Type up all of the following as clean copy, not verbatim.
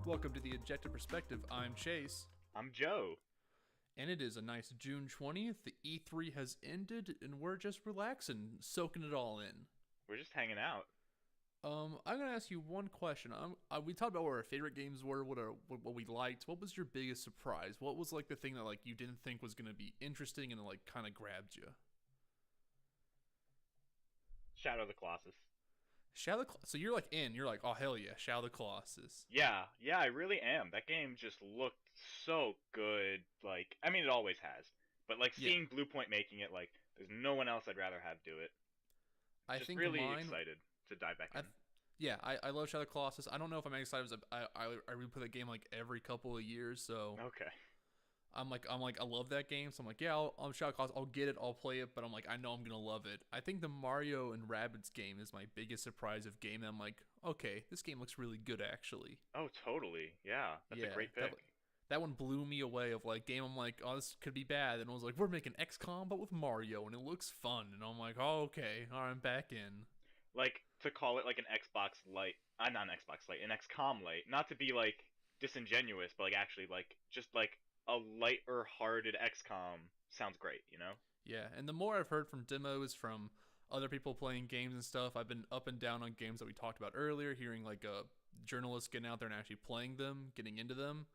Welcome to the Objective Perspective. I'm Chase. I'm Joe. And it is a nice June 20th. The E3 has ended, and we're just relaxing, soaking it all in. We're just hanging out. I'm gonna ask you one question. We talked about what our favorite games were, what we liked. What was your biggest surprise? What was like the thing that like you didn't think was gonna be interesting and like kind of grabbed you? Shadow of the Colossus. So you're like you're like, oh hell yeah, Shadow of the Colossus. Yeah, I really am. That game just looked so good. Like, I mean, it always has. But like Yeah. seeing Bluepoint making it, like, there's no one else I'd rather have do it. I Just think really mine. excited to dive back in. I love Shadow of the Colossus. I don't know if I'm excited. I replay the game like every couple of years, so Okay. I love that game. So I'm like, yeah, I'll Shadow of the Colossus. I'll get it. I'll play it. But I'm like, I know I'm gonna love it. I think the Mario and Rabbids game is my biggest surprise of game. I'm like, okay, this game looks really good actually. Oh, totally. Yeah, that's a great pick. That one blew me away. Of like game, I'm like, oh, this could be bad. And I was like, we're making XCOM but with Mario, and it looks fun. And I'm like, oh, okay, all right, I'm back in. Like, to call it like an Xbox Lite, not an Xbox Lite, an XCOM Lite. Not to be like disingenuous, but like actually like just like a lighter-hearted XCOM sounds great, you know? Yeah, and the more I've heard from demos from other people playing games and stuff, I've been up and down on games that we talked about earlier, hearing like journalists getting out there and actually playing them, getting into them.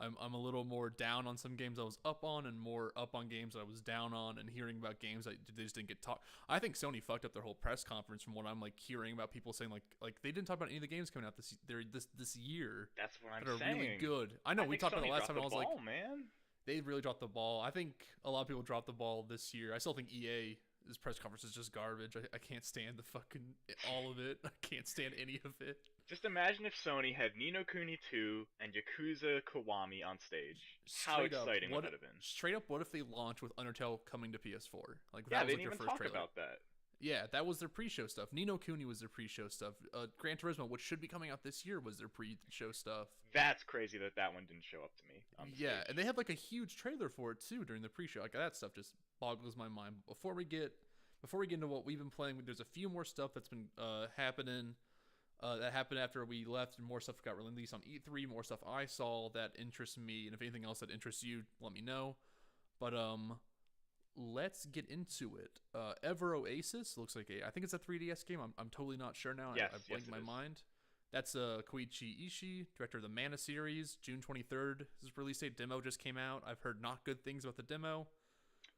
I'm a little more down on some games I was up on and more up on games that I was down on, and hearing about games that they just didn't get talked. I think Sony fucked up their whole press conference from what I'm like hearing about people saying like they didn't talk about any of the games coming out this year That's what I'm that are saying. really good. I know we talked about it last time and I was like, man. they really dropped the ball. I think a lot of people dropped the ball this year. I still think EA's press conference is just garbage. I can't stand the fucking all of it. I can't stand any of it. Just imagine if Sony had Ni no Kuni 2 and Yakuza Kiwami on stage. How Straight up, exciting would that have been? Straight up, what if they launched with Undertale coming to PS4? Like Yeah, that was they like didn't their even first talk trailer. about that. Yeah, that was their pre-show stuff. Ni no Kuni was their pre-show stuff. Gran Turismo, which should be coming out this year, was their pre-show stuff. That's crazy that one didn't show up to me. On the Yeah, stage. and they had like a huge trailer for it too during the pre-show. Like that stuff just boggles my mind. Before we get into what we've been playing, there's a few more stuff that's been happening. That happened after we left, and more stuff got released on E3. More stuff I saw that interests me, and if anything else that interests you, let me know. But let's get into it. Ever Oasis looks like I think it's a 3DS game. I'm totally not sure now. Yes, I blanked my mind. That's Koichi Ishii, director of the Mana series. June 23rd, his release date. Demo just came out. I've heard not good things about the demo.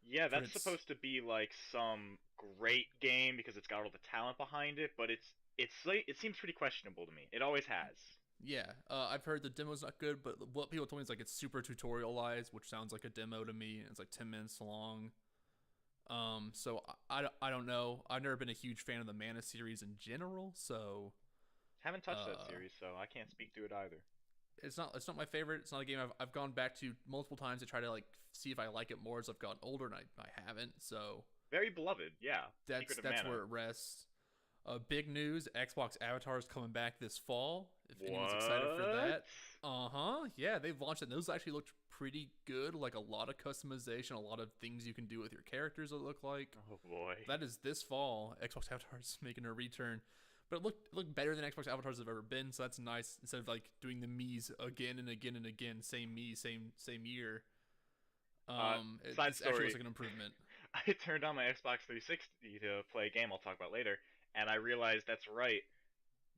Yeah, that's supposed to be like some great game because it's got all the talent behind it, but it seems pretty questionable to me. It always has. Yeah, I've heard the demo's not good, but what people told me is like it's super tutorialized, which sounds like a demo to me. It's like 10 minutes long. So I don't know. I've never been a huge fan of the Mana series in general, so Haven't touched that series, so I can't speak to it either. it's not my favorite. It's not a game I've gone back to multiple times to try to like see if I like it more as I've gotten older, and I haven't. So Very beloved, yeah. that's where it rests. Big news: Xbox Avatar is coming back this fall. If anyone's excited for that, yeah, they've launched it. And those actually looked pretty good. Like a lot of customization, a lot of things you can do with your characters. It looked like. Oh boy. That is this fall. Xbox Avatar is making a return, but it looked better than Xbox Avatars have ever been. So that's nice. Instead of like doing the Mii's again and again and again, same Mii, same year. It actually looks like an improvement. I turned on my Xbox 360 to play a game I'll talk about later, and I realized that's right.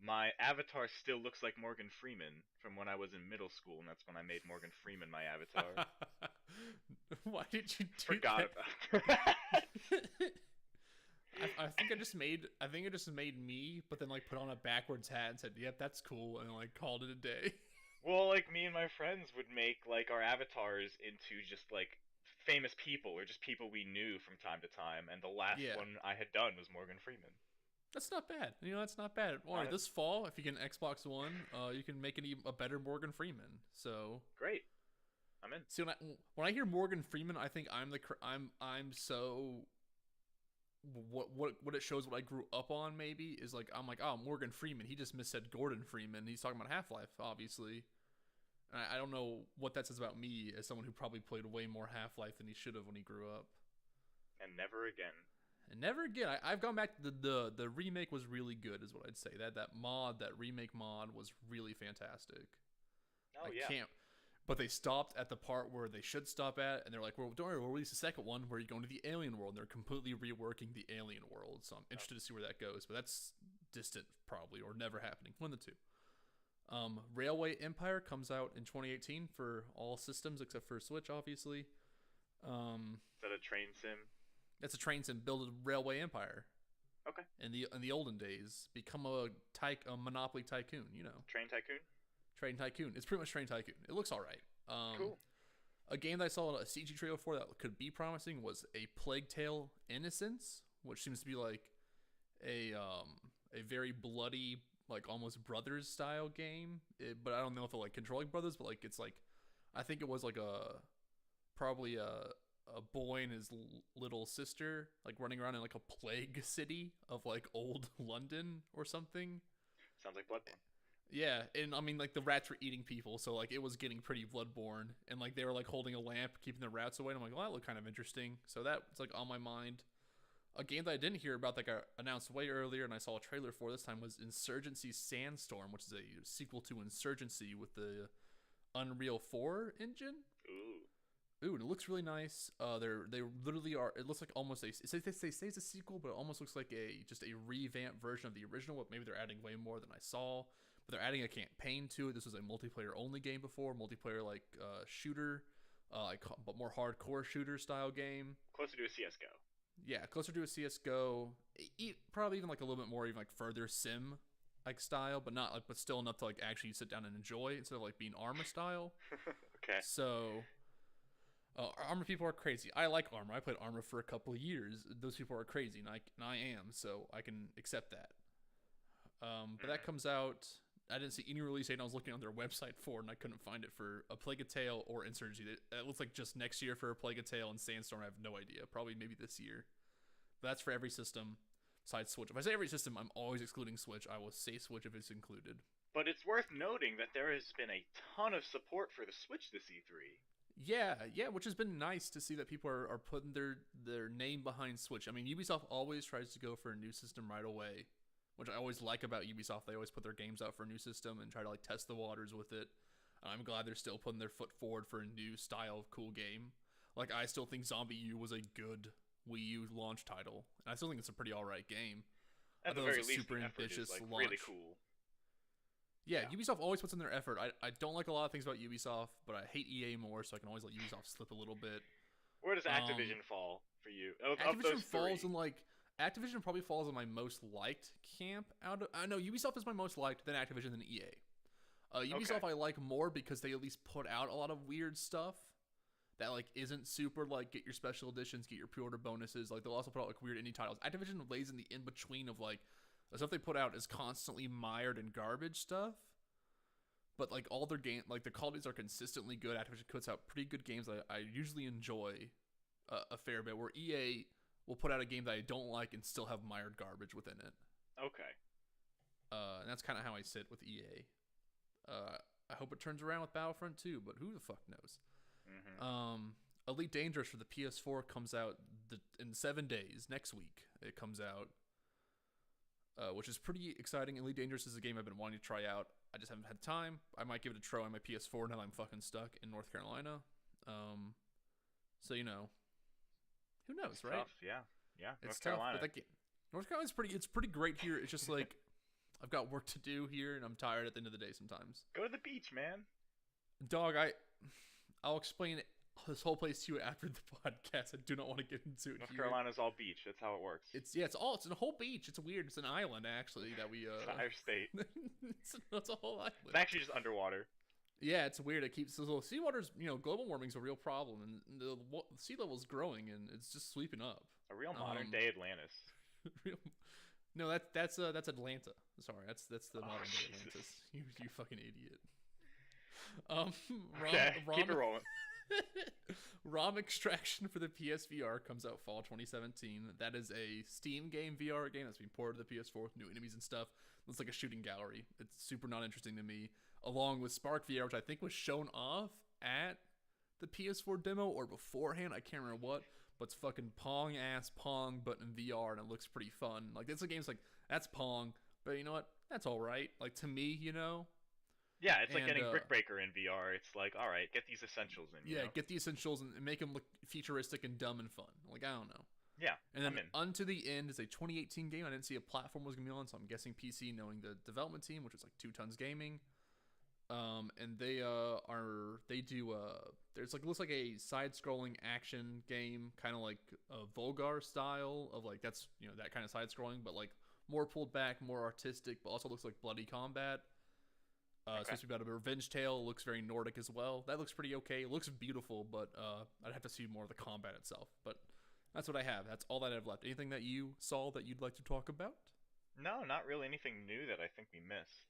My avatar still looks like Morgan Freeman from when I was in middle school, and that's when I made Morgan Freeman my avatar. Why did you do Forgot that? about that. I think I just made me, but then like put on a backwards hat and said, "Yep, that's cool," and like called it a day. Well, like me and my friends would make like our avatars into just like famous people or just people we knew from time to time, and the last one I had done was Morgan Freeman. That's not bad. That's not bad. Or this fall, if you get an Xbox One, you can make it a better Morgan Freeman. So great, I'm in. See, when I hear Morgan Freeman, I think I'm so. What it shows what I grew up on maybe is like I'm like, oh, Morgan Freeman. He just missaid Gordon Freeman. He's talking about Half-Life, obviously. And I don't know what that says about me as someone who probably played way more Half-Life than he should have when he grew up. And never again. And never again. I've gone back to the remake was really good, is what I'd say. That remake mod was really fantastic. Oh I yeah. can't. But they stopped at the part where they should stop at, and they're like, "Well, don't worry, we'll release a second one where you go into the alien world." And they're completely reworking the alien world, so I'm interested to see where that goes. But that's distant, probably, or never happening. One of the two. Railway Empire comes out in 2018 for all systems except for Switch, obviously. Is that a train sim? That's a train sim. Build a railway empire. Okay. In the olden days, become a monopoly tycoon. You know, Train Tycoon. Train Tycoon. It's pretty much Train Tycoon. It looks all right. Cool. A game that I saw a CG trailer for that could be promising was a Plague Tale: Innocence, which seems to be like a very bloody, like almost Brothers style game. But I don't know if it like controlling brothers, but like it's like I think it was like probably a boy and his little sister like running around in like a plague city of like old London or something. Sounds like Bloodborne. Yeah, and I mean like the rats were eating people, so like it was getting pretty Bloodborne, and like they were like holding a lamp, keeping the rats away. And I'm like, well, that looked kind of interesting. So that's like on my mind. A game that I didn't hear about that got announced way earlier, and I saw a trailer for this time was Insurgency Sandstorm, which is a sequel to Insurgency with the Unreal 4 engine. Ooh, and it looks really nice. They literally are. It looks like almost they say it's a sequel, but it almost looks like just a revamped version of the original. But maybe they're adding way more than I saw. But they're adding a campaign to it. This was a multiplayer only game before, multiplayer like shooter, but more hardcore shooter style game. Closer to a CS:GO. Yeah, closer to a CS:GO. Probably even like a little bit more, even like further sim like style, but not like, but still enough to like actually sit down and enjoy instead of like being Arma style. Okay. So. Arma people are crazy. I like Arma. I played Arma for a couple of years. Those people are crazy, and I am, so I can accept that. But that comes out. I didn't see any release date. I was looking on their website for it, and I couldn't find it for A Plague Tale or Insurgency. It looks like just next year for A Plague Tale and Sandstorm. I have no idea. Probably maybe this year. But that's for every system besides Switch. If I say every system, I'm always excluding Switch. I will say Switch if it's included. But it's worth noting that there has been a ton of support for the Switch this E3. Yeah, which has been nice to see that people are putting their name behind Switch. I mean, Ubisoft always tries to go for a new system right away, which I always like about Ubisoft. They always put their games out for a new system and try to like test the waters with it. I'm glad they're still putting their foot forward for a new style of cool game. Like, I still think Zombie U was a good Wii U launch title, and I still think it's a pretty alright game. At the very least, super ambitious like launch. Really cool. Yeah, Ubisoft always puts in their effort. I don't like a lot of things about Ubisoft, but I hate EA more, so I can always let Ubisoft slip a little bit. Where does Activision fall for you? Activision falls in like Activision probably falls in my most liked camp. I know Ubisoft is my most liked, then Activision, then EA. Ubisoft I like more because they at least put out a lot of weird stuff that like isn't super like get your special editions, get your pre-order bonuses. Like they'll also put out like weird indie titles. Activision lays in the in between of like. The stuff they put out is constantly mired in garbage stuff, but like all their game, like the qualities are consistently good. Activision puts out pretty good games that I usually enjoy a fair bit. Where EA will put out a game that I don't like and still have mired garbage within it. Okay. And that's kind of how I sit with EA. I hope it turns around with Battlefront 2, but who the fuck knows? Mm-hmm. Elite Dangerous for the PS4 comes out in 7 days. Next week it comes out. Which is pretty exciting. Elite Dangerous is a game I've been wanting to try out. I just haven't had time. I might give it a try on my PS4 now that I'm fucking stuck in North Carolina. So you know, who knows, it's right? Tough. Yeah. It's tough. But North Carolina's pretty great here. It's just like I've got work to do here, and I'm tired at the end of the day sometimes. Go to the beach, man. Dog, I'll explain this whole place to you after the podcast. I do not want to get into it. North Carolina's all beach. That's how it works. It's a whole beach. It's weird. It's an island actually that we It's an entire state. it's a whole island. It's actually just underwater. Yeah, it's weird. It keeps seawater's global warming's a real problem, and the sea level's growing, and it's just sweeping up. A real modern day Atlantis. No, that's Atlanta. Sorry, that's the modern day Atlantis. You fucking idiot. Keep it rolling. ROM Extraction for the PSVR comes out fall 2017. That is a Steam game VR game that's being ported to the PS4 with new enemies and stuff. Looks like a shooting gallery. It's super not interesting to me. Along with Spark VR, which I think was shown off at the PS4 demo or beforehand. I can't remember what. But it's fucking Pong ass Pong, but in VR, and it looks pretty fun. Like, that's a game's like, that's Pong, but you know what? That's alright. Like, to me, Yeah, it's like And getting Brick Breaker in VR. It's like, all right, get these essentials in. You yeah, know? get the essentials and make them look futuristic and dumb and fun. Like, I don't know. Yeah, And then I'm in. Unto the End is a 2018 game. I didn't see a platform was gonna be on, so I'm guessing PC, knowing the development team, which is like 2 Tons Gaming. And they do there's like looks like a side-scrolling action game, kind of like a Volgar style of like that's that kind of side-scrolling, but like more pulled back, more artistic, but also looks like bloody combat. It's Okay. supposed to be about a revenge tale. It looks very Nordic as well. That looks pretty okay. It looks beautiful, but I'd have to see more of the combat itself. But that's what I have. That's all that I have left. Anything that you saw that you'd like to talk about? No, not really anything new that I think we missed.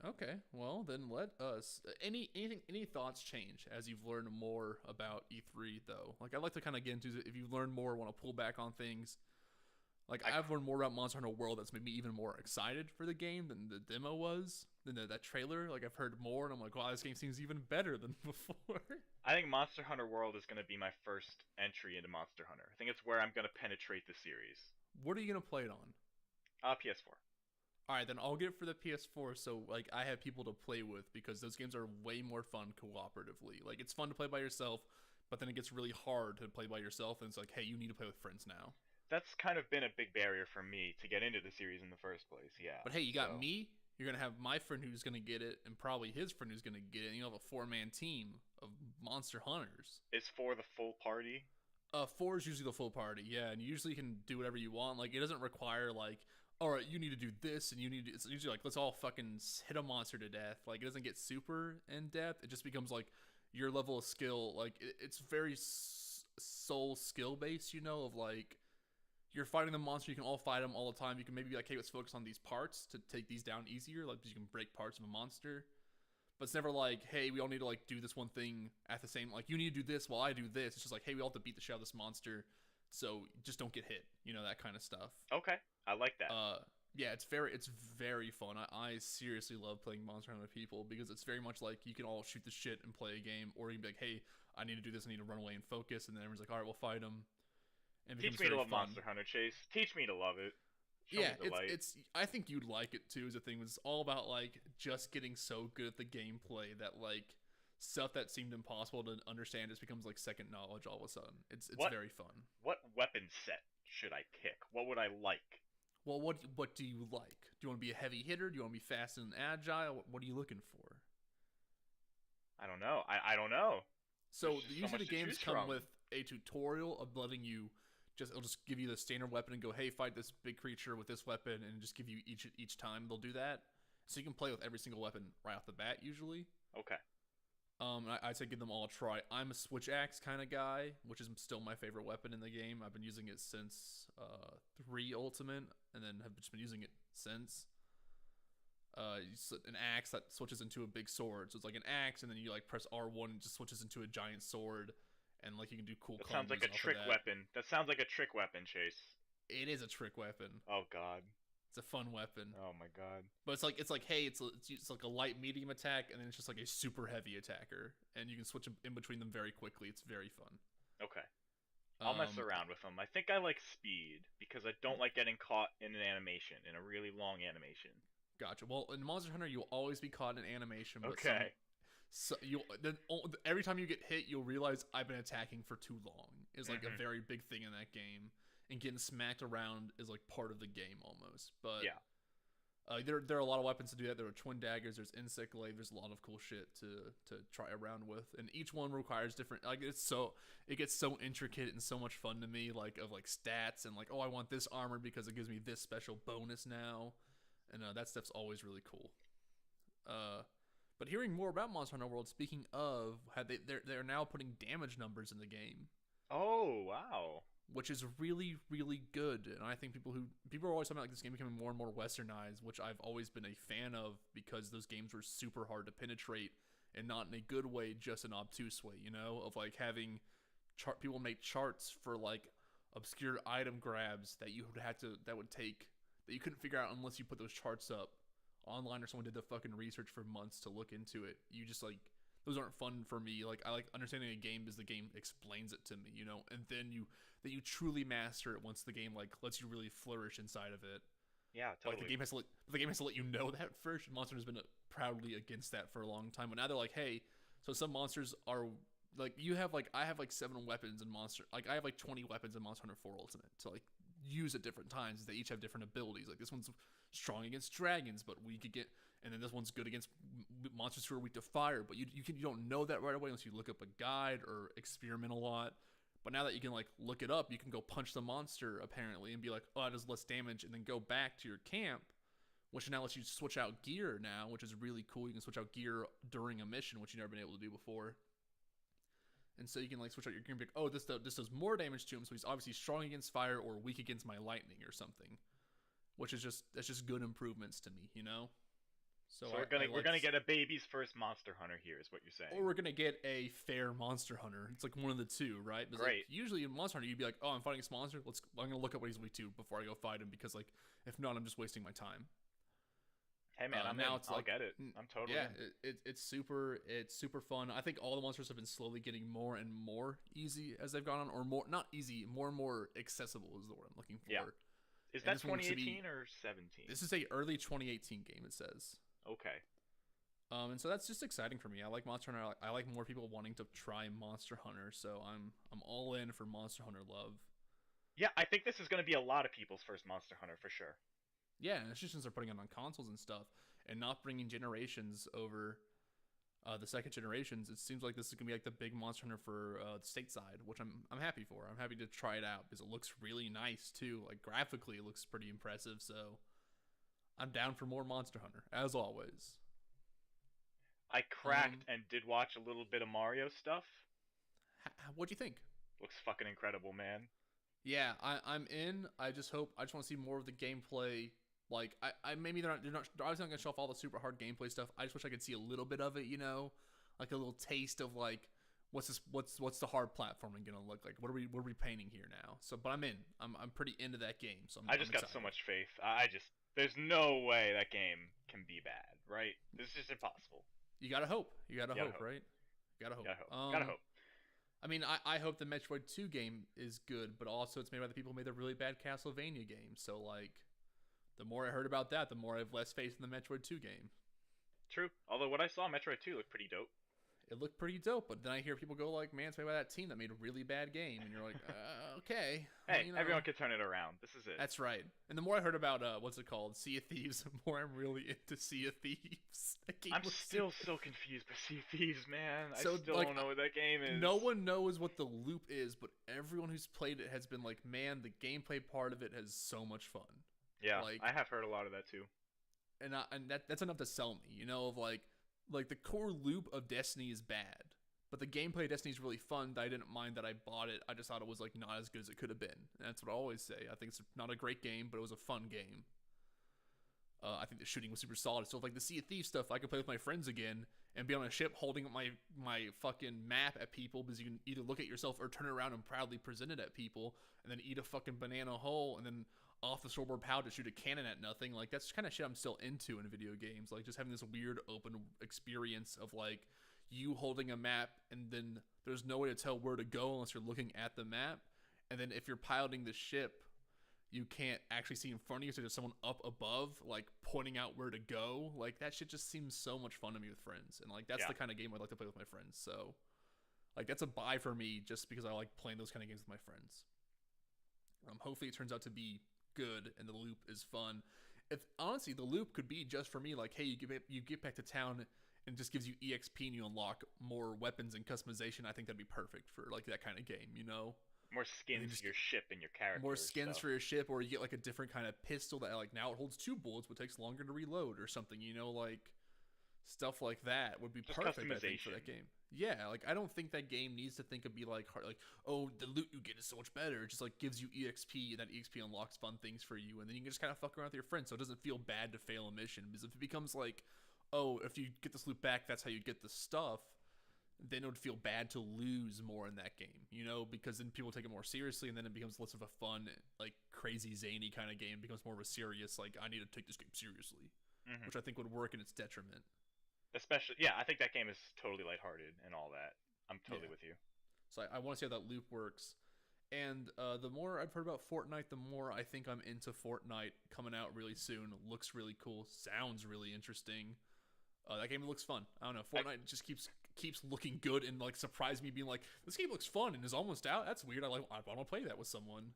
Okay, well then let us. Any thoughts change as you've learned more about E3 though? Like I'd like to kind of get into if you learn more, want to pull back on things. Like I've learned more about Monster Hunter World that's made me even more excited for the game than the demo was, than that trailer. Like I've heard more and I'm like, wow, this game seems even better than before. I think Monster Hunter World is going to be my first entry into Monster Hunter. I think it's where I'm going to penetrate the series. What are you gonna play it on? PS4. All right, then I'll get it for the PS4. So like I have people to play with because those games are way more fun cooperatively. Like it's fun to play by yourself, but then it gets really hard to play by yourself, and it's like, hey, you need to play with friends now. That's kind of been a big barrier for me to get into the series in the first place. Yeah. But hey, you got so- me. You're gonna have my friend who's gonna get it, and probably his friend who's gonna get it. And you have a 4-man team of monster hunters. Is 4 the full party? 4 is usually the full party, yeah, and you usually can do whatever you want. Like it doesn't require like, all right, you need to do this, and you need to. It's usually like let's all fucking hit a monster to death. Like it doesn't get super in depth. It just becomes like your level of skill. Like it's very soul skill based, of like you're fighting the monster, you can all fight them all the time. You can maybe be like, hey, let's focus on these parts to take these down easier, like because you can break parts of a monster. But it's never like, hey, we all need to like do this one thing at the same. Like you need to do this while I do this. It's just like, hey, we all have to beat the shit out of this monster, so just don't get hit. That kind of stuff. Okay, I like that. Yeah, it's very fun. I seriously love playing Monster Hunter with people because it's very much like you can all shoot the shit and play a game, or you can be like, hey, I need to do this. I need to run away and focus, and then everyone's like, all right, we'll fight them. And it Teach becomes me to very love fun. Monster Hunter, Chase. Teach me to love it. Show Yeah, me the light. it's. I think you'd like it too. Is the thing. It's all about like just getting so good at the gameplay that like stuff that seemed impossible to understand just becomes like second knowledge all of a sudden. It's very fun. What weapon set should I pick? What would I like? Well, what do you like? Do you want to be a heavy hitter? Do you want to be fast and agile? What are you looking for? I don't know. I don't know. So There's just so usually much the to games choose come from. with a tutorial of letting you it'll just give you the standard weapon and go, hey, fight this big creature with this weapon, and just give you each time they'll do that. So you can play with every single weapon right off the bat usually. Okay. I'd say give them all a try. I'm a switch axe kind of guy, which is still my favorite weapon in the game. I've been using it since 3 Ultimate, and then have just been using it since. An axe that switches into a big sword, so it's like an axe, and then you like press R1 and it just switches into a giant sword, and like you can do cool. That sounds like combos a off of trick that. weapon. That sounds like a trick weapon, Chase. It is a trick weapon. Oh God. It's a fun weapon, Oh my God. but it's like hey, it's like a light medium attack, and then it's just like a super heavy attacker, and you can switch in between them very quickly. It's very fun. Okay. I'll mess around with them. I think I like speed because I don't like getting caught in an animation, in a really long animation. Gotcha. Well, in Monster Hunter, you'll always be caught in animation. But Okay. every time you get hit, you'll realize I've been attacking for too long. Is like a Mhm. very big thing in that game, and getting smacked around is like part of the game almost. But Yeah. There are a lot of weapons to do that. There are twin daggers. There's insect glaive. There's a lot of cool shit to try around with, and each one requires different. Like it gets so intricate and so much fun to me. Like stats and like, oh, I want this armor because it gives me this special bonus now, and that stuff's always really cool. But hearing more about Monster Hunter World, speaking of, they're now putting damage numbers in the game, Oh wow. which is really, really good. And I think people are always talking about like this game becoming more and more westernized, which I've always been a fan of because those games were super hard to penetrate, and not in a good way, just an obtuse way, of like having people make charts for like obscure item grabs that you couldn't figure out unless you put those charts up online or someone did the fucking research for months to look into it. You just like those aren't fun for me. Like I like understanding a game as the game explains it to me, and then you truly master it once the game like lets you really flourish inside of it. Yeah, Like totally. the game has to let you know that first. Monster Hunter's been proudly against that for a long time. But now they're like, hey, so some monsters are like you have like I have like 7 weapons in Monster. Like I have like 20 weapons in Monster Hunter 4 Ultimate to like use at different times. They each have different abilities. Like this one's strong against dragons, but weak against, and then this one's good against monsters who are weak to fire. But you don't know that right away unless you look up a guide or experiment a lot. But now that you can like look it up, you can go punch the monster apparently and be like, oh, it does less damage, and then go back to your camp, which now lets you switch out gear now, which is really cool. You can switch out gear during a mission, which you've never been able to do before. And so you can like switch out your gear and be like, oh, this does more damage to him, so he's obviously strong against fire or weak against my lightning or something. Which is that's just good improvements to me, you know. So So we're gonna get a baby's first Monster Hunter here, is what you're saying. or we're gonna get a fair Monster Hunter. It's like one of the two, right? Because Great. like, usually in Monster Hunter, you'd be like, "Oh, I'm fighting this monster. I'm gonna look up what he's weak to before I go fight him because like if not, I'm just wasting my time." Hey man, I'm now in. it's I'll like, get it. I'm totally yeah, in. it's super fun. I think all the monsters have been slowly getting more and more easy as they've gone on, or more not easy, more and more accessible is the word I'm looking for. Yeah. Is And that this one should 2018 or 17? This is a early 2018 game. It says. Okay. And so that's just exciting for me. I like Monster Hunter. I like more people wanting to try Monster Hunter. So I'm all in for Monster Hunter love. Yeah, I think this is gonna be a lot of people's first Monster Hunter for sure. Yeah, and especially since they're putting it on consoles and stuff, and not bringing generations over the second generations. It seems like this is gonna be like the big Monster Hunter for the stateside, which I'm happy for. I'm happy to try it out because it looks really nice too. Like graphically, it looks pretty impressive. So I'm down for more Monster Hunter as always. I cracked and did watch a little bit of Mario stuff. What do you think? Looks fucking incredible, man. Yeah, I'm in. I just want to see more of the gameplay. Like I maybe they're obviously not gonna show off all the super hard gameplay stuff. I just wish I could see a little bit of it, you know, like a little taste of like what's the hard platforming gonna look like? What are we painting here now? So, but I'm in. I'm pretty into that game. So I just got so much faith. I just there's no way that game can be bad, right? This is just impossible. You gotta hope. You gotta hope, right? You gotta hope. Gotta hope. I mean, I hope the Metroid 2 game is good, but also it's made by the people who made the really bad Castlevania game. So like, the more I heard about that, the more I have less faith in the Metroid 2 game. True. Although what I saw Metroid 2 looked pretty dope. It looked pretty dope, but then I hear people go like, "Man, it's made by that team that made a really bad game," and you're like, "Okay." Hey, you know. everyone can turn it around. This is it. That's right. And the more I heard about what's it called, Sea of Thieves, the more I'm really into Sea of Thieves. I'm still so confused by Sea of Thieves, man. So, I still like, don't know what that game is. No one knows what the loop is, but everyone who's played it has been like, "Man, the gameplay part of it has so much fun." Yeah, like, I have heard a lot of that too. And that's enough to sell me, you know, of like the core loop of Destiny is bad. But the gameplay of Destiny is really fun. I didn't mind that I bought it. I just thought it was like not as good as it could have been. And that's what I always say. I think it's not a great game, but it was a fun game. I think the shooting was super solid. So if, like the Sea of Thieves stuff, I could play with my friends again and be on a ship holding up my fucking map at people because you can either look at yourself or turn it around and proudly present it at people and then eat a fucking banana whole and then off the shortboard pow to shoot a cannon at nothing. Like that's kind of shit I'm still into in video games. Like just having this weird open experience of like you holding a map and then there's no way to tell where to go unless you're looking at the map. And then if you're piloting the ship, you can't actually see in front of you, so there's someone up above, like pointing out where to go. Like that shit just seems so much fun to me with friends, and like that's the kind of game I'd like to play with my friends. So, like that's a buy for me, just because I like playing those kind of games with my friends. Hopefully, it turns out to be good, and the loop is fun. If honestly, the loop could be just for me, like, hey, you get back to town, and it just gives you EXP, and you unlock more weapons and customization. I think that'd be perfect for like that kind of game, you know. More skins for your ship and your character. More skins for your ship, or you get like a different kind of pistol that like now it holds 2 bullets but takes longer to reload or something, you know, like stuff like that would be just perfect I think, for that game. Yeah, like I don't think that game needs to think of be like hard, like, oh, the loot you get is so much better. It just like gives you EXP, and that EXP unlocks fun things for you, and then you can just kind of fuck around with your friends, so it doesn't feel bad to fail a mission. Because if it becomes like, oh, if you get this loot back, that's how you get the stuff, then it would feel bad to lose more in that game, you know, because then people take it more seriously, and then it becomes less of a fun, like crazy zany kind of game. It becomes more of a serious, like, I need to take this game seriously, which I think would work in its detriment. Especially, yeah, I think that game is totally lighthearted and all that. I'm totally with you. So I want to see how that loop works, And the more I've heard about Fortnite, the more I think I'm into Fortnite coming out really soon. Looks really cool, sounds really interesting. That game looks fun. I don't know. Fortnite just keeps looking good and like surprised me, being like, this game looks fun and is almost out. That's weird. I want to play that with someone.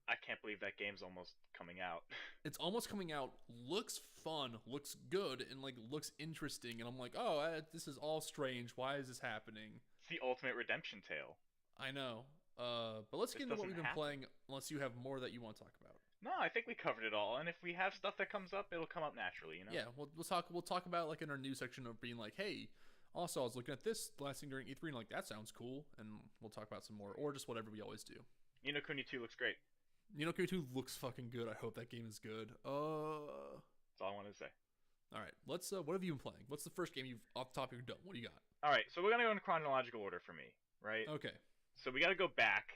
I can't believe that game's almost coming out. It's almost coming out. Looks fun. Looks good and like looks interesting. And I'm like, oh, this is all strange. Why is this happening? It's the ultimate redemption tale. I know. But let's get into what we've been playing. Unless you have more that you want to talk about. No, I think we covered it all. And if we have stuff that comes up, it'll come up naturally. You know. Yeah, we'll talk. We'll talk about like in our news section of being like, hey. Also, I was looking at this last thing during E3 and like, that sounds cool. And we'll talk about some more, or just whatever we always do. Ni no Kuni 2 looks great. Ni no Kuni 2 looks fucking good. I hope that game is good. That's all I wanted to say. All right, let's. What have you been playing? What's the first game you've off the top of your dome? What do you got? All right, so we're gonna go in chronological order for me, right? Okay. So we gotta go back,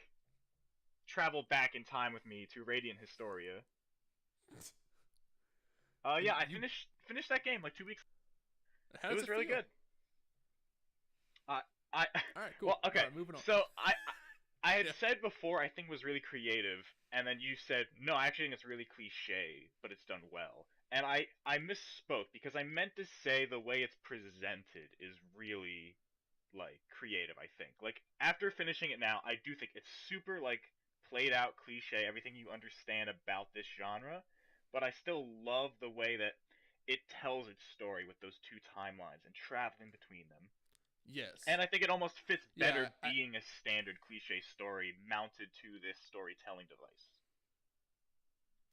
travel back in time with me to Radiant Historia. Yeah, I finished that game like 2 weeks. It was really good. All right, cool. Well, okay. Right, moving on. So I had said before I think was really creative, and then you said no. I actually think it's really cliche, but it's done well. And I misspoke because I meant to say the way it's presented is really like creative. I think like after finishing it now, I do think it's super like played out cliche, everything you understand about this genre, but I still love the way that it tells its story with those two timelines and traveling between them. Yes. And I think it almost fits better Yeah, being a standard cliche story mounted to this storytelling device.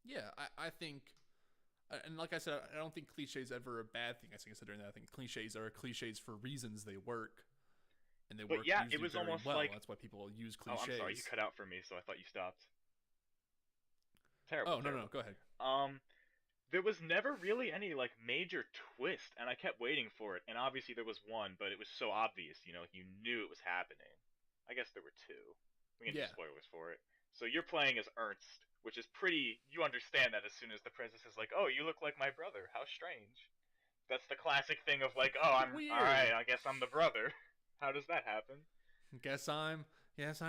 Yeah, I think, and like I said, I don't think cliche is ever a bad thing. I think considering that, I think cliches are cliches for reasons. They work, and they work. Yeah, usually it was very almost well. like That's why people use Oh, cliches. I'm sorry, you cut out for me, so I thought you stopped. Terrible. Oh no, terrible. go ahead. There was never really any like major twist, and I kept waiting for it. And obviously there was one, but it was so obvious, you know, you knew it was happening. I guess there were two. We can do Yeah. spoilers for it. So you're playing as Ernst, which is pretty. You understand that as soon as the princess is like, "Oh, you look like my brother. How strange." That's the classic thing of like, "Oh, I'm Weird. all right. I guess I'm the brother." How does that happen? Yes, I'm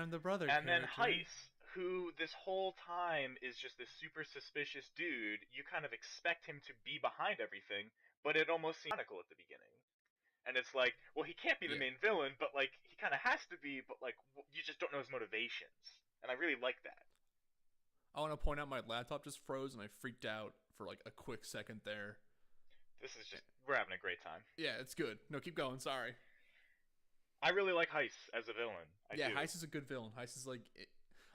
the brother. And then character. Heiss, who this whole time is just this super suspicious dude, you kind of expect him to be behind everything, but it almost seems ironical at the beginning. And it's like, well, he can't be the Yeah. main villain, but like he kind of has to be, but like you just don't know his motivations. And I really like that. I want to point out my laptop just froze and I freaked out for like a quick second there. This is just we're having a great time. Yeah, it's good. No, keep going. Sorry. I really like Heiss as a villain. I do. Heiss is a good villain. Heiss is like,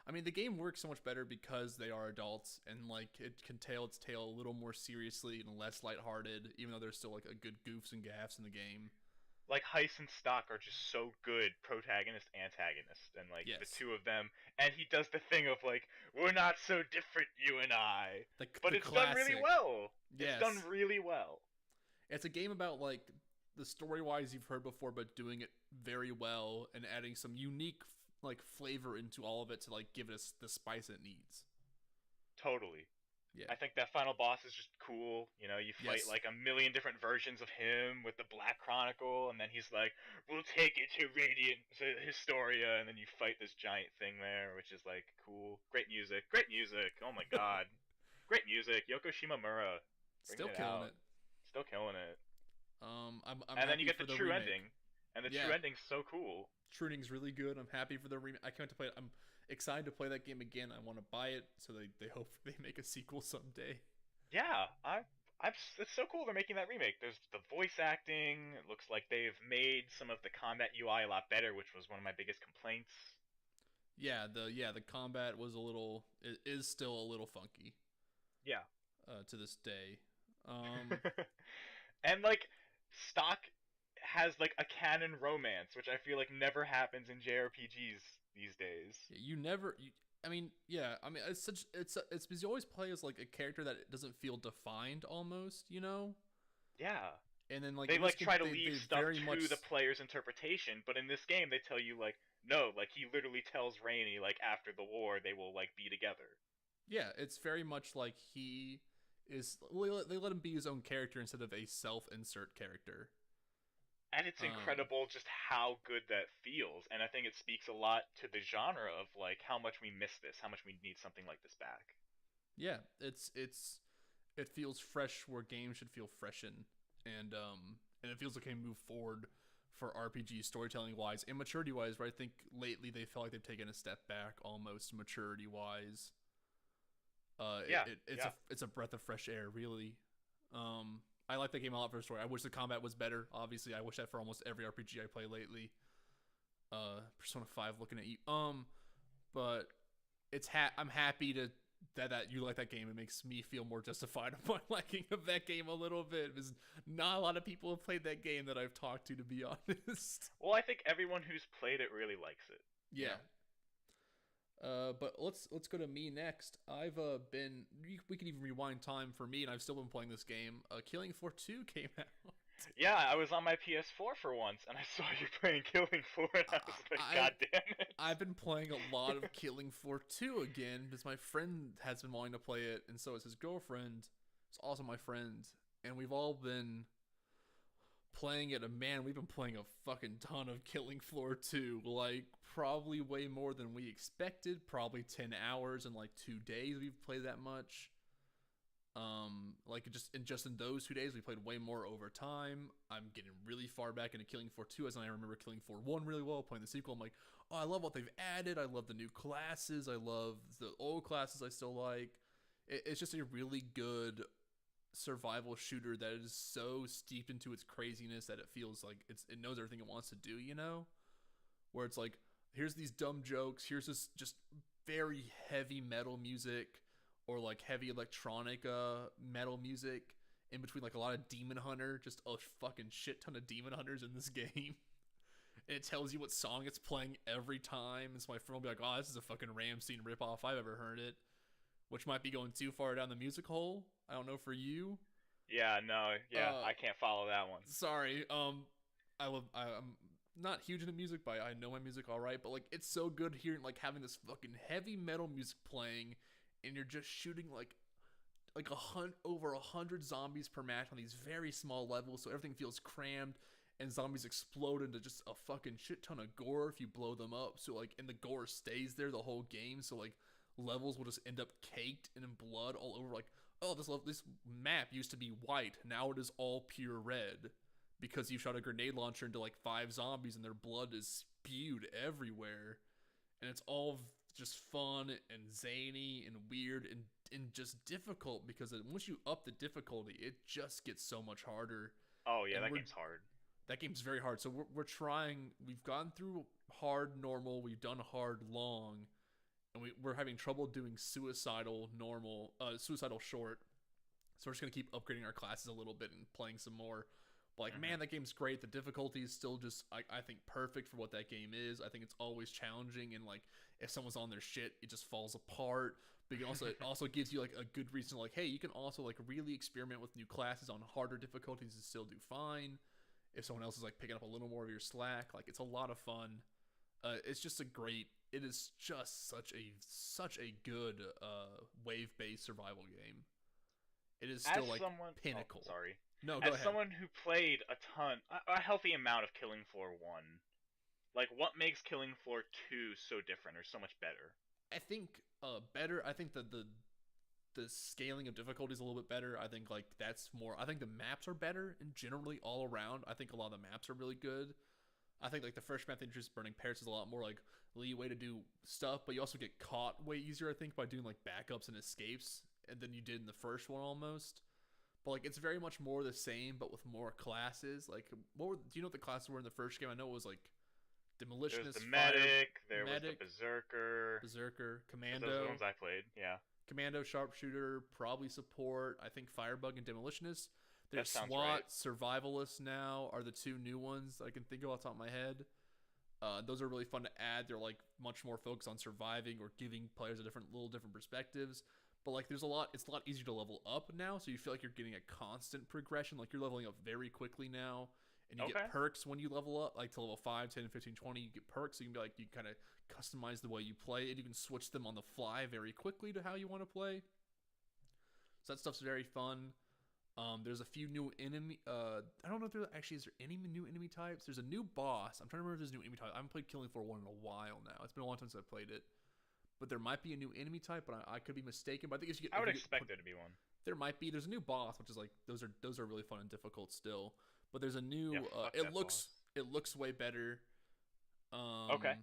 I mean, the game works so much better because they are adults and like it can tell its tale a little more seriously and less lighthearted, even though there's still like a good goofs and gaffs in the game. Like Heiss and Stock are just so good protagonist antagonist, and like the Yes. two of them, and he does the thing of like we're not so different, you and I, but The it's done really classic. well. Yes. It's done really well. It's a game about like the story wise you've heard before, but doing it very well and adding some unique like flavor into all of it to like give it the spice it needs. Totally. Yeah. I think that final boss is just cool. You know, you fight Yes. like a million different versions of him with the Black Chronicle, and then he's like, "We'll take it to Radiant to Historia," and then you fight this giant thing there, which is like cool. Great music. Great music. Oh my god. Great music. Yoko Shimomura. Still it killing out. it. Still killing it. I'm And then you happy get the for true remake. ending, and the Yeah. true ending's so cool. True ending's really good. I'm happy for the remake. I can't wait to play it. I'm excited to play that game again. I want to buy it so they hope they make a sequel someday. Yeah, it's so cool they're making that remake. There's the voice acting. It looks like they've made some of the combat UI a lot better, which was one of my biggest complaints. The combat was it is still a little funky. Yeah. To this day. And like Stock has like a canon romance, which I feel like never happens in JRPGs these days. You never. I mean, it's because you always play as like a character that doesn't feel defined, almost, you know. Yeah. And then like They in like this try to game, leave they stuff very to much, the player's interpretation, but in this game they tell you like no, like he literally tells Rainy like after the war they will like be together. Yeah, it's very much like he is. They let him be his own character instead of a self-insert character. And it's Um, incredible just how good that feels, and I think it speaks a lot to the genre of like how much we miss this, how much we need something like this back. yeah, it feels fresh where games should feel fresh in, and it feels like a move forward for RPG storytelling wise and maturity wise. Right, I think lately they feel like they've taken a step back almost maturity wise. Yeah, It's yeah. a breath of fresh air, really. I like that game a lot for the story. I wish the combat was better. Obviously, I wish that for almost every RPG I play lately. Persona 5 looking at you. But I'm happy to that you like that game. It makes me feel more justified of my liking of that game a little bit because not a lot of people have played that game that I've talked to be honest. Well, I think everyone who's played it really likes it. You Yeah. know? But let's go to me next. I've been we can even rewind time for me, and I've still been playing this game. Killing Floor 2 came out. Yeah, I was on my PS4 for once, and I saw you playing Killing Floor, and I was like, I God damn it. I've been playing a lot of Killing Floor 2 again because my friend has been wanting to play it, and so is his girlfriend. It's also my friend, and we've all been playing it. And man, we've been playing a fucking ton of Killing Floor 2. Like probably way more than we expected. Probably 10 hours in like 2 days we've played that much. Like just in those 2 days, we played way more over time. I'm getting really far back into Killing Floor 2 as I remember Killing Floor 1 really well. Playing the sequel, I'm like, oh, I love what they've added. I love the new classes. I love the old classes. I still like. It's just a really good survival shooter that is so steeped into its craziness that it feels like it knows everything it wants to do. You know, where it's like, here's these dumb jokes. Here's this just very heavy metal music or like heavy electronic metal music in between like a lot of Demon Hunter, just a fucking shit ton of Demon Hunters in this game. And it tells you what song it's playing every time. And so my friend will be like, oh, this is a fucking Rammstein ripoff. I've ever heard it. Which might be going too far down the music hole. I don't know for you. Yeah, no, yeah, Uh, I can't follow that one. sorry. I'm not huge into music, but I know my music all right. But like, it's so good hearing like having this fucking heavy metal music playing, and you're just shooting like over 100 zombies per match on these very small levels, so everything feels crammed. And zombies explode into just a fucking shit ton of gore if you blow them up. So like, and the gore stays there the whole game. So like, levels will just end up caked and in blood all over. Like, oh, this map used to be white, now it is all pure red because you shot a grenade launcher into like 5 zombies and their blood is spewed everywhere, and it's all just fun and zany and weird and just difficult because once you up the difficulty, it just gets so much harder. Oh, yeah, And that game's hard. that game's very hard. So we're trying. We've gone through hard normal. We've done hard long, and we're having trouble doing suicidal normal, suicidal short. So we're just gonna keep upgrading our classes a little bit and playing some more. But like, Hmm. man, that game's great. The difficulty is still just, I think, perfect for what that game is. I think it's always challenging, and like, if someone's on their shit, it just falls apart. But it also gives you like a good reason, to, like, hey, you can also like really experiment with new classes on harder difficulties and still do fine. If someone else is like picking up a little more of your slack, like it's a lot of fun. It's just a great. It is just such a good wave based survival game. It is As still like someone, oh, pinnacle. sorry. No, go As ahead. someone who played a healthy amount of Killing Floor 1, like, what makes Killing Floor 2 so different or so much better? I think better. I think the scaling of difficulty is a little bit better. I think like that's more. I think the maps are better and generally all around. I think a lot of the maps are really good. I think like the first map they introduced, Burning Paris, is a lot more like leeway to do stuff, but you also get caught way easier. I think by doing like backups and escapes, and than you did in the first one almost. But like it's very much more the same, but with more classes. Like, do you know what the classes were in the first game? I know it was like There's the demolitionist, fire, medic, there was the medic, berserker. berserker, 'Cause those are the commando, ones I played. Yeah, sharpshooter, probably support. I think firebug and demolitionist. that There's sounds right. SWAT, survivalist now are the two new ones I can think of off the top of my head. Those are really fun to add. They're like much more focused on surviving or giving players a little different perspectives. But like, there's a lot. It's a lot easier to level up now, so you feel like you're getting a constant progression. Like you're leveling up very quickly now, and you Okay. get perks when you level up, like to level 5, 10, 15, 20. You get perks, so you can be like, you kind of customize the way you play, and you can switch them on the fly very quickly to how you want to play. So that stuff's very fun. There's a few new enemy. I don't know if there actually is there any new enemy types. There's a new boss. I'm trying to remember if there's a new enemy type. I haven't played Killing Floor 1 in a while now. It's been a long time since I played it. But there might be a new enemy type, but I could be mistaken. But I think if you get, I would if you expect there to be one. there might be. There's a new boss, which is like those are really fun and difficult still. But there's a new. Yeah, It looks way better. Okay.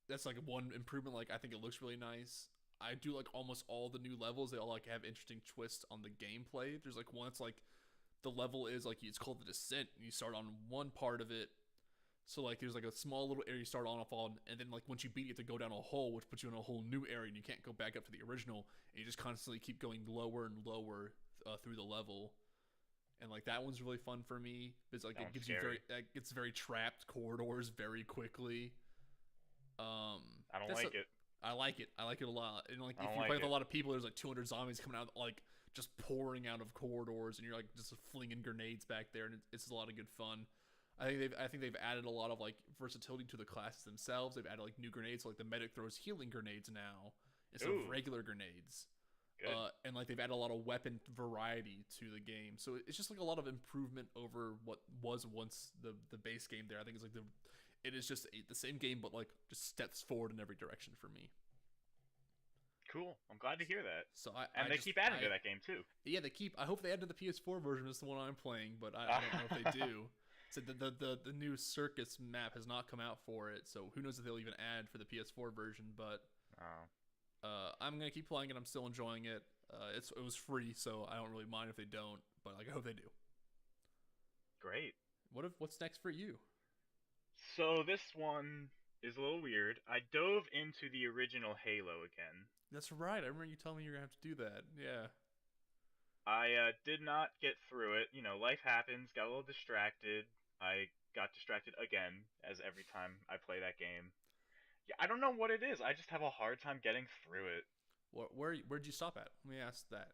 That's like one improvement. Like I think it looks really nice. I do like almost all the new levels. They all like have interesting twists on the gameplay. There's like one that's like the level is like it's called the Descent, and you start on one part of it. So like there's like a small little area you start on, and then like once you beat it, you have to go down a hole, which puts you in a whole new area, and you can't go back up to the original. And you just constantly keep going lower and lower through the level. And like that one's really fun for me. It's like it gives scary. you it's very trapped corridors very quickly. I don't like it. I like it. I like it a lot. And like if you like play with it. a lot of people, there's like 200 zombies coming out, like just pouring out of corridors, and you're like just flinging grenades back there, and it's a lot of good fun. I think they've added a lot of like versatility to the classes themselves. They've added like new grenades, so, like the medic throws healing grenades now instead of regular grenades. Good. And like they've added a lot of weapon variety to the game, so it's just like a lot of improvement over what was once the base game. There, I think it's like it is just the same game, but like just steps forward in every direction for me. Cool. I'm glad to hear that. So they keep adding to that game too. Yeah, they keep. I hope they add to the PS4 version. It's the one I'm playing, but I don't know if they do. So the new Circus map has not come out for it, so who knows if they'll even add for the PS4 version. But I'm gonna keep playing it. I'm still enjoying it. It was free, so I don't really mind if they don't. But like I hope they do. Great. What's next for you? So this one is a little weird. I dove into the original Halo again. That's right. I remember you telling me you're gonna have to do that. Yeah. I did not get through it. You know, life happens. Got a little distracted. I got distracted again, as every time I play that game. Yeah, I don't know what it is. I just have a hard time getting through it. Where'd you stop at? Let me ask that.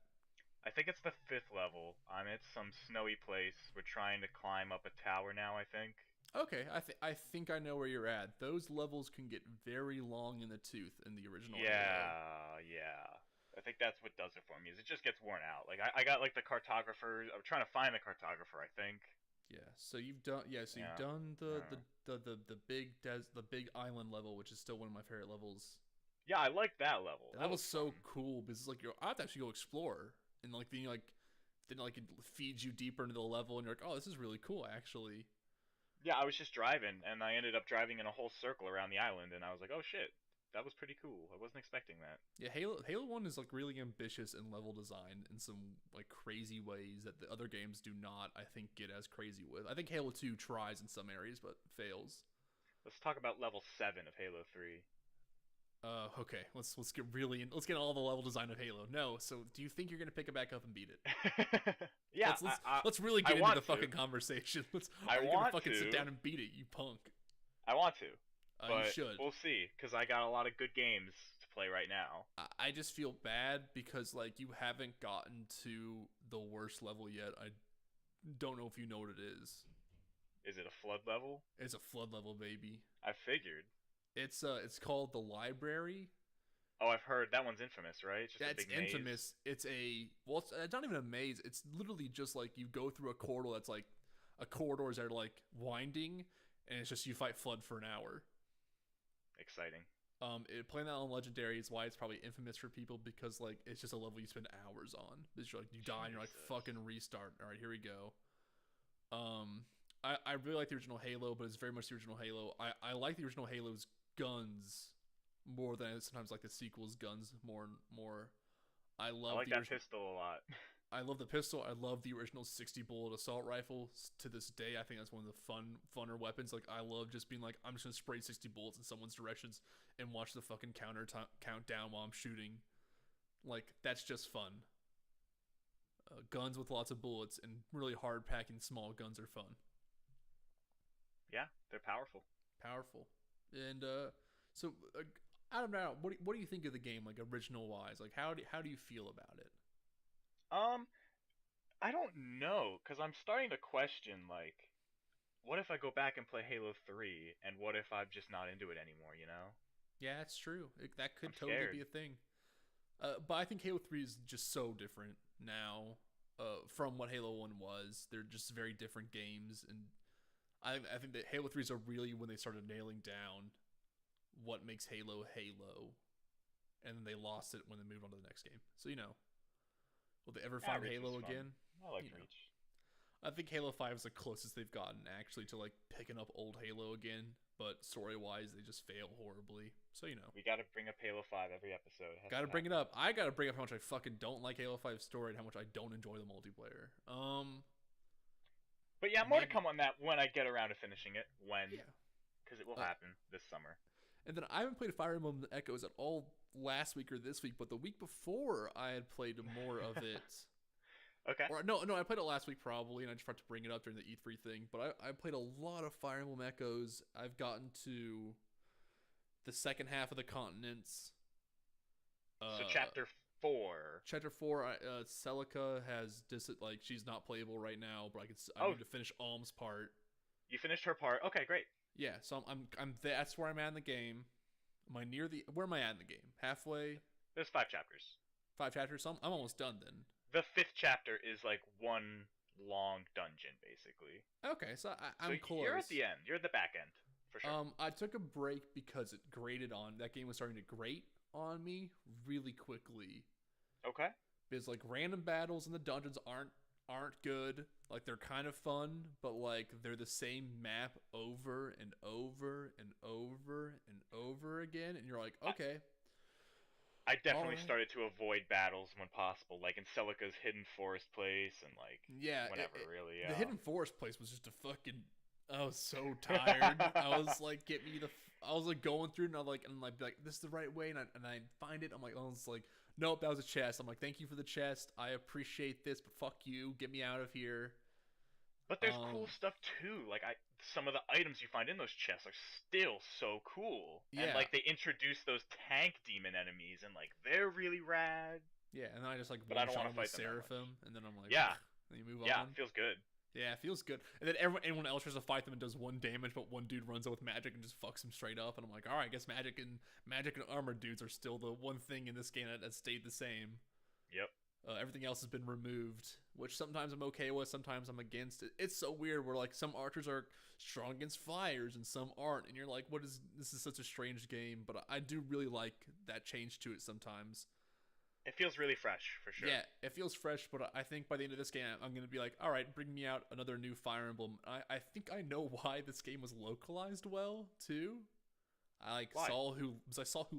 I think it's the 5th level. I'm at some snowy place. We're trying to climb up a tower now, I think. Okay, I think I know where you're at. Those levels can get very long in the tooth in the original. Yeah. I think that's what does it for me. Is it just gets worn out. Like I got like the cartographer. I'm trying to find the cartographer. I think. Yeah. So you've done. Yeah. So you've done the big island level, which is still one of my favorite levels. Yeah, I like that level. That was so cool because it's like I have to actually go explore, and like then it feeds you deeper into the level, and you're like, oh, this is really cool actually. Yeah, I was just driving, and I ended up driving in a whole circle around the island, and I was like, oh shit, that was pretty cool. I wasn't expecting that. Yeah, Halo 1 is like really ambitious in level design in some like crazy ways that the other games do not, I think, get as crazy with. I think Halo 2 tries in some areas but fails. Let's talk about level 7 of Halo 3. Okay, let's get let's get all the level design of Halo. No, so do you think you're gonna pick it back up and beat it? Yeah, let's really get into the fucking conversation. I want to fucking to sit down and beat it, you punk. I want to, but you should. We'll see, because I got a lot of good games to play right now. I just feel bad because like you haven't gotten to the worst level yet. I don't know if you know what it is. Is it a flood level? It's a flood level, baby. I figured. It's called the Library. Oh, I've heard that one's infamous, right? It's just That's a big infamous. Maze. It's not even a maze. It's literally just like you go through a corridor that's like corridors that are like winding, and it's just you fight flood for an hour. Exciting. Playing that on Legendary is why it's probably infamous for people because like it's just a level you spend hours on. It's like you die and you're like fucking restart. All right, here we go. I really like the original Halo, but it's very much the original Halo. I like the original Halo's guns more than I sometimes like the sequel's guns more and more. I like that pistol a lot. I love the pistol. I love the original 60 bullet assault rifle to this day. I think that's one of the funner weapons. Like I love just being like, I'm just gonna spray 60 bullets in someone's directions and watch the fucking count down while I'm shooting. Like that's just fun. Guns with lots of bullets and really hard packing small guns are fun. Yeah, they're powerful. And so I don't know. What do you think of the game, like original wise? Like how do you feel about it? I don't know, because I'm starting to question, like, what if I go back and play Halo 3, and what if I'm just not into it anymore, you know? Yeah, that's true. That could I'm totally scared. be a thing. But I think Halo 3 is just so different now. from what Halo 1 was. They're just very different games, and I think that Halo 3 is really when they started nailing down what makes Halo Halo, and then they lost it when they moved on to the next game. So will they ever find Reach Halo was fun. again? I liked You know. Reach. I think Halo 5 is the closest they've gotten actually to like picking up old Halo again, but story wise they just fail horribly. So We gotta bring up Halo 5 every episode. It has gotta to bring it happen. up. I gotta bring up how much I fucking don't like Halo 5 story and how much I don't enjoy the multiplayer. But yeah, more to Maybe come on that when I get around to finishing it. When, yeah. because it will Uh, happen this summer. and then I haven't played Fire Emblem Echoes at all last week or this week, but the week before I had played more of it. Okay. Or no, I played it last week probably, and I just forgot to bring it up during the E3 thing. But I played a lot of Fire Emblem Echoes. I've gotten to the second half of the continents. So chapter 4. Chapter 4, Celica has like she's not playable right now, but I Oh, need to finish Alm's part. you finished her part. Okay, great. Yeah, so I'm that's where I'm at in the game. Am I near the where am I at in the game? Halfway, There's 5 chapters. 5 chapters. So I'm almost done then. The 5th chapter is like one long dungeon, basically. Okay, so I'm So close. you're at the end. You're at the back end, for sure. I took a break because it grated on that game was starting to grate on me really quickly. Okay. Because like random battles in the dungeons aren't good. Like they're kind of fun, but like they're the same map over and over and over and over again, and you're like, okay, I definitely alright. started to avoid battles when possible, like in Celica's Hidden Forest place, and like Yeah, whenever, really. the Hidden Forest place was just a fucking. I was so tired. I was like, get me the. I was like going through and I'm like, this is the right way, and I find it. I'm like, I was like, nope, that was a chest. I'm like, thank you for the chest. I appreciate this, but fuck you, get me out of here. But there's cool stuff too. Like some of the items you find in those chests are still so cool. Yeah. And like they introduce those tank demon enemies, and like they're really rad. Yeah, and then I just like But I don't one want shot to him with fight them that Seraphim, much. and then I'm like, Yeah. then you move Yeah, on. it feels good. Yeah, it feels good. And then anyone else tries to fight them and does 1 damage, but one dude runs out with magic and just fucks him straight up. And I'm like, all right, I guess magic and armor dudes are still the one thing in this game that stayed the same. Yep. Everything else has been removed, which sometimes I'm okay with, sometimes I'm against. It's so weird where like some archers are strong against flyers and some aren't, and you're like, this is such a strange game. But I do really like that change to it sometimes. It feels really fresh, for sure. Yeah, it feels fresh, but I think by the end of this game, I'm going to be like, all right, bring me out another new Fire Emblem. I think I know why this game was localized well, too. I saw who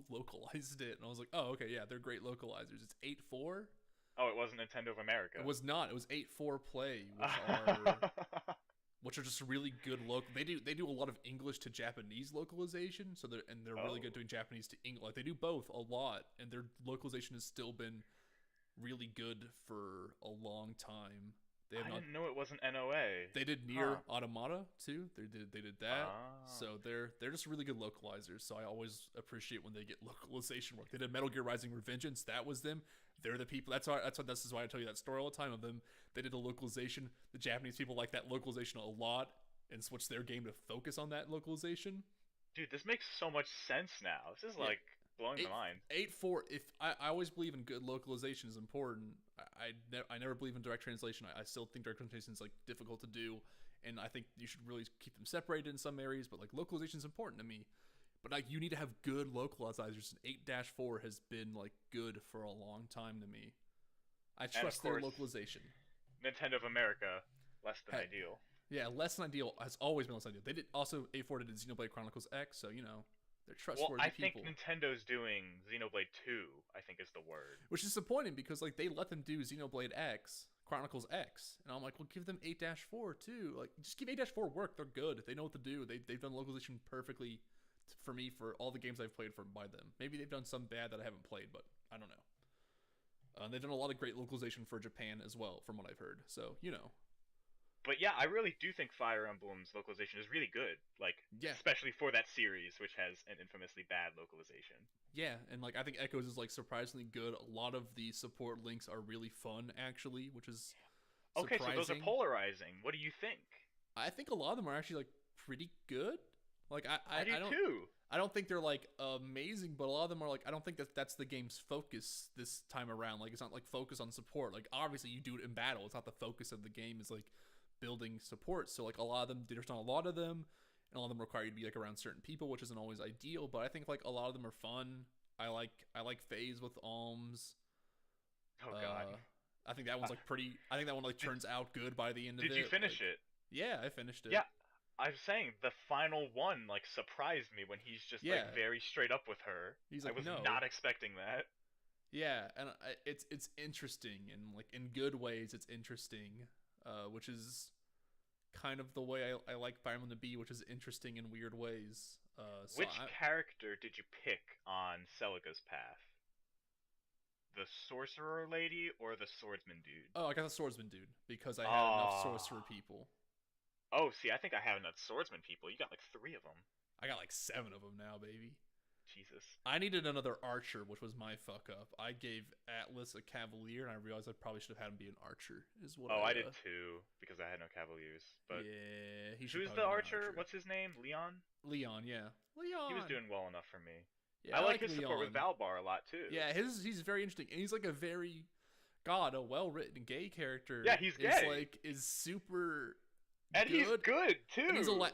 localized it, and I was like, oh, okay, yeah, they're great localizers. It's 8.4. Oh, it wasn't Nintendo of America. It was not. It was 8.4 Play, which are just really good local. They do a lot of English to Japanese localization, so they're really good doing Japanese to English. Like they do both a lot, and their localization has still been really good for a long time. I didn't know it wasn't NOA. They did Nier Automata too. They did that. Ah. So they're just really good localizers. So I always appreciate when they get localization work. They did Metal Gear Rising: Revengeance. That was them. They're the people. This is why I tell you that story all the time of them. They did a localization. The Japanese people like that localization a lot and switched their game to focus on that localization. Dude, this makes so much sense now. This is like blowing my mind. 8.4. If I always believe in good localization is important. I never believe in direct translation. I still think direct translation is like difficult to do, and I think you should really keep them separated in some areas. But like localization is important to me. But like you need to have good localizers, and 8-4 has been like good for a long time to me. I trust their localization. Nintendo of America, less than ideal. Yeah, less than ideal has always been less than ideal. They did also 8.4 did Xenoblade Chronicles X, so they're trustworthy people. Well, I think Nintendo's doing Xenoblade 2, I think is the word. Which is disappointing because like they let them do Xenoblade X, Chronicles X, and I'm like, well, give them 8-4 too. Like, just give 8-4 work. They're good. They know what to do. They've done localization perfectly for me for all the games I've played by them. Maybe they've done some bad that I haven't played, but I don't know. They've done a lot of great localization for Japan as well, from what I've heard. So But yeah, I really do think Fire Emblem's localization is really good. Like, especially for that series, which has an infamously bad localization. Yeah, and like I think Echoes is like surprisingly good. A lot of the support links are really fun, actually, which is surprising. Okay, so those are polarizing. What do you think? I think a lot of them are actually like pretty good. Like I do I don't too. I don't think they're like amazing, but a lot of them are like I don't think that that's the game's focus this time around. Like it's not like focus on support. Like obviously you do it in battle. It's not the focus of the game is like building support. So like a lot of them there's not a lot of them, and a lot of them require you to be like around certain people, which isn't always ideal. But I think like a lot of them are fun. I like Phase with Alms. Oh God. Uh, I think that one's like pretty. I think that one like Did, turns out good by the end of did you it. finish Like it? yeah, I finished it. Yeah, I'm saying the final one like surprised me when he's just like Yeah, very straight up with her. he's I like was no. not expecting that. Yeah, and it's interesting and like in good ways it's interesting, which is kind of the way I like Fire Emblem to be, which is interesting in weird ways. Which character did you pick on Celica's path? The sorcerer lady or the swordsman dude? oh I got the swordsman dude because I had enough Oh. sorcerer people. Oh, see, I think I have enough swordsman people. You got like 3 of them. I got like 7 of them now, baby. Jesus. I needed another archer, which was my fuck up. I gave Atlas a cavalier, and I realized I probably should have had him be an archer. Is what Oh, I did too because I had no cavaliers. But yeah, he should. who's probably the be an archer? What's his name? Leon? Leon, yeah, Leon. He was doing well enough for me. Yeah, I like his Leon. support with Valbar a lot too. Yeah, he's very interesting, and he's like a very a well written gay character. Yeah, he's gay. Is super And good. he's good too.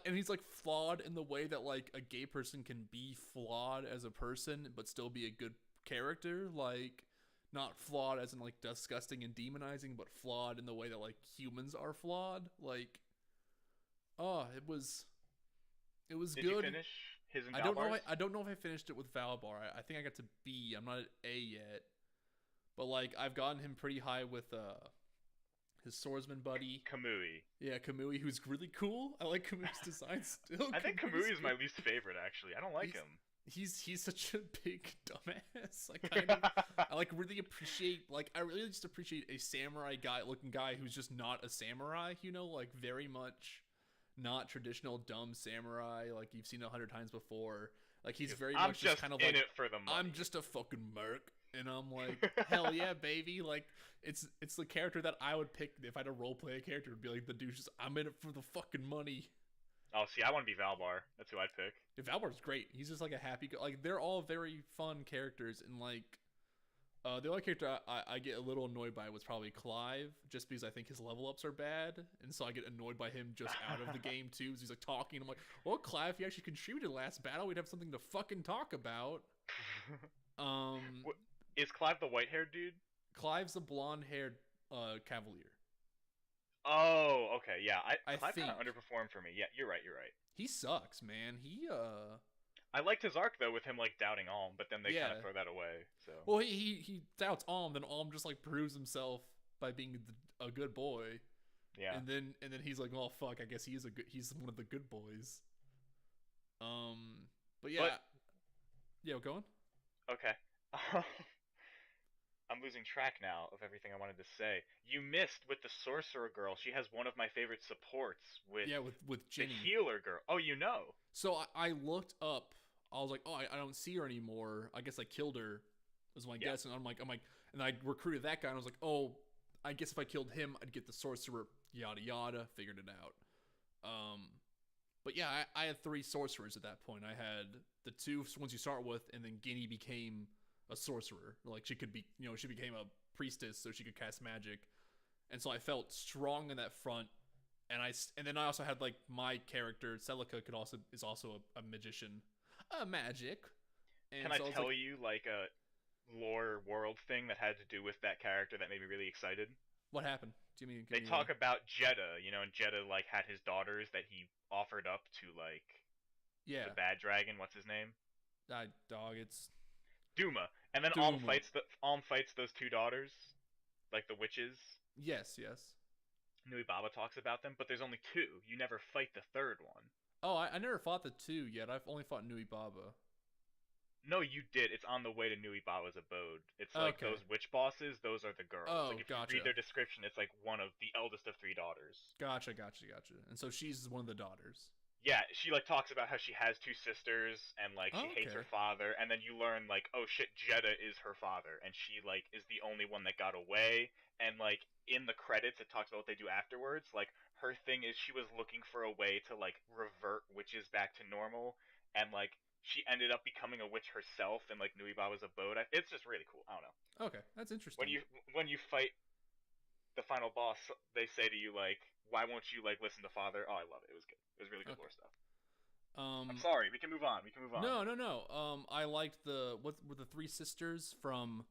And he's like flawed in the way that like a gay person can be flawed as a person but still be a good character. Like not flawed as in like disgusting and demonizing, but flawed in the way that like humans are flawed. Like oh, it was Did good. you finish his and I don't know. Valbar's? I don't know if I finished it with Valbar. I think I got to B. I'm not at A yet, but like I've gotten him pretty high with his swordsman buddy. Kamui. Yeah, Kamui, who's really cool. I like Kamui's design still. I think Kamui is good. my least favorite actually. I don't like him. He's such a big dumbass. I like really appreciate I really just appreciate a samurai guy looking guy who's just not a samurai. You know, like very much not traditional dumb samurai like you've seen 100 times before. Like he's very I'm much just kind of in like it for the money. I'm just a fucking merc. And I'm like, hell yeah, baby! Like, it's the character that I would pick if I had to roleplay a character. Would be like the dude just I'm in it for the fucking money. Oh, see, I want to be Valbar. That's who I'd pick. If Valbar's great, he's just like a happy. Like they're all very fun characters, and like, the only character I get a little annoyed by was probably Clive, just because I think his level ups are bad, and so I get annoyed by him just out of the game too. He's like talking, I'm like, well, Clive, if you actually contributed last battle, we'd have something to fucking talk about. Is Clive the white-haired dude? Clive's a blonde-haired cavalier. Oh, okay, yeah. Clive think kind of underperformed for me. Yeah, you're right. he sucks, man. I liked his arc though with him like doubting Alm, but then they kind of throw that away. So. Well, he doubts Alm, then Alm just like proves himself by being a good boy. Yeah. And then he's like, well, fuck. I guess he's one of the good boys. But yeah. Yeah, go on. Okay. I'm losing track now of everything I wanted to say. You missed with the sorcerer girl. She has one of my favorite supports with Ginny. The healer girl. Oh, you know. So I looked up. I was like, oh, I don't see her anymore. I guess I killed her. Was my guess, and I'm like, and I recruited that guy, and I was like, oh, I guess if I killed him, I'd get the sorcerer. Yada yada. Figured it out. But yeah, I had 3 sorcerers at that point. I had the 2 ones you start with, and then Ginny became a sorcerer. Like she could be, she became a priestess, so she could cast magic. And so I felt strong in that front. And then I also had like my character Celica is also a magician, magic. And Can I tell you like a lore world thing that had to do with that character that made me really excited? What happened? Do you mean they talk about Jeddah, and Jeddah like had his daughters that he offered up to like the bad dragon. What's his name? It's Duma. And then Alm fights those 2 daughters, like the witches. Yes. Nui Baba talks about them, but there's only 2. You never fight the 3rd one. Oh, I never fought the 2 yet. I've only fought Nui Baba. No, you did. It's on the way to Nui Baba's abode. It's like those witch bosses, those are the girls. Oh, like if you read their description, it's like one of the eldest of 3 daughters. Gotcha. And so she's one of the daughters. Yeah, she like talks about how she has 2 sisters and like she hates her father, and then you learn like, oh shit, Jeddah is her father, and she like is the only one that got away. And like in the credits, it talks about what they do afterwards. Like her thing is she was looking for a way to like revert witches back to normal, and like she ended up becoming a witch herself in like Nuibaba's abode. It's just really cool. I don't know. Okay, that's When interesting. you fight the final boss, they say to you like, "Why won't you like listen to Father?" Oh, I love it. It was good. It was really good Okay. lore stuff. I'm Um, sorry. We can move on. We can move on. no, no, no. I liked the what were the three sisters from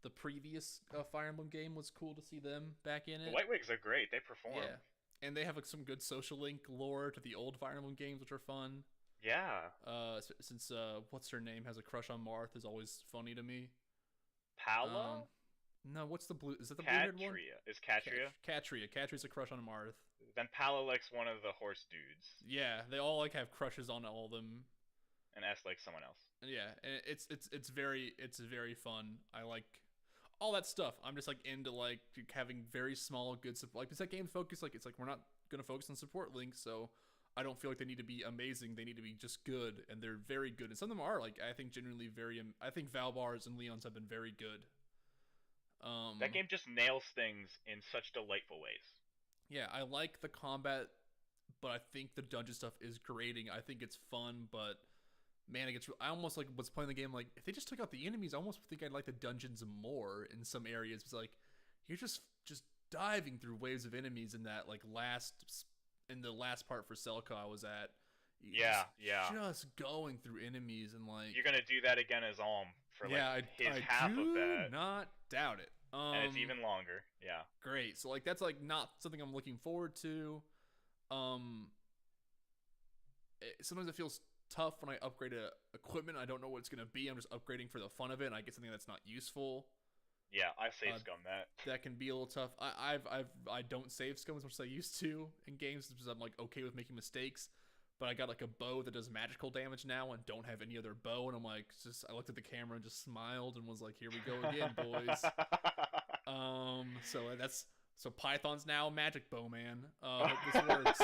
the previous Fire Emblem game. Was cool to see them back in The it. White Wigs are great. They perform. Yeah, and they have like some good social link lore to the old Fire Emblem games, which are fun. Yeah. Since what's her name has a crush on Marth is always funny to me. Pala? No, what's the blue? Is that the blue haired one? Catria. Is Catria? Catria. Catria's a crush on Marth. Then Pala likes one of the horse dudes, Yeah, they all like have crushes on all of them. and S likes someone else. And yeah, and it's very fun. I like all that stuff. I'm just like into like having very small good support. Like, because that game focus like it's like we're not gonna focus on support links, so I don't feel like they need to be amazing. They need to be just good, and they're very good. And some of them are like I think genuinely very. I think Valbars and Leons have been very good. That game just nails things in such delightful ways. Yeah, I like the combat, but I think the dungeon stuff is grating. I think it's fun, but man, it gets. I almost like was playing the game like if they just took out the enemies, I almost think I'd like the dungeons more in some areas. It's like you're just diving through waves of enemies in that like in the last part for Selka I was at. Yeah, yeah. Just going through enemies and like You're gonna do that again as Alm for like his I half do of that, not doubt it. and it's even longer. Yeah. Great. So like that's like not something I'm looking forward to. Um, Sometimes it feels tough when I upgrade equipment. I don't know what it's gonna be. I'm just upgrading for the fun of it, and I get something that's not useful. Yeah, I save scum that. That can be a little tough. I don't save scum as much as I used to in games because I'm like okay with making mistakes. But I got like a bow that does magical damage now and don't have any other bow, and I'm like, just I looked at the camera and just smiled and was like, here we go again, boys. So Python's now a magic bow man. Hope this works.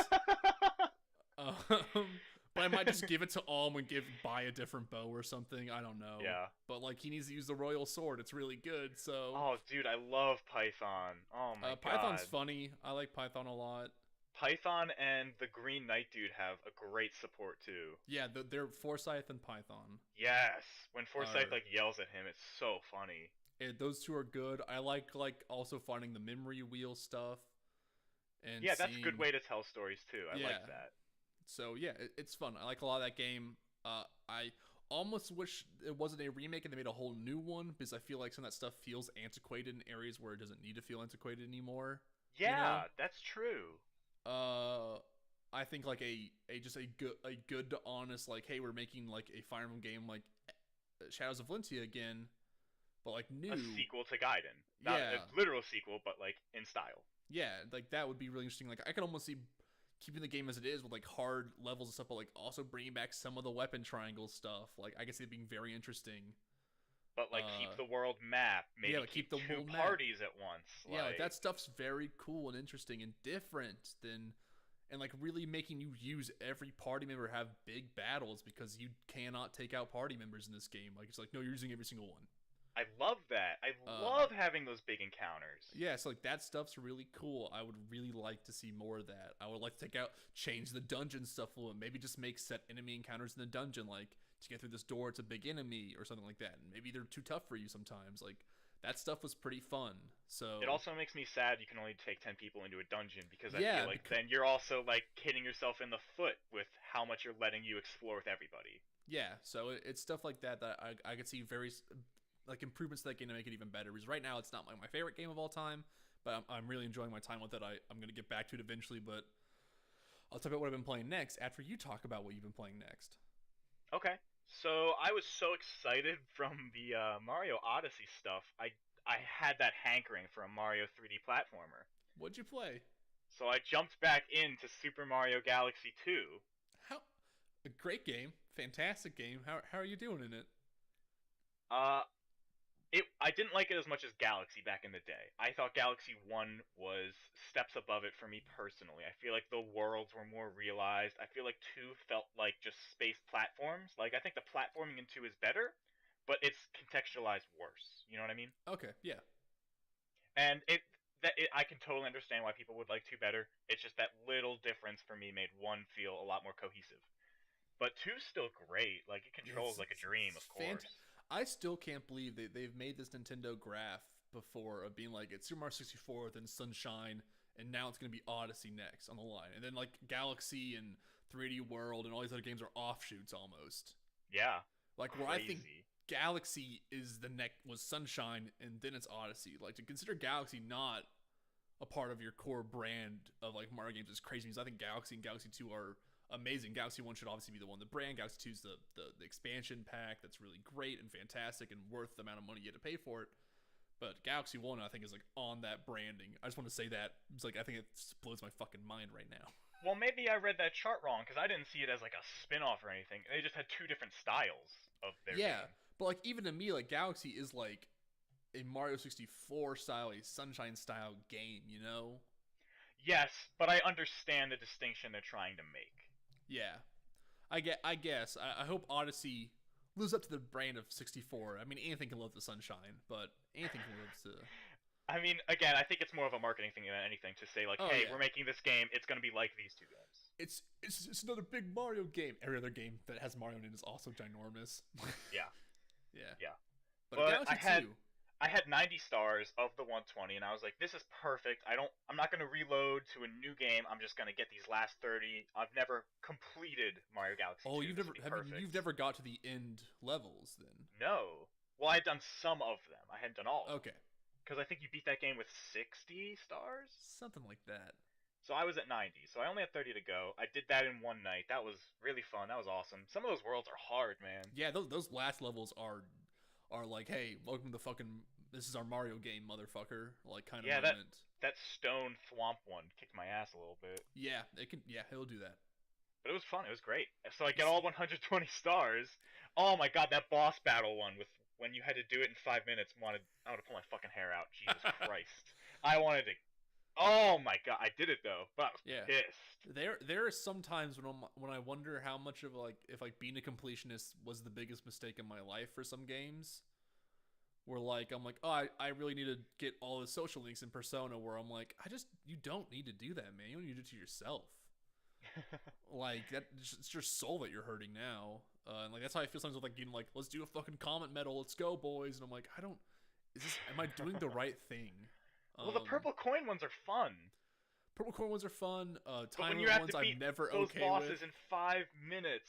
But I might just give it to Alm and buy a different bow or something. I don't know. Yeah. But like he needs to use the royal sword. It's really good. So. Oh, dude, I love Python. Oh my god. Python's funny. I like Python a lot. Python and the Green Knight dude have a great support too. Yeah, they're Forsyth and Python. Yes, when Forsyth like yells at him, it's so funny. Those two are good. I like also finding the memory wheel stuff. And yeah, that's a good way to tell stories too. I like that. So yeah, it's fun. I like a lot of that game. I almost wish it wasn't a remake and they made a whole new one because I feel like some of that stuff feels antiquated in areas where it doesn't need to feel antiquated anymore. Yeah, you know? That's true. I think like a good honest like hey we're making like a Fire Emblem game like Shadows of Valentia again, but like new a sequel to Gaiden, not a literal sequel, but like in style. Yeah, like that would be really interesting. Like I could almost see keeping the game as it is with like hard levels and stuff, but like also bringing back some of the weapon triangle stuff. Like I could see it being very interesting. But like keep the world map, maybe keep the two parties at once. Yeah, like that stuff's very cool and interesting and different than, and like really making you use every party member have big battles because you cannot take out party members in this game. Like it's like no, you're using every single one. I love that. I love having those big encounters. Yeah, so like that stuff's really cool. I would really like to see more of that. I would like to change the dungeon stuff a little. Maybe just make set enemy encounters in the dungeon. Like to get through this door, it's a big enemy or something like that. And maybe they're too tough for you sometimes. Like that stuff was pretty fun. So it also makes me sad you can only take 10 people into a dungeon because I feel like then you're also like hitting yourself in the foot with how much you're letting you explore with everybody. Yeah, so it's stuff like that I could see very like improvements to that game to make it even better. Because right now it's not like my favorite game of all time, but I'm really enjoying my time with it. I'm gonna get back to it eventually, but I'll talk about what I've been playing next after you talk about what you've been playing next. Okay. So I was so excited from the Mario Odyssey stuff. I had that hankering for a Mario 3D platformer. What'd you play? So I jumped back into Super Mario Galaxy 2. A great game, fantastic game. How are you doing in it? I didn't like it as much as Galaxy back in the day. I thought Galaxy 1 was steps above it for me personally. I feel like the worlds were more realized. I feel like 2 felt like just space platforms. Like, I think the platforming in 2 is better, but it's contextualized worse. You know what I mean? Okay, yeah. And I can totally understand why people would like 2 better. It's just that little difference for me made 1 feel a lot more cohesive. But two's still great. Like, it controls like a dream, of Fantastic. course. I still can't believe they've made this Nintendo graph before of being like, it's Super Mario 64, then Sunshine, and now it's going to be Odyssey next on the line. And then, like, Galaxy and 3D World and all these other games are offshoots almost. Yeah. Like, Crazy. where I think Galaxy is the next, was Sunshine, and then it's Odyssey. Like, to consider Galaxy not a part of your core brand of, like, Mario games is crazy, because I think Galaxy and Galaxy 2 are amazing. Galaxy 1 should obviously be the one, the brand. Galaxy 2 is the expansion pack that's really great and fantastic and worth the amount of money you had to pay for it. But Galaxy 1, I think, is like on that branding. I just want to say that. It's like, I think it blows my fucking mind right now. Well, maybe I read that chart wrong, because I didn't see it as like a spin-off or anything. They just had 2 different styles of their Yeah, game. but like, even to me, like, Galaxy is like a Mario 64 style, a Sunshine style game, you know? Yes, but I understand the distinction they're trying to make. Yeah. I guess. I hope Odyssey lives up to the brand of 64. I mean, anything can live the Sunshine, but anything can live to... I mean, again, I think it's more of a marketing thing than anything to say, like, hey, yeah, we're making this game, it's going to be like these 2 games. It's another big Mario game. Every other game that has Mario in it is also ginormous. Yeah. Yeah. Yeah. But Galaxy 2... I had 90 stars of the 120, and I was like, this is perfect. I'm not going to reload to a new game. I'm just going to get these last 30. I've never completed Mario Galaxy 2. You've never got to the end levels then? No. Well, I had done some of them. I hadn't done all of them. Okay. Because I think you beat that game with 60 stars? Something like that. So I was at 90, so I only had 30 to go. I did that in one night. That was really fun. That was awesome. Some of those worlds are hard, man. Yeah, those last levels are like, hey, welcome to fucking, this is our Mario game, motherfucker, like, kind of moment. That stone thwomp one kicked my ass a little bit. Yeah, he'll do that. But it was fun. It was great. So I get all 120 stars. Oh my god, that boss battle one with when you had to do it in 5 minutes. I wanted to pull my fucking hair out. Jesus Christ. I wanted to. Oh my god, I did it though, but I was pissed. There are some times when I wonder how much of, like, if, like, being a completionist was the biggest mistake in my life for some games. Where, like, I'm like, oh, I really need to get all the social links in Persona, where I'm like, you don't need to do that, man. You don't need to do it to yourself. Like, it's your soul that you're hurting now. And, like, that's how I feel sometimes with, like, getting, like, let's do a fucking comment medal, let's go, boys. And I'm like, am I doing the right thing? Well, the purple coin ones are fun. Purple coin ones are fun. Time ones I'm never those okay bosses with. in 5 minutes.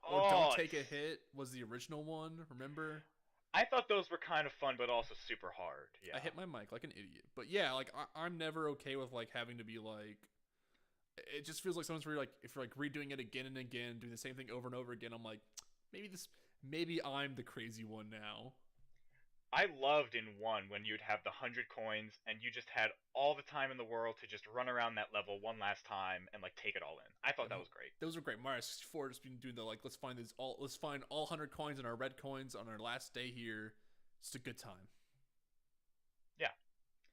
Or Don't Take a Hit was the original one, remember? I thought those were kind of fun, but also super hard. Yeah. I hit my mic like an idiot. But yeah, like, I'm never okay with, like, having to be, like, it just feels like sometimes where you're, like, if you're, like, redoing it again and again, doing the same thing over and over again, I'm like, maybe I'm the crazy one now. I loved in 1 when you'd have the 100 coins and you just had all the time in the world to just run around that level one last time and, like, take it all in. I thought that was great. Those were great. Mario 64 just been doing the, like, let's find all 100 coins and our red coins on our last day here. It's a good time. Yeah.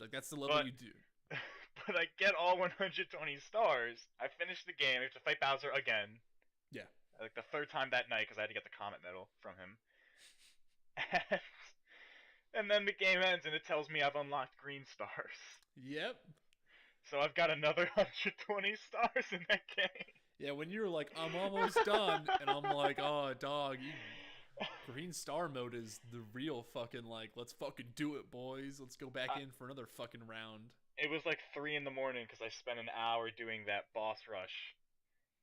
Like, that's the level you do. But I get all 120 stars. I finish the game. I have to fight Bowser again. Yeah. Like, the 3rd time that night because I had to get the comet medal from him. And then the game ends and it tells me I've unlocked green stars. Yep. So I've got another 120 stars in that game. Yeah, when you're like, I'm almost done, and I'm like, oh, dog, green star mode is the real fucking, like, let's fucking do it, boys. Let's go back in for another fucking round. It was like 3 in the morning because I spent an hour doing that boss rush.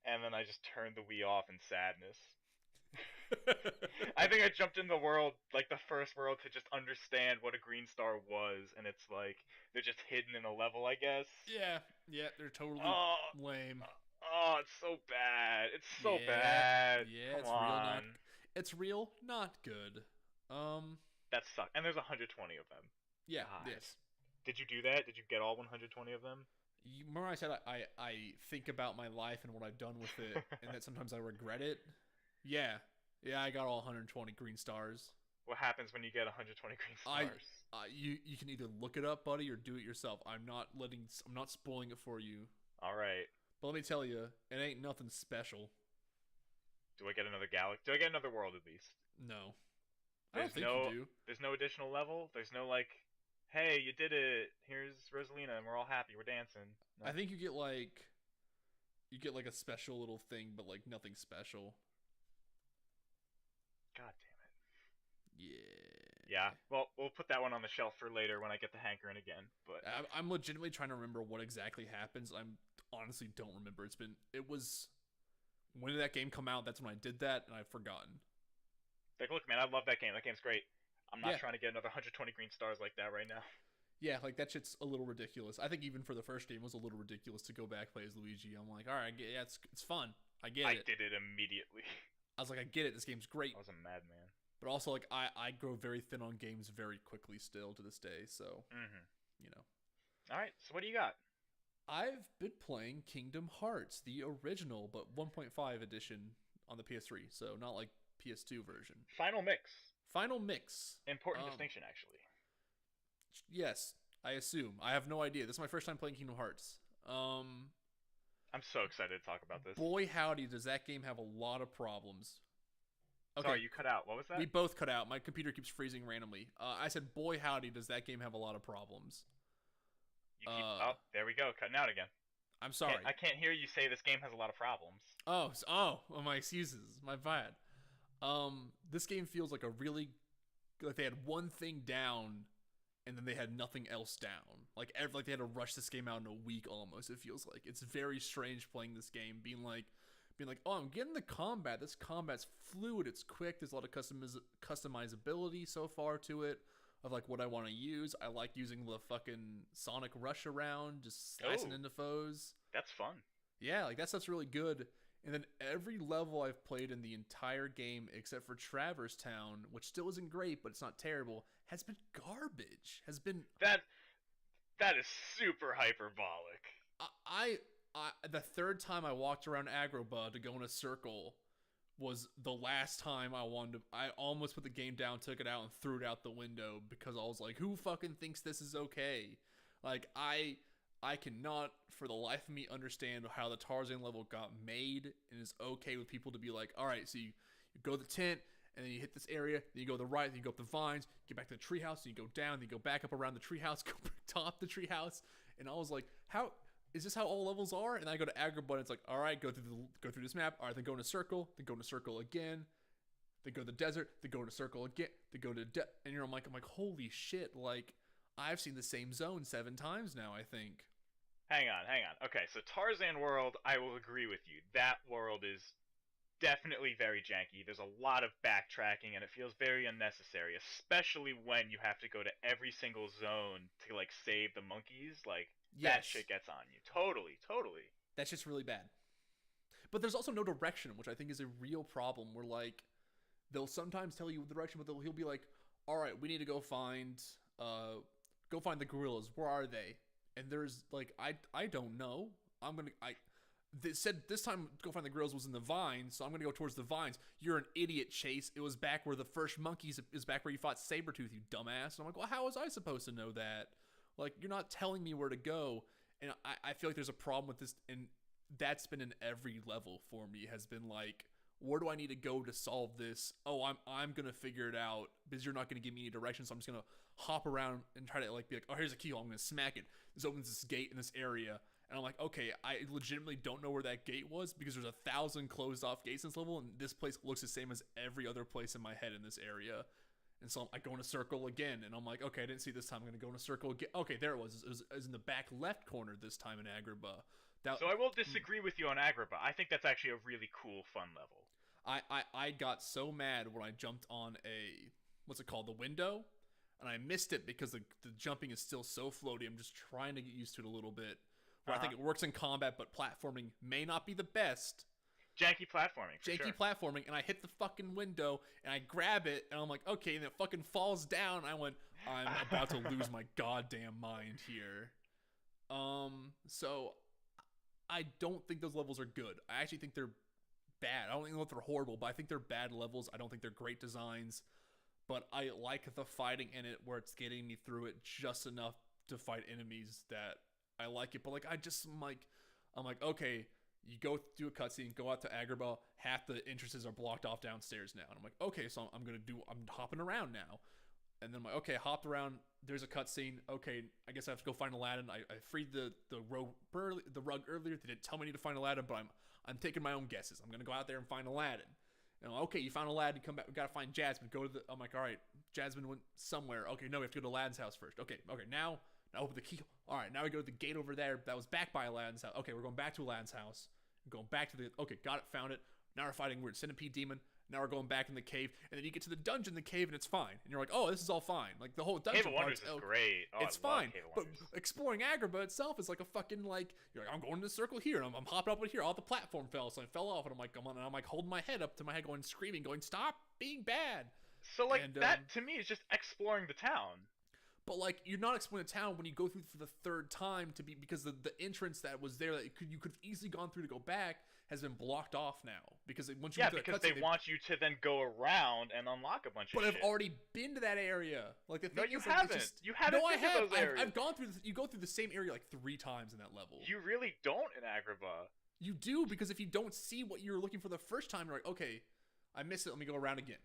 And then I just turned the Wii off in sadness. I think I jumped in the world, like the first world, to just understand what a green star was, and it's like they're just hidden in a level, I guess. Yeah, they're totally lame. Oh, it's so bad. It's so bad. Yeah, it's real, not good. That sucks. And there's 120 of them. Yeah, God. yes. Did you do that? Did you get all 120 of them? Remember I said I think about my life and what I've done with it, and that sometimes I regret it? Yeah, I got all 120 green stars. What happens when you get 120 green stars? You can either look it up, buddy, or do it yourself. I'm not spoiling it for you. All right. But let me tell you, it ain't nothing special. Do I get another galaxy? Do I get another world at least? No. I don't think you do. There's no additional level? There's no, like... hey, you did it. Here's Rosalina, and we're all happy. We're dancing. No? I think you get like a special little thing, but like nothing special. God damn it. Yeah. Yeah. Well, we'll put that one on the shelf for later when I get the hankering again. But I'm legitimately trying to remember what exactly happens. I'm honestly don't remember. It was when did that game come out? That's when I did that, and I've forgotten. like, look, man, I love that game. That game's great. I'm not Yeah, trying to get another 120 green stars like that right now. yeah, like that shit's a little ridiculous. I think even for the first game it was a little ridiculous to go back play as Luigi. I'm like, all right, yeah, it's fun. I get I it. did it immediately. I was like, I get it. This game's great, I was a madman. but also like I grow very thin on games very quickly still to this day. So Mm-hmm. you know. All right, so what do you got? I've been playing Kingdom Hearts, the original but 1.5 edition on the PS3, so not like PS2 version. Final mix. Final mix. Important distinction, actually. Yes, I assume. I have no idea. This is my first time playing Kingdom Hearts. I'm so excited to talk about this. Boy howdy, does that game have a lot of problems. Okay, Sorry, you cut out. What was that? we both cut out. My computer keeps freezing randomly. I said, boy howdy, does that game have a lot of problems. You keep. Oh, there we go. Cutting out again. I'm sorry. I can't hear you say this game has a lot of problems. Oh, my excuses. My bad. This game feels like like they had one thing down, and then they had nothing else down. Like they had to rush this game out in a week almost. It feels like it's very strange playing this game, being like, oh, I'm getting the combat. This combat's fluid. It's quick. There's a lot of customizability so far to it. Of like what I want to use. I like using the fucking Sonic Rush around, just slicing into foes. That's fun. Yeah, like that stuff's really good. And then every level I've played in the entire game, except for Traverse Town, which still isn't great, but it's not terrible, has been garbage. Has been That is super hyperbolic. I the third time I walked around Agrabah to go in a circle was the last time I wanted to. I almost put the game down, took it out, and threw it out the window because I was like, "Who fucking thinks this is okay?" Like I cannot for the life of me understand how the Tarzan level got made and is okay with people to be like, all right, so you go to the tent and then you hit this area, then you go to the right, then you go up the vines, get back to the treehouse, then you go down, then you go back up around the treehouse, go top the treehouse, and I was like, how is this how all levels are? And I go to Agrabah and it's like, all right, go through this map, all right, then go in a circle, then go in a circle again, then go to the desert, then go in a circle again, then go to and I'm like, holy shit, like I've seen the same zone 7 times now, I think. Hang on. Okay, so Tarzan World, I will agree with you. That world is definitely very janky. There's a lot of backtracking, and it feels very unnecessary, especially when you have to go to every single zone to, like, save the monkeys. Like, that shit gets on you. Totally. That's just really bad. But there's also no direction, which I think is a real problem, where, like, they'll sometimes tell you the direction, but he'll be like, all right, we need to go find the gorillas. Where are they? And there's like I don't know. They said this time go find the gorillas was in the vines, so I'm gonna go towards the vines. You're an idiot, Chase. It was back where the first monkeys is back where you fought Sabretooth, you dumbass. And I'm like, well, how was I supposed to know that? Like, you're not telling me where to go. And I feel like there's a problem with this, and that's been in every level for me, has been like, where do I need to go to solve this? Oh, I'm gonna figure it out because you're not gonna give me any direction, so I'm just gonna hop around and try to like be like, oh, here's a keyhole, I'm gonna smack it. This opens this gate in this area, and I'm like, okay, I legitimately don't know where that gate was because there's 1,000 closed off gates in this level, and this place looks the same as every other place in my head in this area. And so I go in a circle again, and I'm like, okay, I didn't see this time. I'm gonna go in a circle again. Okay, there it was. It was in the back left corner this time in Agrabah. So I will disagree with you on Agrabah. I think that's actually a really cool, fun level. I got so mad when I jumped on what's it called, the window, and I missed it because the jumping is still so floaty. I'm just trying to get used to it a little bit. I think it works in combat, but platforming may not be the best. Janky platforming, for Janky platforming, and I hit the fucking window, and I grab it, and I'm like, okay, and it fucking falls down. I went, I'm about to lose my goddamn mind here. So I don't think those levels are good. I actually think they're bad. I don't know if they're horrible, but I think they're bad levels. I don't think they're great designs, but I like the fighting in it where it's getting me through it just enough to fight enemies that I like it. But like, I'm like, okay, you go do a cutscene, go out to Agrabah, half the entrances are blocked off downstairs now. And I'm like, okay, so I'm hopping around now. And then I'm like, okay, hopped around. There's a cutscene. Okay, I guess I have to go find Aladdin. I freed the rug earlier. They didn't tell me I need to find Aladdin, but I'm taking my own guesses. I'm gonna go out there and find Aladdin. And I'm like, okay, you found Aladdin. Come back. We gotta find Jasmine. Go to the. I'm like, all right, Jasmine went somewhere. Okay, no, we have to go to Aladdin's house first. Okay. Now open the key. All right, now we go to the gate over there. That was back by Aladdin's house. Okay, we're going back to Aladdin's house. We're going back to the. Okay, got it. Found it. Now we're fighting weird centipede demon. Now we're going back in the cave, and then you get to the dungeon in the cave, and it's fine. And you're like, oh, this is all fine. Like, the whole dungeon Cave of Wonders is great. Oh, it's fine. But exploring Agrabah itself is like a fucking, like, you're like, I'm going in the circle here, and I'm hopping up with here. All the platform fell, so I fell off, and I'm like, come on, and I'm like holding my head up to my head, going, screaming, going, stop being bad. So, like, that to me is just exploring the town. But, like, you're not exploring the town when you go through for the third time because the entrance that was there that you could have easily gone through to go back has been blocked off now. Because once you get to because they want you to then go around and unlock a bunch of shit. But I've already been to that area. Like, the thing no, you is, haven't. Like, you haven't no, been to those areas. I've gone through. You go through the same area like 3 times in that level. You really don't in Agrabah. You do, because if you don't see what you were looking for the first time, you're like, okay, I missed it. Let me go around again.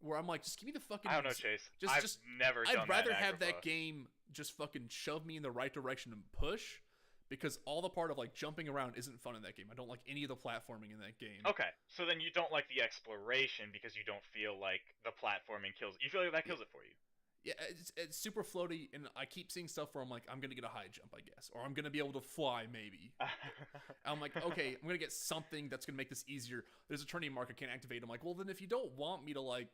Where I'm like, just give me the fucking. I don't know, Chase. I've never done that. I'd rather have Agrabah. that game just fucking shove me in the right direction and push, because all the part of like jumping around isn't fun in that game. I don't like any of the platforming in that game. Okay, so then you don't like the exploration because you don't feel like the platforming kills. You feel like that kills it for you. Yeah, it's super floaty, and I keep seeing stuff where I'm like, I'm gonna get a high jump, I guess, or I'm gonna be able to fly, maybe. I'm like, okay, I'm gonna get something that's gonna make this easier. There's a turning mark I can't activate. I'm like, well, then if you don't want me to like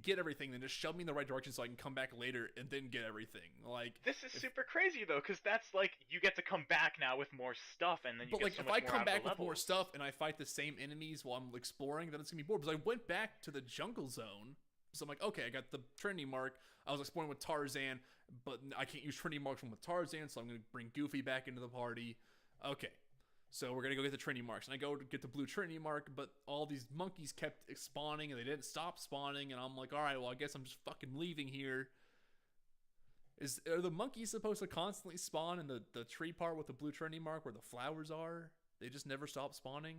get everything, then just shove me in the right direction so I can come back later and then get everything. Like, this is super crazy though, because that's like you get to come back now with more stuff, and then you get so much more out of the levels. But like, if I come back with more stuff and I fight the same enemies while I'm exploring, then it's gonna be bored. Because I went back to the jungle zone, so I'm like, okay, I got the Trinity mark. I was exploring with Tarzan, but I can't use Trinity marks from with Tarzan, so I'm gonna bring Goofy back into the party. Okay. So we're going to go get the Trinity marks. And I go to get the blue Trinity mark, but all these monkeys kept spawning, and they didn't stop spawning. And I'm like, all right, well, I guess I'm just fucking leaving here. Are the monkeys supposed to constantly spawn in the tree part with the blue Trinity mark where the flowers are? They just never stop spawning?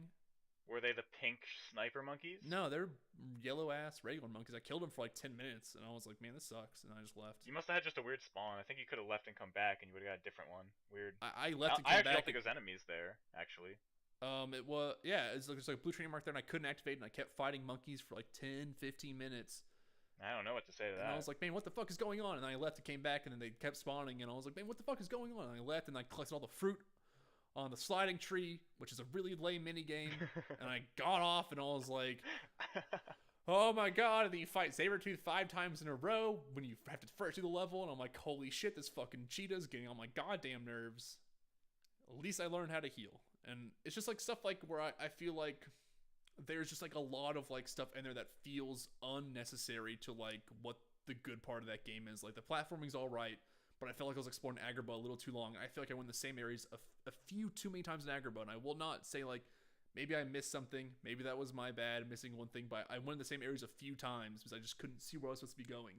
Were they the pink sniper monkeys? No, they're yellow-ass regular monkeys. I killed them for like 10 minutes, and I was like, man, this sucks, and I just left. You must have had just a weird spawn. I think you could have left and come back, and you would have got a different one. Weird. I left and I came actually back. don't think there's enemies there, actually. It was, yeah, it's like a blue Trinity mark there, and I couldn't activate, and I kept fighting monkeys for like 10, 15 minutes. I don't know what to say to that. And I was like, man, what the fuck is going on? And I left and came back, and then they kept spawning, and I was like, man, what the fuck is going on? And I left, and I collected all the fruit on the sliding tree, which is a really lame mini game, and I got off, and I was like, oh my god, and then you fight Sabretooth 5 times in a row when you have to first do the level, and I'm like, holy shit, this fucking cheetah's getting on my goddamn nerves. At least I learned how to heal. And it's just like stuff like where I feel like there's just like a lot of like stuff in there that feels unnecessary to like what the good part of that game is. Like, the platforming's alright, but I felt like I was exploring Agrabah a little too long. I feel like I went in the same areas a few too many times in Agrabah, and I will not say like maybe I missed something, maybe that was my bad missing one thing, but I went in the same areas a few times because I just couldn't see where I was supposed to be going.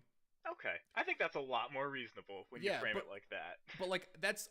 Okay, I think that's a lot more reasonable when you frame it like that. But like that's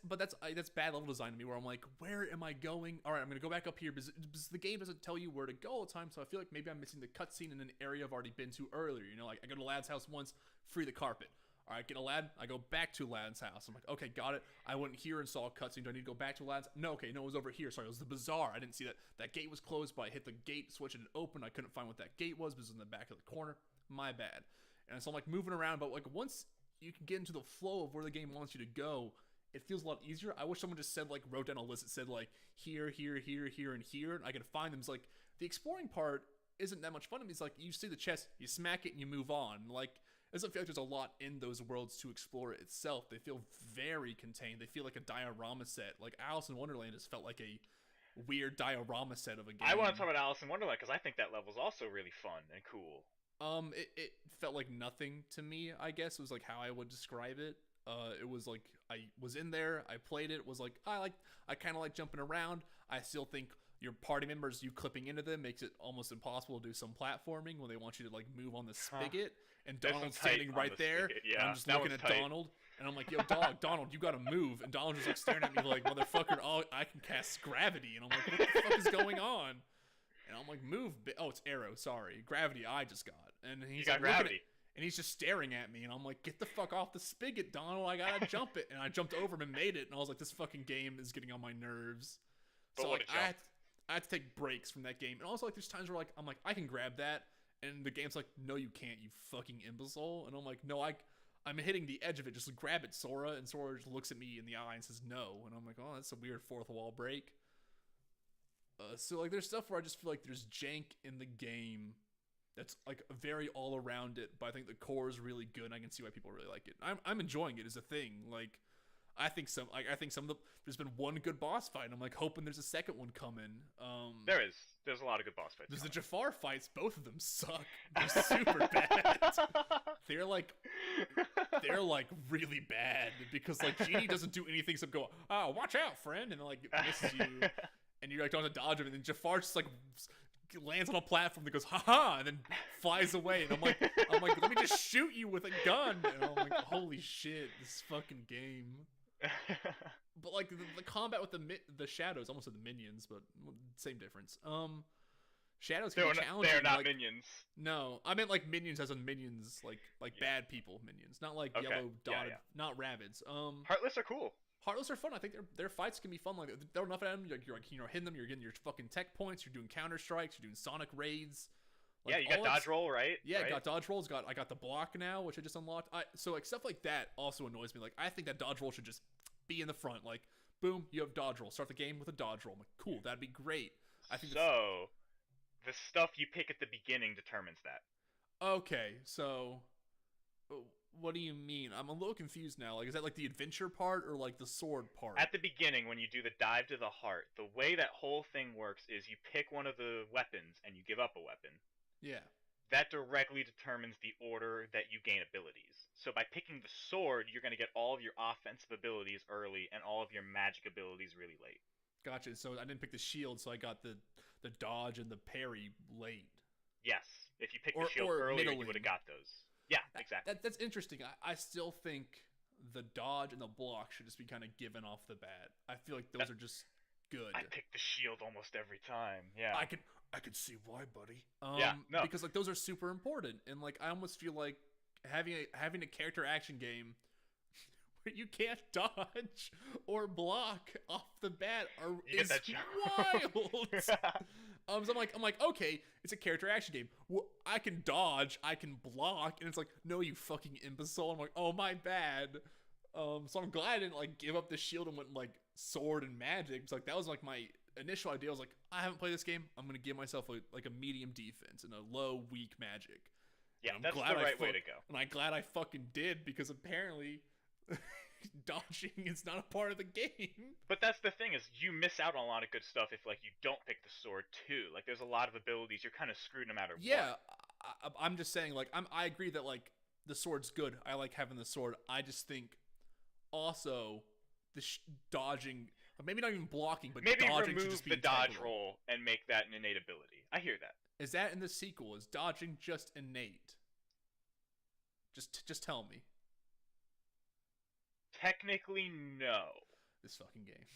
bad level design to me, where I'm like, where am I going? All right, I'm gonna go back up here because the game doesn't tell you where to go all the time. So I feel like maybe I'm missing the cutscene in an area I've already been to earlier. You know, like I go to Lad's house once, free the carpet. All right, get Aladdin. I go back to Aladdin's house. I'm like, okay, got it. I went here and saw a cutscene. Do I need to go back to Aladdin's? No, okay, no, it was over here. Sorry, it was the bazaar. I didn't see that. That gate was closed, but I hit the gate switch and it opened. I couldn't find what that gate was because it was in the back of the corner. My bad. And so I'm like moving around, but like once you can get into the flow of where the game wants you to go, it feels a lot easier. I wish someone just said like wrote down a list that said like here, here, here, here, and here, and I could find them. It's like the exploring part isn't that much fun to me. It's like you see the chest, you smack it, and you move on. Like, it doesn't feel like there's a lot in those worlds to explore itself. They feel very contained. They feel like a diorama set. Like Alice in Wonderland has felt like a weird diorama set of a game. I want to talk about Alice in Wonderland because I think that level's also really fun and cool. It felt like nothing to me, I guess. It was like how I would describe it. It was like I was in there, I played it, was like I kind of like jumping around. I still think your party members, you clipping into them makes it almost impossible to do some platforming when they want you to like move on the spigot. And Donald's standing right there. Yeah, and I'm just looking at Donald, and I'm like, yo, Donald, you gotta move. And Donald's just like staring at me like, motherfucker, oh, I can cast gravity. And I'm like, what the fuck is going on? And I'm like, move. Oh, it's arrow. Sorry, gravity. I just got. And he's you got like, gravity. and he's just staring at me, and I'm like, get the fuck off the spigot, Donald, I gotta jump it. And I jumped over him and made it, and I was like, this fucking game is getting on my nerves. But So what like a jump. I had to take breaks from that game. And also like there's times where like I'm like, I can grab that, and the game's like, no you can't, you fucking imbecile. And I'm like, no, I'm hitting the edge of it, just grab it, Sora. And Sora just looks at me in the eye and says no. And I'm like, oh, that's a weird fourth wall break. So like there's stuff where I just feel like there's jank in the game that's like very all around it, but I think the core is really good, and I can see why people really like it. I'm enjoying it as a thing. Like I think some of the there's been one good boss fight, and I'm like hoping there's a second one coming. There's a lot of good boss fights. There's the Jafar fights, both of them suck. They're super bad. They're like really bad because like Genie doesn't do anything except go, oh, watch out, friend, and then like misses you, and you like don't have to dodge him, and then Jafar just like lands on a platform that goes haha, and then flies away, and I'm like let me just shoot you with a gun, and I'm like holy shit, this fucking game. But like the combat with the shadows, almost like the minions, but same difference. Shadows can be challenging. They're not like, minions. No, I meant like minions as in minions, like bad people minions, not like yellow dotted, not rabbits. Heartless are cool. Heartless are fun. I think their fights can be fun. Like they're enough at them. You're like hitting them. You're getting your fucking tech points. You're doing counter strikes. You're doing sonic raids. Like, yeah, you got dodge roll, right? Yeah, right? I got dodge rolls. I got the block now, which I just unlocked. So like stuff like that also annoys me. Like I think that dodge roll should just be in the front. Like boom, you have dodge roll. Start the game with a dodge roll. I'm like cool, that'd be great. I think so. The stuff you pick at the beginning determines that. Okay, so what do you mean? I'm a little confused now. Like, is that like the adventure part or like the sword part? At the beginning, when you do the dive to the heart, the way that whole thing works is you pick one of the weapons and you give up a weapon. Yeah. That directly determines the order that you gain abilities. So by picking the sword, you're going to get all of your offensive abilities early and all of your magic abilities really late. Gotcha. So I didn't pick the shield, so I got the dodge and the parry late. Yes. If you pick the shield earlier, you would have got those. Yeah, exactly. That's interesting. I still think the dodge and the block should just be kind of given off the bat. I feel like those are just good. I pick the shield almost every time. Yeah. I could see why, buddy. Yeah, no. Because like those are super important, and like I almost feel like having a character action game where you can't dodge or block off the bat is wild. So I'm like, okay, it's a character action game. Well, I can dodge, I can block, and it's like, no, you fucking imbecile. I'm like, oh my bad. So I'm glad I didn't like give up the shield and went like sword and magic. It's like that was like my initial idea. I was like, I haven't played this game. I'm gonna give myself like a medium defense and a low weak magic. Yeah, that's the right way to go. And I'm glad I fucking did, because apparently dodging is not a part of the game. But that's the thing, is you miss out on a lot of good stuff if like you don't pick the sword too. Like there's a lot of abilities you're kind of screwed no matter what. I'm just saying, like I agree that like the sword's good. I like having the sword. I just think also the dodging, maybe not even blocking, but maybe dodging remove should just be the dodge integral. roll and make that an innate ability. I hear that. Is that in the sequel? Is dodging just innate? Just tell me. Technically, no. This fucking game.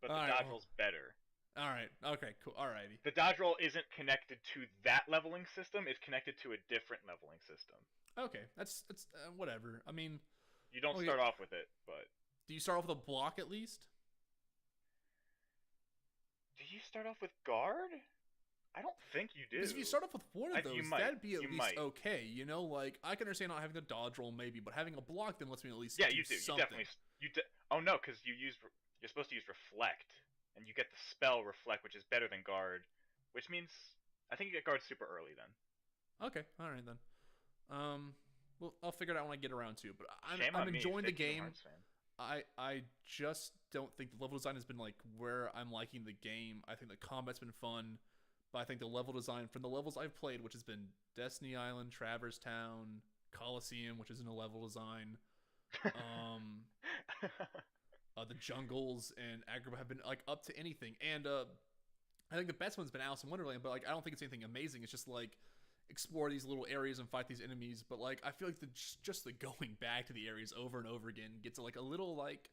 But the dodge roll's better. Alright, okay, cool, alrighty. The dodge roll isn't connected to that leveling system, it's connected to a different leveling system. Okay, that's whatever. I mean... You don't start off with it, but... Do you start off with a block at least? Do you start off with guard? I don't think you do. Because if you start off with one of those, that'd be at least might. Okay. You know, like, I can understand not having the dodge roll maybe, but having a block then lets me at least yeah, do you do. something. You definitely... Oh, no, because you're supposed to use Reflect, and you get the spell Reflect, which is better than guard, which means... I think you get guard super early then. Okay, alright then. Well, I'll figure it out when I get around to it, but I'm enjoying the game. I just don't think the level design has been like where I'm liking the game. I think the combat's been fun, but I think the level design from the levels I've played, which has been Destiny Island, Traverse Town, Coliseum, which isn't a level design, the jungles and Agrabah have been like up to anything. And I think the best one's been Alice in Wonderland, but like I don't think it's anything amazing. It's just like explore these little areas and fight these enemies, but like I feel like just the going back to the areas over and over again gets like a little like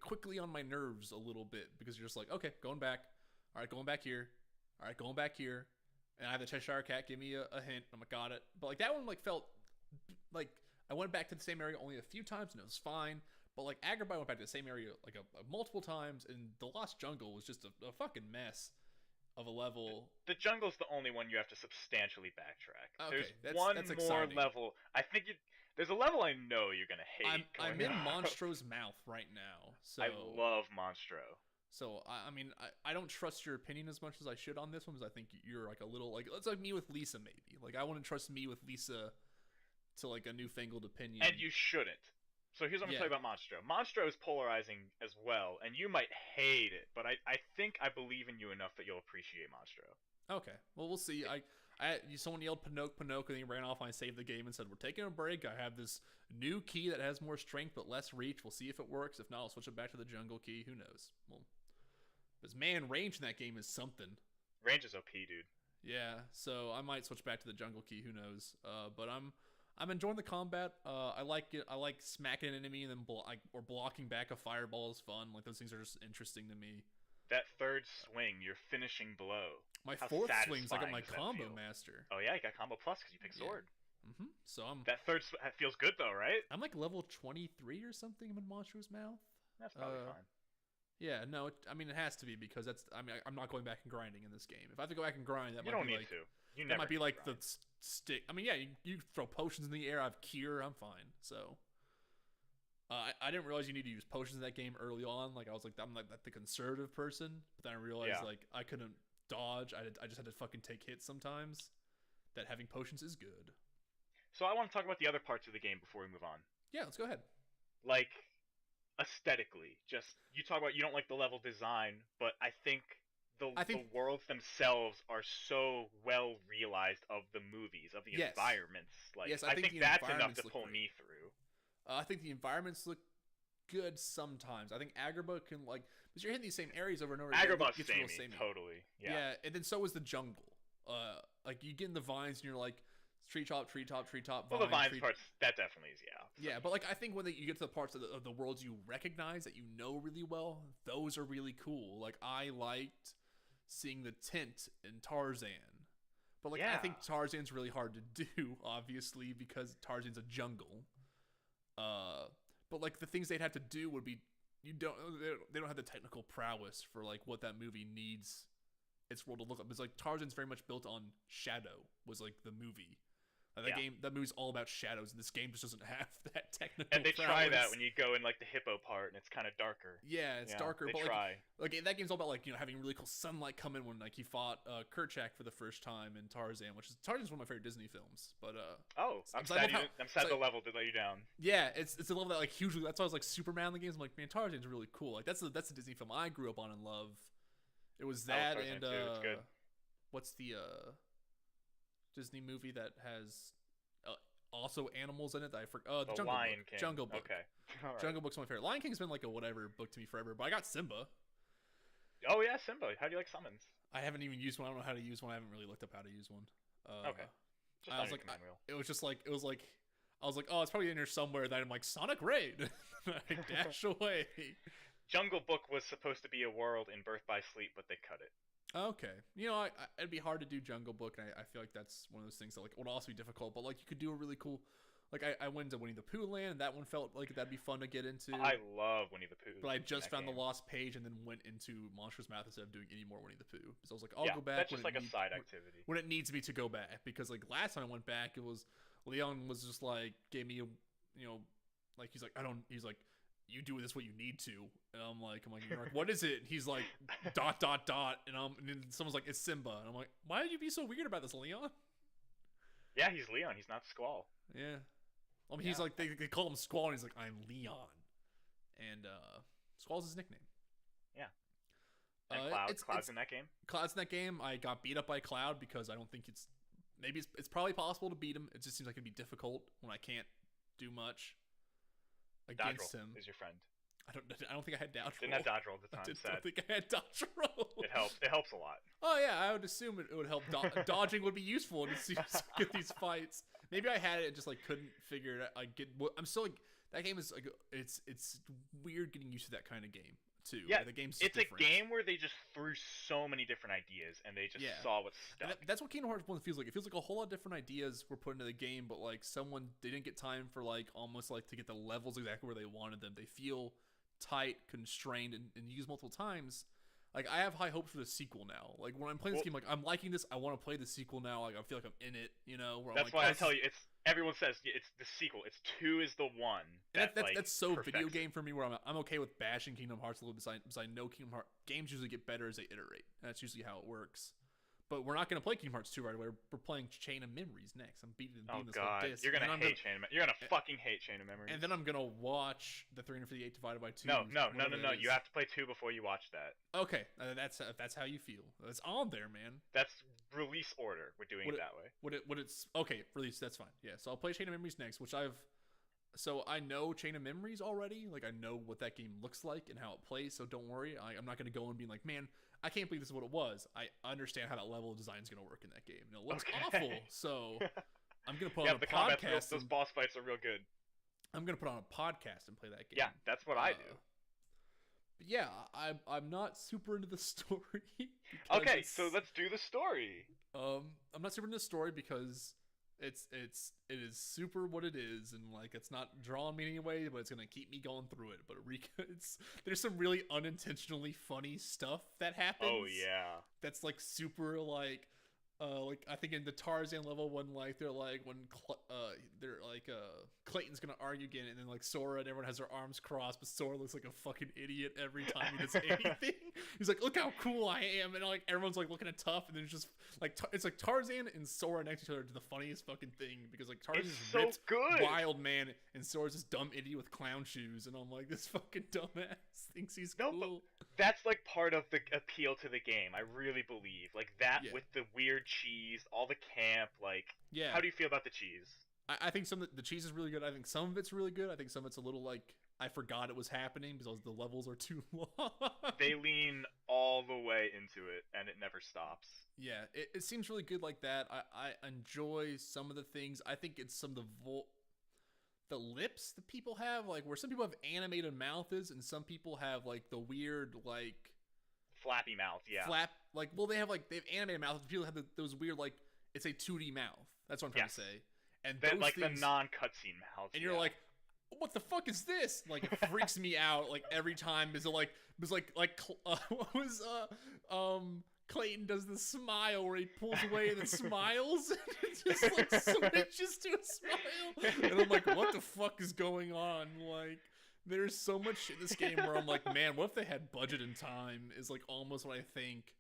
quickly on my nerves a little bit, because you're just like, okay, going back, all right, going back here, all right, going back here, and I had the Cheshire Cat give me a hint. I'm like, got it. But like that one like felt like I went back to the same area only a few times and it was fine. But like Agrabah, I went back to the same area like multiple times, and the Lost Jungle was just a fucking mess of a level. The jungle's the only one you have to substantially backtrack. Okay, There's one that's more exciting. level. I think there's a level I know you're gonna hate. I'm in Monstro's mouth right now, so I love Monstro. So I mean I don't trust your opinion as much as I should on this one, because I think you're like a little like it's like me with Lisa maybe. Like I wouldn't trust me with Lisa to like a newfangled opinion. And you shouldn't. So here's what I'm gonna tell you about Monstro. Monstro is polarizing as well, and you might hate it, but I think I believe in you enough that you'll appreciate Monstro. Okay, well we'll see. Someone yelled Pinocchio, and then he ran off and I saved the game and said, we're taking a break. I have this new key that has more strength but less reach. We'll see if it works. If not, I'll switch it back to the jungle key. Who knows? Well, because man, range in that game is something. Range is OP, dude. Yeah, so I might switch back to the jungle key. Who knows? But I'm enjoying the combat. I like it. I like smacking an enemy and then or blocking back a fireball is fun. Like those things are just interesting to me. That third swing, your finishing blow. My fourth swing's I got my combo master. Oh yeah, you got combo plus because you pick sword. Mm-hmm. So that third that feels good though, right? I'm like level 23 or something. I'm in Monstro's mouth. That's probably fine. Yeah, no, I mean it has to be because that's. I mean, I'm not going back and grinding in this game. If I have to go back and grind, that you might don't be need like, to. You that never might be like grind. the stick. I mean, yeah, you throw potions in the air. I have cure. I'm fine. So. I didn't realize you need to use potions in that game early on. Like I was like, I'm like the conservative person, but then I realized like I couldn't dodge. I just had to fucking take hits sometimes. That having potions is good. So I want to talk about the other parts of the game before we move on. Yeah, let's go ahead. Like aesthetically, just you talk about you don't like the level design, but I think the worlds themselves are so well realized of the movies, of the environments. Like I think that's enough to pull me through. I think the environments look good sometimes. I think Agrabah can like, because you're hitting these same areas over and over. Agrabah's samey, totally. Yeah, and then so is the jungle. Like you get in the vines and you're like, tree top. Well, the vines parts that definitely is Yeah, but like I think when you get to the parts of the worlds you recognize that you know really well, those are really cool. Like I liked seeing the tent in Tarzan. But like I think Tarzan's really hard to do, obviously, because Tarzan's a jungle. But like the things they'd have to do would be they don't have the technical prowess for like what that movie needs its world to look like. It's like Tarzan's very much built on shadow was like the movie. That movie's all about shadows, and this game just doesn't have that technical. And they prowess. Try that when you go in like the hippo part, and it's kind of darker. Yeah, it's darker. They but try. Like that game's all about like having really cool sunlight come in when like he fought Kerchak for the first time in Tarzan, which is Tarzan's one of my favorite Disney films. But I'm sad the level did let you down. Yeah, it's a level that like hugely. That's why I was like Superman in the games. I'm like, man, Tarzan's really cool. Like that's the Disney film I grew up on and love. It was that and it's good. What's the Disney movie that has also animals in it that I forgot? The Jungle Lion Book. King. Jungle Book. Okay. Right. Jungle Book's my favorite. Lion King's been like a whatever book to me forever, but I got Simba. Oh yeah, Simba. How do you like summons? I haven't even used one. I don't know how to use one. I haven't really looked up how to use one. Okay. I was like, I was like, oh, it's probably in here somewhere. That I'm like, Sonic Raid. I dash away. Jungle Book was supposed to be a world in Birth by Sleep, but they cut it. Okay, it'd be hard to do Jungle Book, and I feel like that's one of those things that like would also be difficult. But like you could do a really cool, like I went to Winnie the Pooh land, and that one felt like that'd be fun to get into. I love Winnie the Pooh. But I just found the lost page and then went into Monsters Math instead of doing any more Winnie the Pooh. So I was like, I'll go back. That's just like a side activity. When it needs me to go back, because like last time I went back, it was Leon was just like gave me like he's like you do this what you need to, and I'm like what is it? And he's like ... and then someone's like it's Simba, and I'm like, why did you be so weird about this, Leon? Yeah, he's Leon. He's not Squall. Yeah, I mean he's like they call him Squall, and he's like I'm Leon, and Squall's his nickname. Yeah. And Cloud's in that game. Cloud's in that game. I got beat up by Cloud because I don't think it's probably possible to beat him. It just seems like it'd be difficult when I can't do much against him. Is your friend? I don't think I had dodge roll. Didn't have dodge roll at the time. I don't think I had dodge roll. It helps. It helps a lot. Oh yeah, I would assume it would help. Dodging would be useful to get these fights. Maybe I had it and just like couldn't figure it out. I'm still like that game is like it's weird getting used to that kind of game too. Yeah, Like, the game's it's different. a game where they just threw so many different ideas and they just Yeah. saw what And stuck. that's what Kingdom Hearts 1 feels like. It feels like a whole lot of different ideas were put into the game, but like someone they didn't get time for like almost like to get the levels exactly where they wanted them. They feel tight, constrained, and used multiple times. Like I have high hopes for the sequel now. Like when I'm playing this game, like I'm liking this. I want to play the sequel now. Like I feel like I'm in it. You know, where I'm That's like, why oh, I tell you, it's everyone says it's the sequel. It's 2 is the one and that like that's so video perfects it. game for me. Where I'm okay with bashing Kingdom Hearts a little bit, because I know Kingdom Hearts games usually get better as they iterate. That's usually how it works. But we're not gonna play Kingdom Hearts 2 right away. We're playing Chain of Memories next. I'm beating Oh this god, like this. you're gonna And then hate Chain of Memories. You're gonna fucking hate Chain of Memories. And then I'm gonna watch the 358 divided by 2. No. whatever that is. You have to play 2 before you watch that. Okay, that's how you feel. It's on there, man. That's release order. We're doing it that way. Would it's okay? Release. That's fine. Yeah. So I'll play Chain of Memories next, which So I know Chain of Memories already. Like I know what that game looks like and how it plays. So don't worry. I'm not gonna go and be like, man, I can't believe this is what it was. I understand how that level of design is gonna work in that game. And it looks awful. So I'm gonna put on a the combat's podcast. those boss fights are real good. I'm gonna put on a podcast and play that game. Yeah, that's what I do. But yeah, I'm not super into the story. Okay, so let's do the story. I'm not super into the story because it is super what it is, and like it's not drawing me anyway, but it's gonna keep me going through it. But there's some really unintentionally funny stuff that happens. Oh yeah, that's like super like I think in the Tarzan level when like they're like Clayton's gonna argue again, and then like Sora and everyone has their arms crossed, but Sora looks like a fucking idiot every time he does anything. He's like, look how cool I am, and like everyone's like looking at tough, and then it's just like it's like Tarzan and Sora next to each other do the funniest fucking thing, because like Tarzan's so ripped good. wild man and Sora's this dumb idiot with clown shoes, and I'm like, this fucking dumbass thinks he's cool. But that's like part of the appeal to the game. I really believe like that with the weird cheese, all the camp. Like, how do you feel about the cheese? I think some of the cheese is really good. I think some of it's really good. I think some of it's a little like I forgot it was happening because the levels are too long. They lean all the way into it, and it never stops. Yeah, it seems really good like that. I enjoy some of the things. I think it's some of the lips that people have, like where some people have animated mouths and some people have like the weird like flappy mouth. Yeah, they have animated mouths. People have those weird like it's a 2D mouth. That's what I'm trying to say. And then like things, the non-cutscene mouths. And you're like, what the fuck is this? Like it freaks me out like every time. What was Clayton does the smile where he pulls away and then smiles, and it just like switches to a smile, and I'm like, what the fuck is going on? Like there's so much shit in this game where I'm like, man, what if they had budget and time? Is like almost what I think.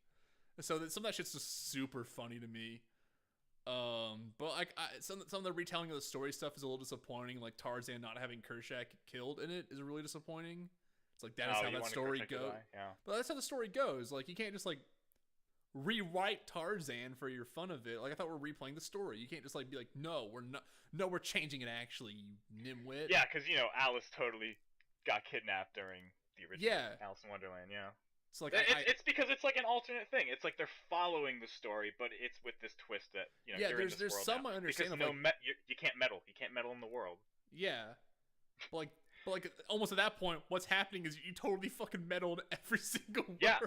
So that some of that shit's just super funny to me. But like some of the retelling of the story stuff is a little disappointing. Like Tarzan not having Kershak killed in it is really disappointing. It's like that is how that story goes. Yeah. But that's how the story goes. Like you can't just like rewrite Tarzan for your fun of it. Like I thought we're replaying the story. You can't just like be like, no, we're changing it actually, you nimwit. Yeah, because Alice totally got kidnapped during the original Alice in Wonderland. Yeah. So like it's because it's like an alternate thing. It's like they're following the story, but it's with this twist that there's some I understand. Because you can't meddle. You can't meddle in the world. Yeah, but like almost at that point, what's happening is you totally fucking meddle in every single world. Yeah,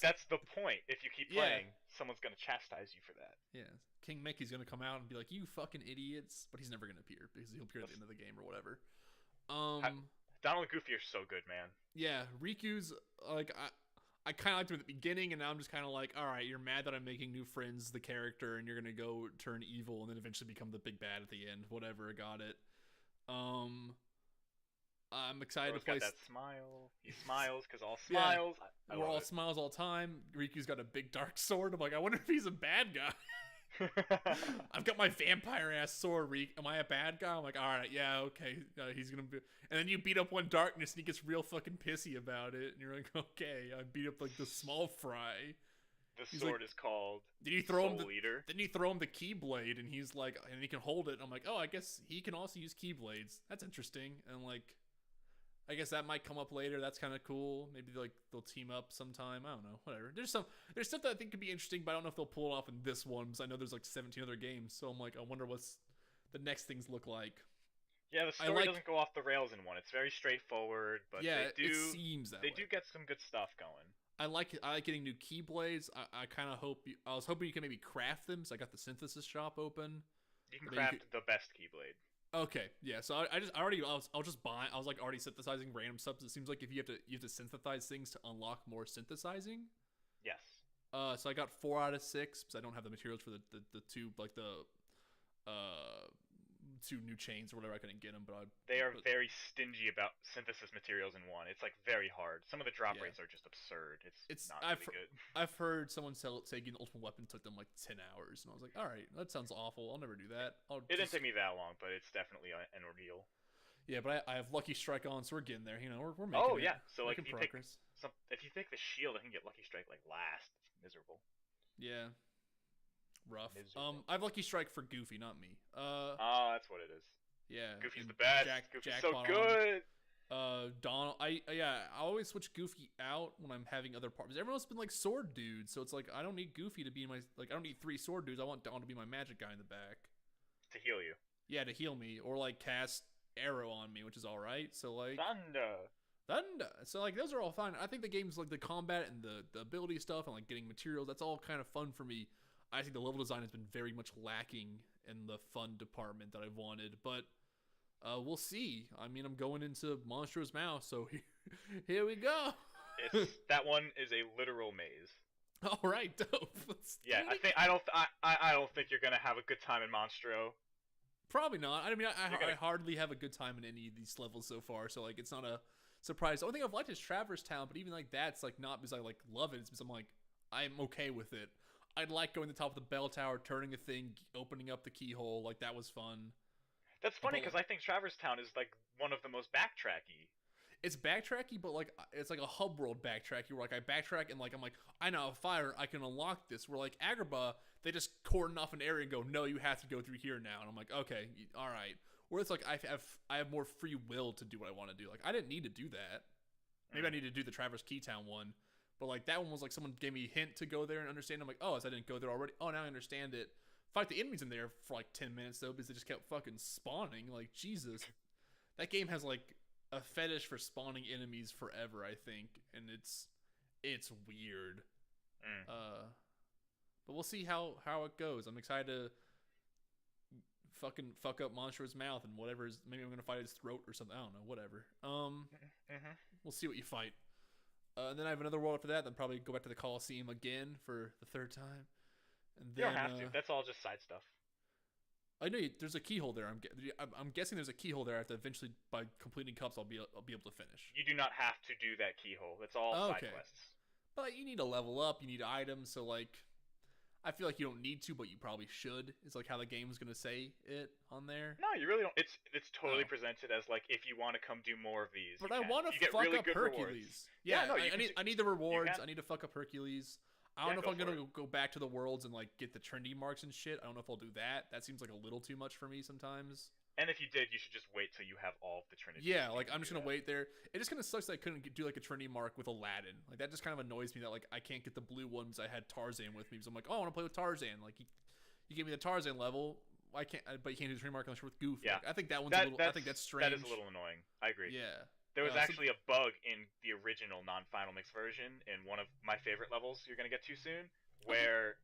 that's the point. If you keep playing, someone's gonna chastise you for that. Yeah, King Mickey's gonna come out and be like, "You fucking idiots," but he's never gonna appear because he'll appear at the end of the game or whatever. Donald and Goofy are so good, man. Yeah, Riku's like I kind of liked him at the beginning, and now I'm just kind of like, all right, you're mad that I'm making new friends, the character, and you're gonna go turn evil and then eventually become the big bad at the end. Whatever, got it. I'm excited to play. Got that smile. He smiles because all smiles. Yeah. We're all smiles all time. Riku's got a big dark sword. I'm like, I wonder if he's a bad guy. I've got my vampire ass sword, Reek. Am I a bad guy? I'm like, all right, yeah, okay. He's gonna be. And then you beat up one darkness, and he gets real fucking pissy about it. And you're like, okay, I beat up like the small fry. The sword is called. Did you throw Soul Eater. Then you throw him the Keyblade, and he's like, and he can hold it. I'm like, oh, I guess he can also use Keyblades. That's interesting. And like, I guess that might come up later. That's kind of cool. Maybe like they'll team up sometime. I don't know. Whatever. There's stuff that I think could be interesting, but I don't know if they'll pull it off in this one because I know there's like 17 other games. So I'm like, I wonder what's the next things look like. Yeah, the I story like, doesn't go off the rails in one. It's very straightforward, but yeah, it seems that they way. do get some good stuff going. I like getting new keyblades. I kind of hope I was hoping you can maybe craft them. So I got the synthesis shop open. You can But then you could, craft the best Keyblade. okay, yeah. So I was just buying. I was like already synthesizing random stuff. It seems like if you have to synthesize things to unlock more synthesizing. Yes. So I got 4 out of 6 because I don't have the materials for the two like the uh 2 new chains or whatever. I couldn't get them, They are but very stingy about synthesis materials in one. It's like very hard. Some of the drop yeah, rates are just absurd. It's it's not really good. I've heard someone say getting ultimate weapon took them like 10 hours, and I was like, all right, that sounds awful. I'll never do that. It didn't take me that long, but it's definitely an ordeal. Yeah, but I have Lucky Strike on, so we're getting there. You know, we're Oh making it, yeah, so like making if you progress. if you take the shield, I can get Lucky Strike like last. It's miserable. Yeah, rough. Miserable. I have Lucky Strike for Goofy, not me. Oh, that's what it is. Yeah, Goofy's and the best. Goofy's so good. Donald. I always switch Goofy out when I'm having other parts. Everyone's been like sword dudes, so it's like I don't need Goofy to be my like I don't need 3 sword dudes. I want Donald to be my magic guy in the back. To heal you. Yeah, to heal me or like cast arrow on me, which is all right. So like Thunder. So like those are all fine. I think the game's like the combat and the ability stuff and like getting materials. That's all kind of fun for me. I think the level design has been very much lacking in the fun department that I've wanted, but we'll see. I mean, I'm going into Monstro's Mouth, so here we go. That one is a literal maze. All right, dope. Yeah, I don't think you're gonna have a good time in Monstro. Probably not. I mean, I hardly have a good time in any of these levels so far, so like it's not a surprise. The only thing I've liked is Traverse Town, but even like that's like not because I like love it. It's because I'm like I'm okay with it. I'd like going to the top of the bell tower, turning a thing, opening up the keyhole. Like that was fun. That's funny because I think Traverse Town is like one of the most backtracky. It's backtracky, but like it's like a hub world backtracky where like I backtrack and like I'm like I know fire I can unlock this. Where like Agrabah they just cordon off an area and go no you have to go through here now and I'm like okay all right. Where it's like I have more free will to do what I want to do. Like I didn't need to do that. Maybe I need to do the Traverse Keytown one, but like that one was like someone gave me a hint to go there and understand. I'm like oh so I didn't go there already. Oh now I understand it. Fight the enemies in there for like 10 minutes though because they just kept fucking spawning. Like Jesus, that game has like a fetish for spawning enemies forever, I think, and it's weird. But we'll see how it goes. I'm excited to fucking fuck up Monstro's Mouth and whatever is maybe I'm gonna fight his throat or something. I don't know, whatever. We'll see what you fight. And then I have another world after that. Then probably go back to the Coliseum again for the 3rd time. And then, you don't have to. That's all just side stuff. I know there's a keyhole there. I'm guessing there's a keyhole there. I have to eventually, by completing cups, I'll be able to finish. You do not have to do that keyhole. That's all side quests. But you need to level up. You need items. So like, I feel like you don't need to, but you probably should. It's like how the game's gonna say it on there. No, you really don't. It's totally presented as like if you want to come do more of these. But I want to fuck really up Hercules. Rewards. Yeah, no, I need the rewards. I need to fuck up Hercules. I don't know if I'm gonna it. go back to the worlds and like get the Trinity marks and shit. I don't know if I'll do that. That seems like a little too much for me sometimes. And if you did, you should just wait till you have all of the Trinity. Yeah, like I'm just gonna wait there. It just kind of sucks that I couldn't do like a Trinity mark with Aladdin. Like that just kind of annoys me that like I can't get the blue one because I had Tarzan with me. So I'm like, oh, I want to play with Tarzan. Like you gave me the Tarzan level. Why can't? But you can't do the Trinity mark unless you're with Goofy. Yeah, like, I think that one's a little. I think that's strange. That is a little annoying. I agree. Yeah. There was actually a bug in the original non-final mix version in one of my favorite levels you're gonna get to soon, where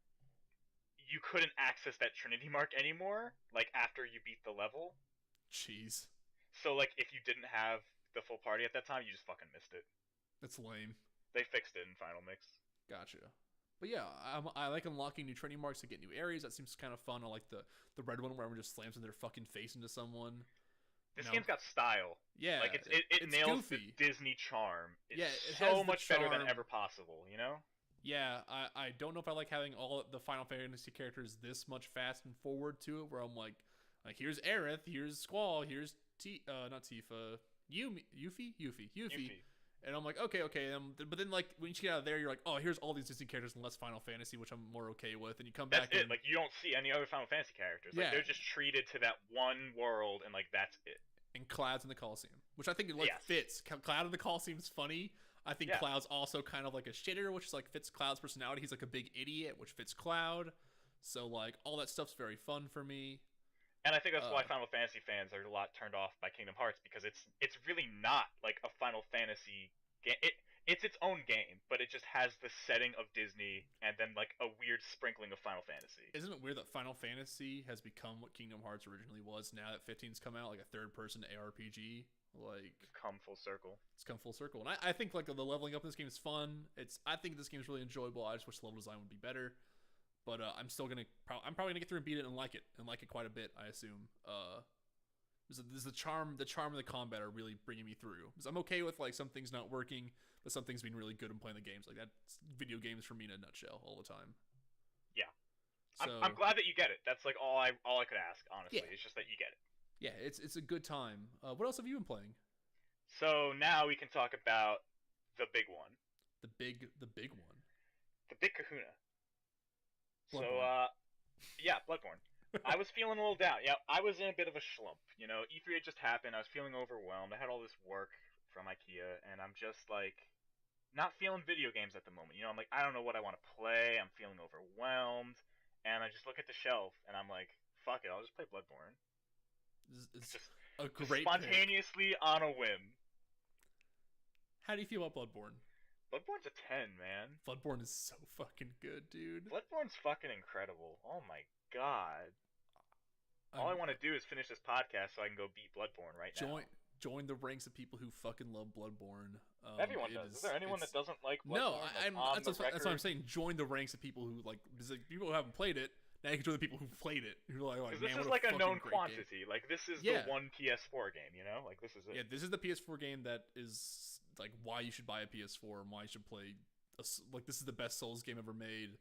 you couldn't access that Trinity mark anymore. Like after you beat the level. Jeez. So, like, if you didn't have the full party at that time, you just fucking missed it. That's lame. They fixed it in Final Mix. Gotcha. But yeah, I like unlocking new training marks to get new areas. That seems kind of fun. I like the red one where everyone just slams in their fucking face into someone. This game's got style. Yeah. Like, it nails goofy. the Disney charm. It's it so much better than ever possible, you know? Yeah, I don't know if I like having all the Final Fantasy characters this much fast and forward to it, where I'm like here's Aerith, here's Squall, here's not Tifa, Yuffie. And I'm like, okay. But then like when you get out of there, you're like, oh, here's all these Disney characters in less Final Fantasy, which I'm more okay with. And you come back. That's it. Like you don't see any other Final Fantasy characters. Like they're just treated to that one world, and like that's it. And Cloud's in the Coliseum, which I think fits. Cloud in the Coliseum is funny. I think Cloud's also kind of like a shitter, which is like fits Cloud's personality. He's like a big idiot, which fits Cloud. So like all that stuff's very fun for me. And I think that's why Uh, Final Fantasy fans are a lot turned off by Kingdom Hearts because it's really not like a Final Fantasy game. It's its own game, but it just has the setting of Disney and then like a weird sprinkling of Final Fantasy. isn't it weird that Final Fantasy has become what Kingdom Hearts originally was? Now that 15's come out, like a third-person ARPG, like We've come full circle. it's come full circle. And I think like the leveling up in this game is fun. I think this game is really enjoyable. I just wish the level design would be better. But I'm still gonna. I'm probably gonna get through and beat it and like it quite a bit. I assume. There's the charm. The charm and the combat are really bringing me through. Because I'm okay with like some things not working, but some things being really good and playing the games. Like that's video games for me in a nutshell all the time. Yeah, So I'm glad that you get it. That's like all I could ask, honestly. yeah, It's just that you get it. yeah, it's a good time. What else have you been playing? So now we can talk about the big one, The big one. the big Kahuna. So Bloodborne. yeah, Bloodborne. I was feeling a little down. Yeah, I was in a bit of a slump. You know, E3 had just happened. I was feeling overwhelmed. I had all this work from IKEA, and I'm just like not feeling video games at the moment. You know, I'm like I don't know what I want to play. I'm feeling overwhelmed, and I just look at the shelf, and I'm like, fuck it, I'll just play Bloodborne. It's Just a just great pick. spontaneously on a whim. How do you feel about Bloodborne? Bloodborne's a 10, man. Bloodborne is so fucking good, dude. Bloodborne's fucking incredible. Oh my god. All I I'm, want to do is finish this podcast so I can go beat Bloodborne right now. join the ranks of people who fucking love Bloodborne. Everyone does. Is there anyone that doesn't like Bloodborne? No, like, on that's the what I'm record? saying. Join the ranks of people who like, because like, people who haven't played it. Now you can join the people who've played it. Who are like, Because man, this is what like a fucking known great game." quantity. Like this is Yeah. the one PS4 game, you know? Like this is it. Yeah, this is the PS4 game that is like why you should buy a PS4 and why you should play. Like this is the best Souls game ever made.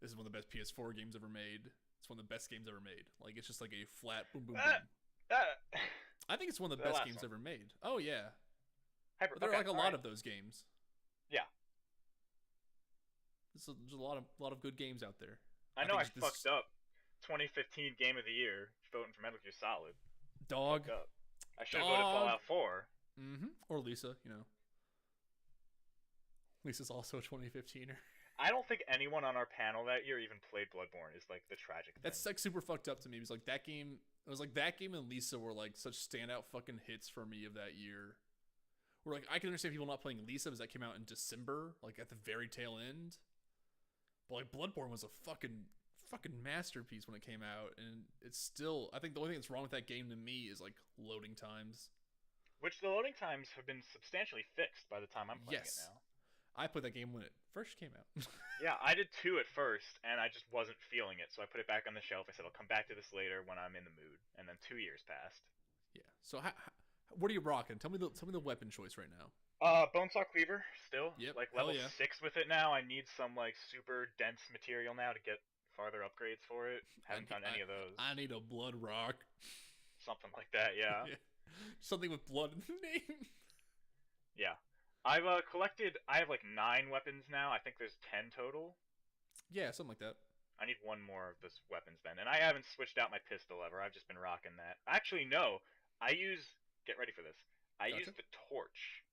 This is one of the best PS4 games ever made. It's one of the best games ever made. Like it's just like a flat boom boom boom. I think it's one of the The best last games one. ever made. Oh yeah, Hyper, but there are okay, like a lot of those games. Yeah. There's a lot of good games out there. I know I think fucked up. 2015 Game of the Year, voting for Metal Gear Solid. Dog. Fucked up. I should have voted Fallout 4. Or Lisa, you know. Lisa's also a 2015er. I don't think anyone on our panel that year even played Bloodborne. Is like the tragic thing. That's like super fucked up to me. It was like that game. It was like that game and Lisa were like such standout fucking hits for me of that year. Where like I can understand people not playing Lisa because that came out in December, like at the very tail end. But like Bloodborne was a fucking masterpiece when it came out, and it's still. I think the only thing that's wrong with that game to me is like loading times. Which the loading times have been substantially fixed by the time I'm playing Yes. it now. I played that game when it first came out. Yeah, I did 2 at first, and I just wasn't feeling it, so I put it back on the shelf. I said I'll come back to this later when I'm in the mood, and then 2 years passed. Yeah. So what are you rocking? Tell me the weapon choice right now. Bonesaw Cleaver, still. Yep, Like, hell level yeah. 6 with it now. I need some, like, super dense material now to get farther upgrades for it. Haven't done any of those. I need a blood rock. Something like that, yeah. Something with blood in the name. Yeah. I've collected, I have, like, 9 weapons now. I think there's 10 total. Yeah, something like that. I need one more of this weapons then. And I haven't switched out my pistol ever. I've just been rocking that. Actually, no. Get ready for this. I Gotcha. use the torch.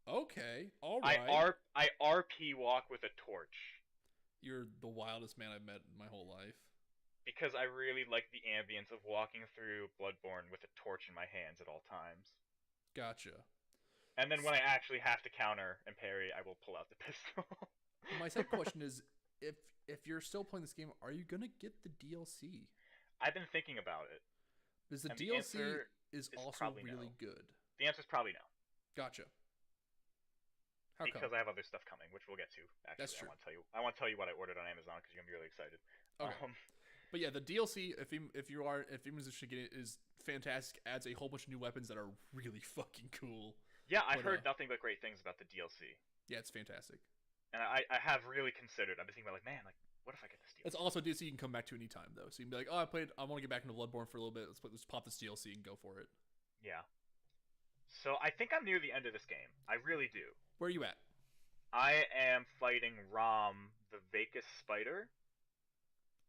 Okay, all right. I RP walk with a torch You're the wildest man I've met in my whole life. because I really like the ambience of walking through Bloodborne with a torch in my hands at all times. Gotcha. And then when I actually have to counter and parry, I will pull out the pistol. My second question is, if you're still playing this game, are you gonna get the DLC? I've been thinking about it. Because the And the DLC answer is is also probably really no. good. The answer is probably no. Gotcha. How Because come? I have other stuff coming, which we'll get to. Actually, That's true. I want to tell you what I ordered on Amazon because you're gonna be really excited. Okay. But yeah, the DLC, if anyone's interested in getting it, is fantastic. Adds a whole bunch of new weapons that are really fucking cool. Yeah, I've But, heard nothing but great things about the DLC, Yeah, it's fantastic. and I have really considered. I've been thinking about like, man, like, what if I get this DLC? It's also a DLC you can come back to anytime though. So you can be like, oh, I want to get back into Bloodborne for a little bit. Let's pop this DLC and go for it. Yeah. So I think I'm near the end of this game. I really do. Where are you at? I am fighting Rom, the Vacus Spider.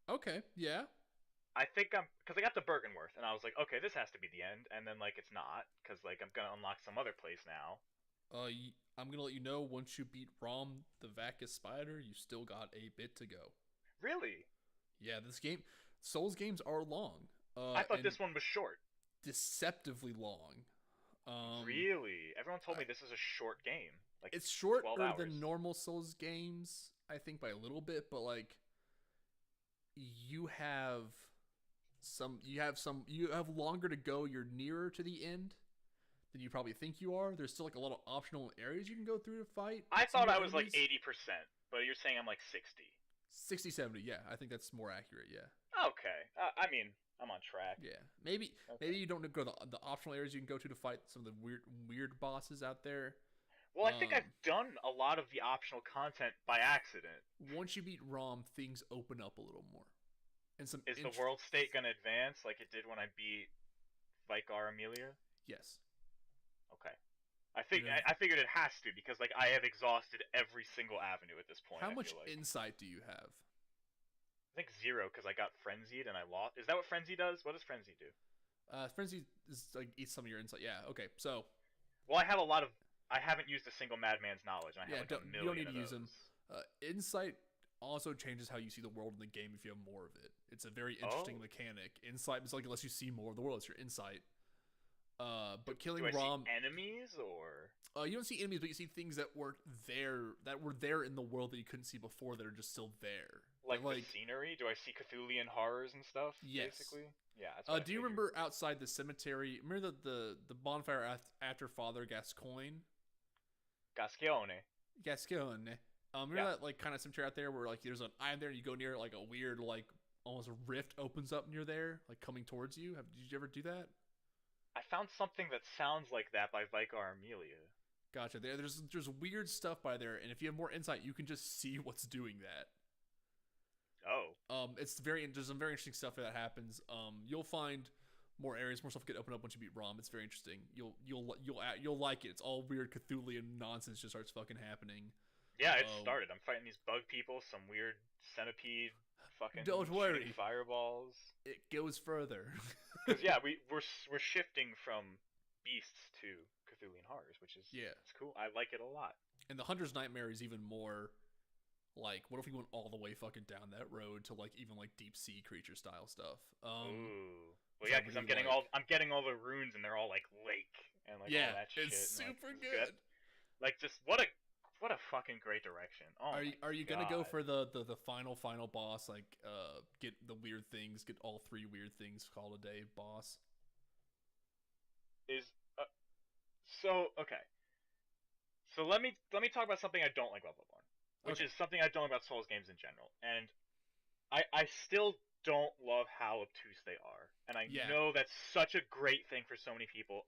Okay, yeah. I think because I got to Bergenworth, and I was like, okay, this has to be the end, and then like it's not, because like I'm gonna unlock some other place now. I'm gonna let you know once you beat Rom the Vacus Spider, you still got a bit to go. Really? Yeah, this game, Souls games are long. I thought And this one was short. deceptively long. Really? Everyone told I, me this is a short game, like it's 12 shorter hours. than normal Souls games, I think by a little bit, but like you have you have longer to go. You're nearer to the end than you probably think you are. There's still like a lot of optional areas you can go through to fight I some thought more I was like enemies. 80%, but you're saying I'm like 60. 60, 70, yeah, I think that's more accurate. Yeah, Okay. I mean, I'm on track. yeah. Maybe Okay. you don't go to the optional areas you can go to fight some of the weird bosses out there. Well, I think Um, I've done a lot of the optional content by accident. Once you beat Rom, things open up a little more, and some Is the world state gonna advance like it did when I beat Vicar Amelia? yes, Okay. you're gonna. I figured it has to because like I have exhausted every single avenue at this point. How I much feel like insight do you have? I think zero because I got frenzied and I lost. Is that what frenzy does? What does frenzy do? Frenzy is like eats some of your insight. Yeah. Okay. So Well, I have a lot of. I haven't used a single madman's knowledge, and I yeah, have like a you don't million need of to use them. those. Insight also changes how you see the world in the game if you have more of it. It's a very interesting Oh, mechanic. Insight is like it lets you see more of the world. It's your insight. But killing do I see Rom, enemies or? you don't see enemies, but you see things that weren't there, that were there in the world that you couldn't see before, that are just still there. Like They're the scenery? Do I see Cthulhian horrors and stuff? yes. Basically, yeah. That's what I Do you figured. remember outside the cemetery? Remember the bonfire after Father Gascoigne? Gascione? Gascoigne. Remember Yeah, that like kind of cemetery out there where like there's an island there and you go near it, like a weird like almost a rift opens up near there, like coming towards you. Did you ever do that? I found something that sounds like that by Vicar Amelia. Gotcha. There's weird stuff by there, and if you have more insight, you can just see what's doing that. Oh, It's very there's some very interesting stuff that happens. You'll find more areas, more stuff get open up once you beat Rom. It's very interesting. You'll like it. It's all weird Cthulhian nonsense just starts fucking happening. yeah, it Um, started. I'm fighting these bug people, some weird centipede, fucking don't shooting worry, fireballs. it goes further. Because yeah, we're shifting from beasts to Cthulhian horrors, which is Yeah, it's cool. I like it a lot. and the Hunter's Nightmare is even more like, what if we went all the way fucking down that road to like even like deep sea creature style stuff? Ooh. Well, Which yeah, I because really like. I'm getting all the runes and they're all like lake and like Yeah, all that shit. it's And, like, super this is good. Like just what a fucking great direction. Oh my Are you gonna go god. for the final boss? Like get the weird things, get all three weird things called a day boss. Is so okay. So let me talk about something I don't like about Bloodborne, which Okay. is something I don't like about Souls games in general. And I still don't love how obtuse they are. And I Yeah. know that's such a great thing for so many people.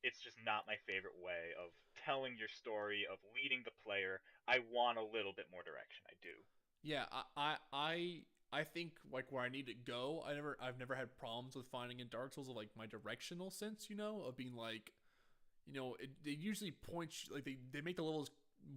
It's just not my favorite way of telling your story, of leading the player. I want a little bit more direction. I do. Yeah. I think like where I need to go. I've never had problems with finding in Dark Souls of like my directional sense. Of being like, they usually point you, like they make the levels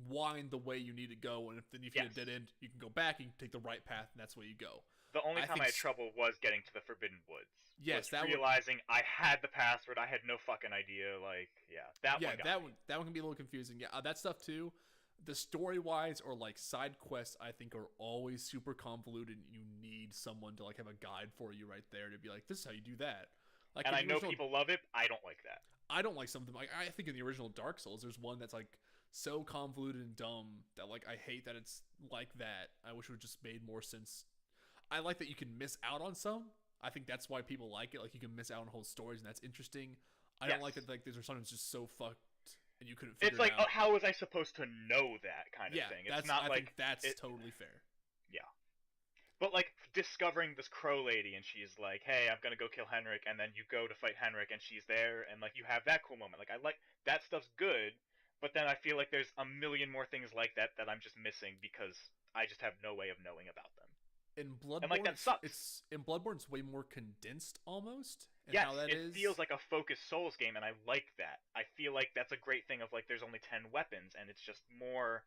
wind the way you need to go, and if you Yes. hit a dead end, you can go back and take the right path, and that's where you go. The only I time think I had trouble was getting to the Forbidden Woods. yes, Was that would realizing I had the password. I had no fucking idea. Like, yeah, that yeah one got that me. one that one can be a little confusing. Yeah, that stuff too. The story wise or like side quests, I think are always super convoluted. And you need someone to like have a guide for you right there to be like, this is how you do that. Like And in I the know original, people love it. I don't like that. I don't like some of them. Like I think in the original Dark Souls, there's one that's like so convoluted and dumb that like I hate that it's like that. I wish it would just made more sense. I like that you can miss out on some. I think that's why people like it. Like you can miss out on whole stories, and that's interesting. I don't Yes. like that like there's sometimes just so fucked and you couldn't It's figure like, it out. how was I supposed to know that kind of Yeah, thing? that's It's not I like think that's it. totally fair. Yeah. But like discovering this crow lady, and she's like, "Hey, I'm gonna go kill Henrik," and then you go to fight Henrik, and she's there, and like you have that cool moment. Like I like that stuff's good, but then I feel like there's a million more things like that that I'm just missing because I just have no way of knowing about them. In And like Bloodborne, that sucks. it's in Bloodborne, it's way more condensed almost, and Yes, how that it is. feels like a focused Souls game, and I like that. I feel like that's a great thing of like there's only 10 weapons, and it's just more.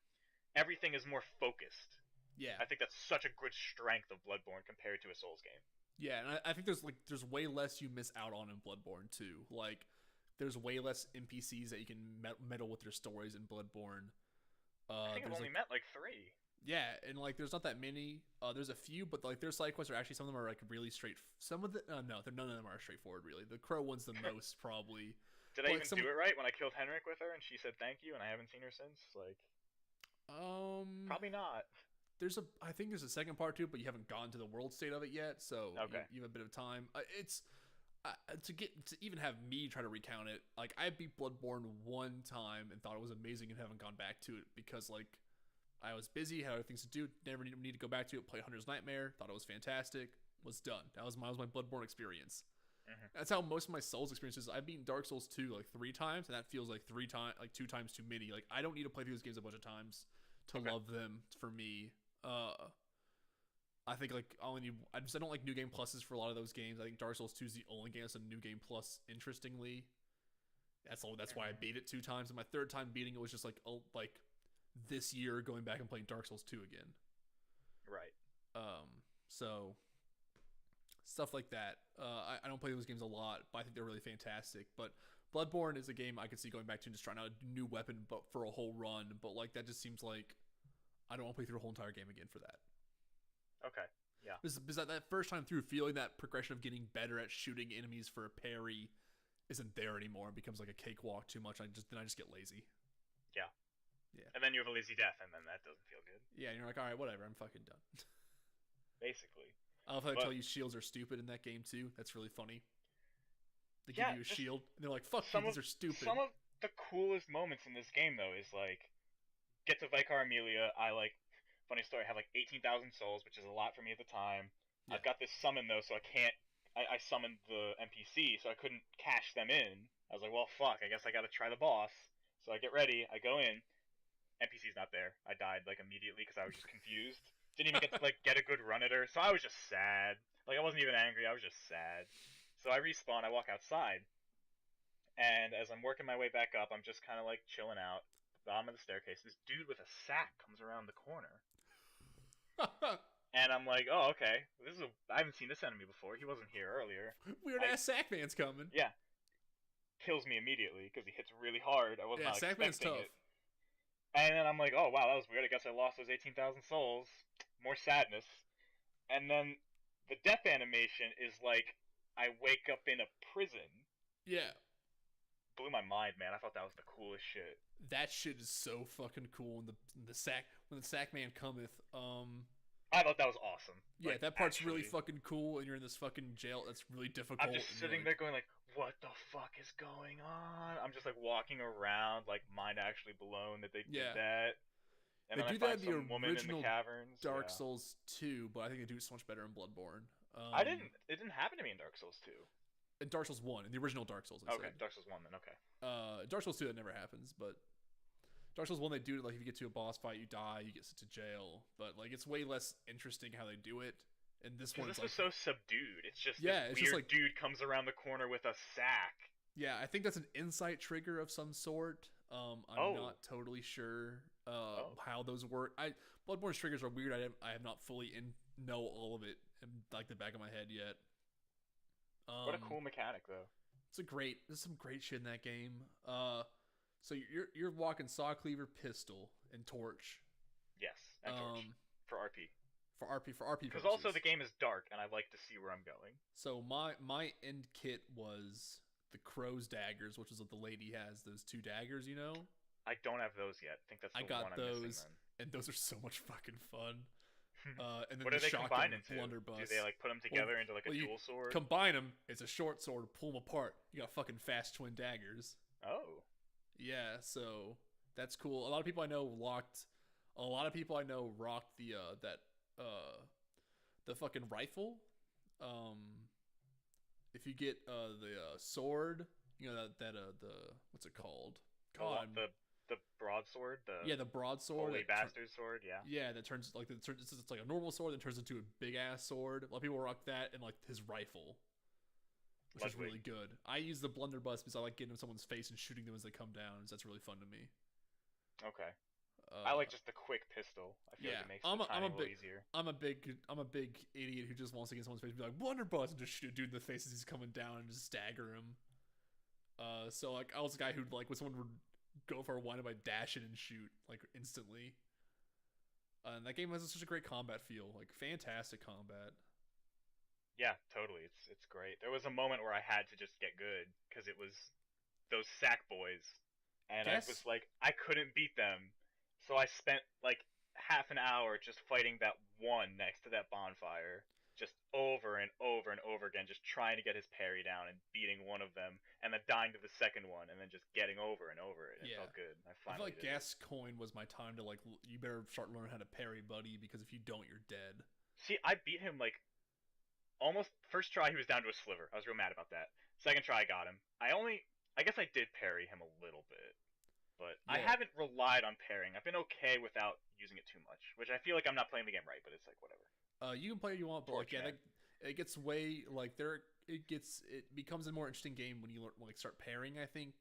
Everything is more focused. Yeah, I think that's such a good strength of Bloodborne compared to a Souls game. yeah, and I think there's way less you miss out on in Bloodborne too. Like there's way less NPCs that you can meddle with their stories in Bloodborne. I think I've There's only like met like 3. Yeah, and like there's not that many. There's a few, but like their side quests are actually, some of them are like really straight. Some of the no, none of them are straightforward really. The crow one's the most probably. Did I But like even some do it right when I killed Henrik with her and she said thank you and I haven't seen her since? Like, um probably not. there's a I think there's a second part too, but you haven't gotten to the world state of it yet, so Okay. you have a bit of time. It's to even have me try to recount it. Like I beat Bloodborne one time and thought it was amazing and haven't gone back to it because like I was busy, had other things to do, never need to go back to it. Play Hunter's Nightmare, thought it was fantastic, was done. That was my Bloodborne experience. Hmm. That's how most of my Souls experiences. I've beaten Dark Souls 2 like 3 times, and that feels like 3 times, like 2 times too many. Like I don't need to play through those games a bunch of times to Okay. love them. For me, I think like I don't like new game pluses for a lot of those games. I think Dark Souls 2 is the only game that's a new game plus. Interestingly, that's why I beat it 2 times. And my third time beating it was just like this year going back and playing Dark Souls 2 again. Right. So stuff like that. I don't play those games a lot, but I think they're really fantastic. But Bloodborne is a game I could see going back to and just trying out a new weapon, but for a whole run. But like that just seems like I don't want to play through a whole entire game again for that. Okay. Yeah. Because that first time through, feeling that progression of getting better at shooting enemies for a parry isn't there anymore. It becomes like a cakewalk too much. I just get lazy. Yeah. Yeah. And then you have a lazy death, and then that doesn't feel good. Yeah, and you're like, all right, whatever. I'm fucking done. Basically. I love how they But tell you shields are stupid in that game too. That's really funny. They yeah, give you a just shield, and they're like, "Fuck you, some these of are stupid." some of the coolest moments in this game though is like get to Vicar Amelia. I like funny story. I have like 18,000 souls, which is a lot for me at the time. Yeah. I've got this summon though, so I can't. I summoned the NPC, so I couldn't cash them in. I was like, well, fuck. I guess I gotta try the boss. So I get ready. I go in. NPC's not there. I died like immediately because I was just confused. Didn't even get to like get a good run at her. So I was just sad. Like I wasn't even angry. I was just sad. So I respawn. I walk outside, and as I'm working my way back up, I'm just kind of like chilling out. Bottom of the staircase. This dude with a sack comes around the corner, and I'm like, oh okay. I haven't seen this enemy before. He wasn't here earlier. Weird ass Sackman's coming. Yeah, kills me immediately because he hits really hard. I was Yeah, not Sackman's expecting tough. it. And then I'm like, oh wow, that was weird. I guess I lost those 18,000 souls. More sadness. And then the death animation is like I wake up in a prison. Yeah, Blew my mind, man. I thought that was the coolest shit. that shit is so fucking cool. And when the Sackman cometh, I thought that was awesome. yeah, Like, that part's actually, really fucking cool. And you're in this fucking jail that's really difficult. I'm just and you're sitting like, there going like, what the fuck is going on? I'm just like walking around, like mind actually blown that they Yeah. did that. And They then do I find that in the some woman in original the caverns. Dark Yeah. Souls 2, but I think they do it so much better in Bloodborne. I didn't. It didn't happen to me in Dark Souls 2. In Dark Souls 1, in the original Dark Souls. I Okay, said. Dark Souls 1 then. Okay. Dark Souls 2, that never happens, but Dark Souls 1, they do it like if you get to a boss fight, you die, you get sent to jail. But like it's way less interesting how they do it. And this Because one's this like, was so subdued. It's just Yeah, this it's just weird like- dude comes around the corner with a sack. yeah, I think that's an insight trigger of some sort. I'm Oh. not totally sure Oh. how those work. Bloodborne's triggers are weird. I have not fully know all of it in like the back of my head yet. What a cool mechanic, though. There's some great shit in that game. So you're walking saw cleaver, pistol, and torch. Yes, and torch for RP. For RP Because purposes. also the game is dark, and I like to see where I'm going. So my end kit was the crow's daggers, which is what the lady has. Those 2 daggers, you know, I don't have those yet. I think that's the I got one I'm those. missing and those are so much fucking fun. then. And then What the are they shotgun combined into? blunderbuss. Do they like put them together into like a dual sword? Combine them. It's a short sword. Pull them apart. You got fucking fast twin daggers. Oh. Yeah, so that's cool. A lot of people I know rocked the fucking rifle. If you get the sword, you know the what's it called? God, The broadsword. the broadsword. Holy bastard sword. Yeah. Yeah, that turns it's like a normal sword that turns into a big ass sword. A lot of people rock that and like his rifle, which is really good. I use the blunderbuss because I like getting in someone's face and shooting them as they come down. So that's really fun to me. Okay. I like just the quick pistol. I feel like it makes it a little easier. I'm a big idiot who just wants to get in someone's face and be like blunderbuss and just shoot a dude in the face as he's coming down and just stagger him. So like I was the guy who'd like when someone would go for a wind up, I'd dash it and shoot like instantly. And that game has such a great combat feel, like fantastic combat. Yeah, totally. It's great. There was a moment where I had to just get good because it was those sack boys, and I was Guess like, I couldn't beat them, so I spent like half an hour just fighting that one next to that bonfire, just over and over and over again, just trying to get his parry down and beating one of them, and then dying to the second one, and then just getting over and over it. It yeah. felt good. I I feel finally like did it. Gascoigne was my time to like. You better start learning how to parry, buddy, because if you don't, you're dead. See, I beat him like almost first try. He was down to a sliver. I was real mad about that. Second try, I got him. I guess I did parry him a little bit, but I Yeah. haven't relied on parrying. I've been okay without using it too much, which I feel like I'm not playing the game right, but it's like whatever. You can play what you want, but like yeah, Fortunate. it gets way like there. It becomes a more interesting game when you learn like start pairing. I think,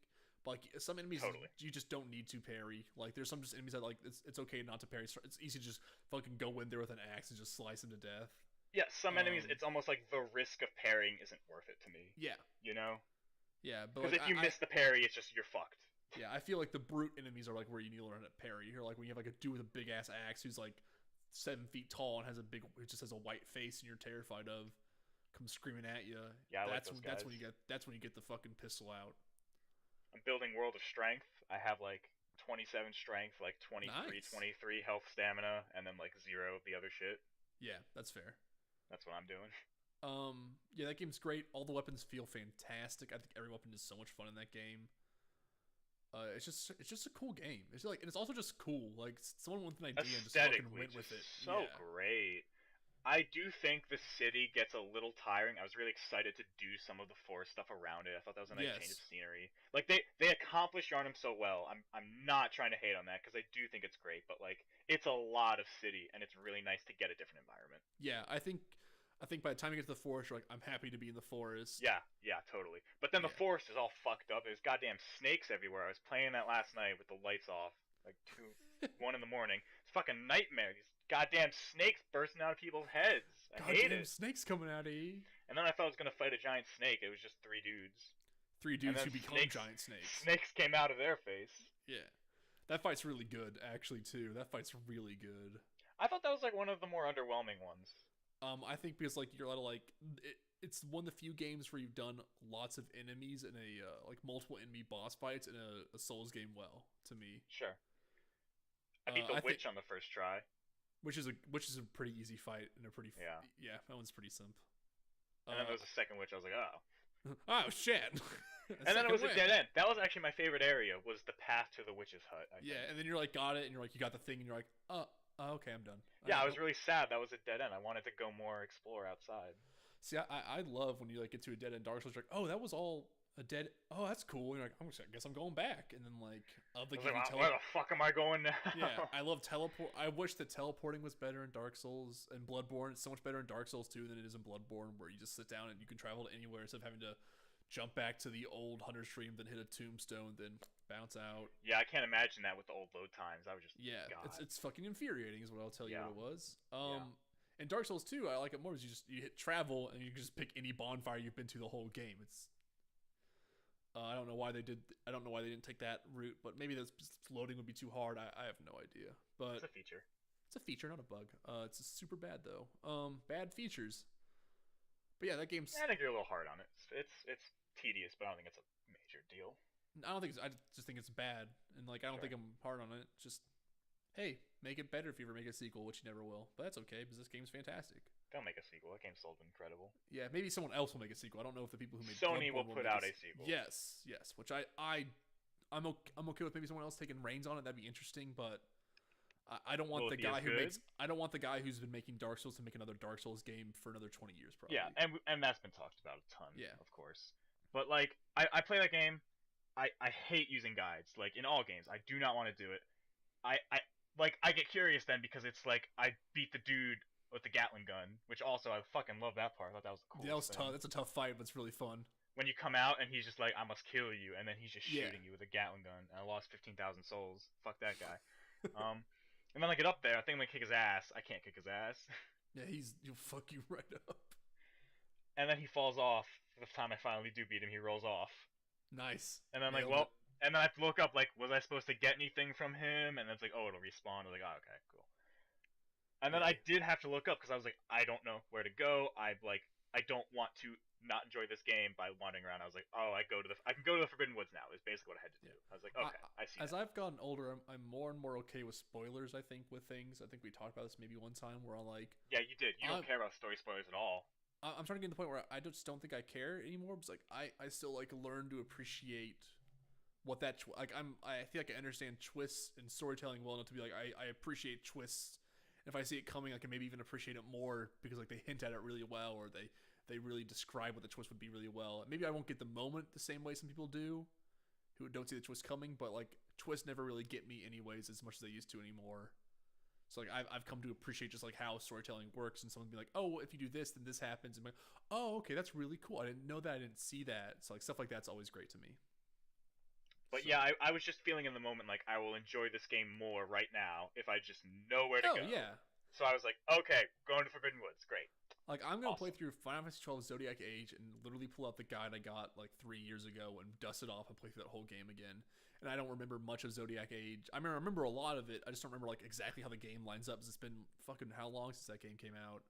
but like some enemies Totally. you just don't need to parry. Like there's some just enemies that like it's okay not to parry. It's easy to just fucking go in there with an axe and just slice them to death. Yeah, some enemies, Um, it's almost like the risk of parrying isn't worth it to me. yeah, You know? yeah, but Because like if you miss the parry, it's just you're fucked. yeah, I feel like the brute enemies are like where you need to learn how to parry. You're like when you have like a dude with a big ass axe who's like 7 feet tall and has a big, who just has a white face and you're terrified of, comes screaming at you. Yeah, I like That's those that's guys. when you get the fucking pistol out. I'm building World of Strength. I have like 27 strength, like 23, Nice. 23 health stamina, and then like 0 of the other shit. Yeah, that's fair. That's what I'm doing. Yeah, that game's great. All the weapons feel fantastic. I think every weapon is so much fun in that game. It's just a cool game. It's like, and it's also just cool. Like someone with an idea and just fucking Aesthetically, went just with it. so Yeah. great. I do think the city gets a little tiring. I was really excited to do some of the forest stuff around it. I thought that was a nice change of Yes. scenery. Like they accomplished Yarnum so well. I'm not trying to hate on that because I do think it's great, but like it's a lot of city and it's really nice to get a different environment. Yeah, I think by the time you get to the forest, you're like, I'm happy to be in the forest. Yeah, yeah, totally. But then the Yeah. forest is all fucked up. There's goddamn snakes everywhere. I was playing that last night with the lights off, like 1 in the morning. It's fucking nightmare. These goddamn snakes bursting out of people's heads. I hate Goddamn it. snakes coming out of you. And then I thought I was gonna fight a giant snake. It was just 3 dudes. 3 dudes then who become snakes- giant snakes. Snakes came out of their face. Yeah. That fight's really good, actually, too. That fight's really good. I thought that was like one of the more underwhelming ones. I think because like you're allowed to like it's one of the few games where you've done lots of enemies in a like multiple enemy boss fights in a Souls game well to me, Sure. I beat the I witch think- on the first try. which is a pretty easy fight and a pretty Yeah. yeah, that one's pretty simple. And then there was a second witch. I was like, oh. Oh shit! And then it was a dead end. That was actually my favorite area. Was the path to the witch's hut. I think. Yeah, and then you're like got it, and you're like you got the thing, and you're like, okay, I'm done. Yeah, I was really sad that was a dead end. I wanted to go more explore outside. See, I love when you like get to a dead end Dark Souls. You're like, oh, that was all a dead. Oh, that's cool. And you're like, I guess I'm going back. And then like, of the I was game, like, where the fuck am I going now? yeah, I love teleport. I wish that teleporting was better in Dark Souls and Bloodborne. It's so much better in Dark Souls 2 than it is in Bloodborne, where you just sit down and you can travel to anywhere instead of having to jump back to the old hunter stream, then hit a tombstone, then bounce out. Yeah, I can't imagine that with the old load times. I was just Yeah, God. it's fucking infuriating, is what I'll tell you Yeah. what it was. In Dark Souls 2, I like it more because you hit travel and you can just pick any bonfire you've been to the whole game. It's I don't know why they didn't take that route, but maybe that's loading would be too hard. I have no idea. But It's a feature. it's a feature, not a bug. It's super bad though. Bad features. But yeah, that game's. I think you're a little hard on it. It's tedious, but I don't think it's a major deal. I don't think. I just think it's bad, and like I don't Sure. think I'm hard on it. Just hey, make it better if you ever make a sequel, which you never will. But that's okay because this game's fantastic. Don't make a sequel. That game sold incredible. Yeah, maybe someone else will make a sequel. I don't know if the people who made Sony will Bloodborne put make out a sequel. Yes, which I'm okay with maybe someone else taking reins on it. That'd be interesting, but I don't want Will the it be guy as who good? makes I don't want the guy who's been making Dark Souls to make another Dark Souls game for another 20 years probably. Yeah, and that's been talked about a ton. Yeah. Of course. But like, I play that game. I hate using guides. Like in all games, I do not want to do it. I get curious then because it's like I beat the dude with the Gatling gun, which also I fucking love that part. I thought that was the coolest that was thing. tough. That's a tough fight, but it's really fun. When you come out and he's just like, I must kill you, and then he's just Yeah. shooting you with a Gatling gun, and I lost 15,000 souls. Fuck that guy. And then I get up there, I think I'm gonna kick his ass. I can't kick his ass. Yeah, he'll fuck you right up. And then he falls off. The time I finally do beat him, he rolls off. Nice. And then like, Nailed well, and then I have to look up like, was I supposed to get anything from him? And then it's like, oh, it'll respawn. I was like, oh, okay, cool. And then Yeah. I did have to look up because I was like, I don't know where to go. I don't want to not enjoy this game by wandering around. I was like, oh, I can go to the Forbidden Woods now. Is basically what I had to do. Yeah. I was like, I, okay, I see as that. I've gotten older, I'm more and more okay with spoilers. I think with things. I think we talked about this maybe one time where I'm like, Yeah, you did. You don't I'm care about story spoilers at all. I'm starting to get to the point where I just don't think I care anymore. Because like I still like learn to appreciate what I feel like I understand twists and storytelling well enough to be like I appreciate twists. If I see it coming, I can maybe even appreciate it more because like they hint at it really well, or they really describe what the twist would be really well. Maybe I won't get the moment the same way some people do, who don't see the twist coming, but like twists never really get me anyways as much as they used to anymore. So like I've come to appreciate just like how storytelling works, and someone be like, oh, if you do this, then this happens, and I'm like, oh, okay, that's really cool. I didn't know that. I didn't see that. So like stuff like that's always great to me. But So yeah, I was just feeling in the moment like I will enjoy this game more right now if I just know where to oh go. yeah, So I was like, okay, going to Forbidden Woods, great, like I'm gonna play awesome. through Final Fantasy 12 Zodiac Age and literally pull out the guide I got like 3 years ago and dust it off and play through that whole game again. And I don't remember much of Zodiac Age. I mean, I remember a lot of it. I just don't remember like exactly how the game lines up. Because it's been fucking how long since that game came out?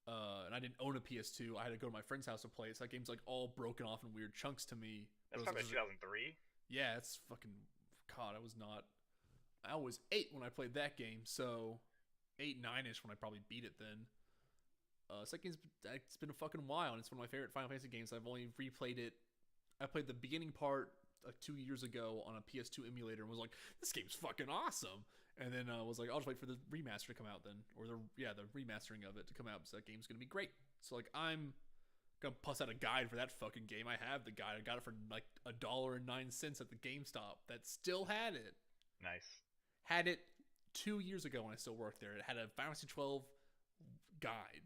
And I didn't own a PS2. I had to go to my friend's house to play it. So that game's like all broken off in weird chunks to me. But That's it was probably just like, 2003. yeah, it's fucking. God, I was not. I was 8 when I played that game. So 8, 9ish when I probably beat it then. So that game's it's been a fucking while, and it's one of my favorite Final Fantasy games. I've only replayed it. I played the beginning part like 2 years ago on a PS2 emulator and was like, "This game's fucking awesome." And then was like, "I'll just wait for the remaster to come out then, or the remastering of it to come out. So that game's gonna be great." So like I'm gonna bust out a guide for that fucking game. I have the guide. I got it for like $1.09 at the GameStop that still had it. Nice. Had it 2 years ago when I still worked there. It had a Final Fantasy 12 guide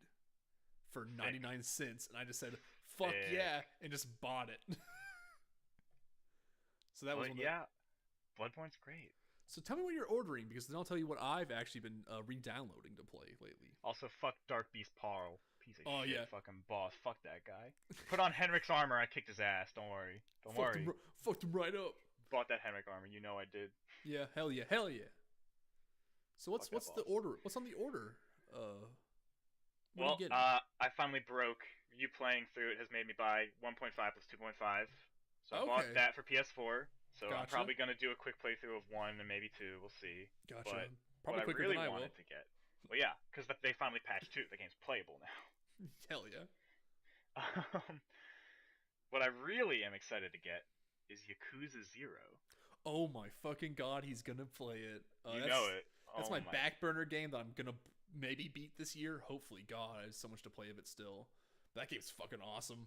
for Thick. 99 cents, and I just said fuck Thick. yeah and just bought it. So that was But one of the. yeah, Bloodborne's great. So tell me what you're ordering, because then I'll tell you what I've actually been re-downloading to play lately. Also, fuck Dark Beast Parl. Piece of Oh shit yeah, fucking boss. Fuck that guy. Put on Henrik's armor, I kicked his ass. Don't worry. Don't worry. fucked him right up. Bought that Henrik armor, you know I did. Yeah, hell yeah, hell yeah. So Fuck that what's the boss. order? What's on the order? What are you Well, getting? I finally broke. You playing through it has made me buy 1.5 plus 2.5. So I bought Okay, that for PS4. So I'm gotcha, probably gonna do a quick playthrough of 1 and maybe 2. We'll see. gotcha. But what Probably I quicker really than I will. wanted to get, well, yeah, because they finally patched 2. The game's playable now. Hell yeah. What I really am excited to get is Yakuza 0. Oh my fucking god, he's gonna play it. You That's know it. that's Oh my my. back burner game that I'm gonna maybe beat this year. Hopefully, God, I have so much to play of it still. But that game's fucking awesome.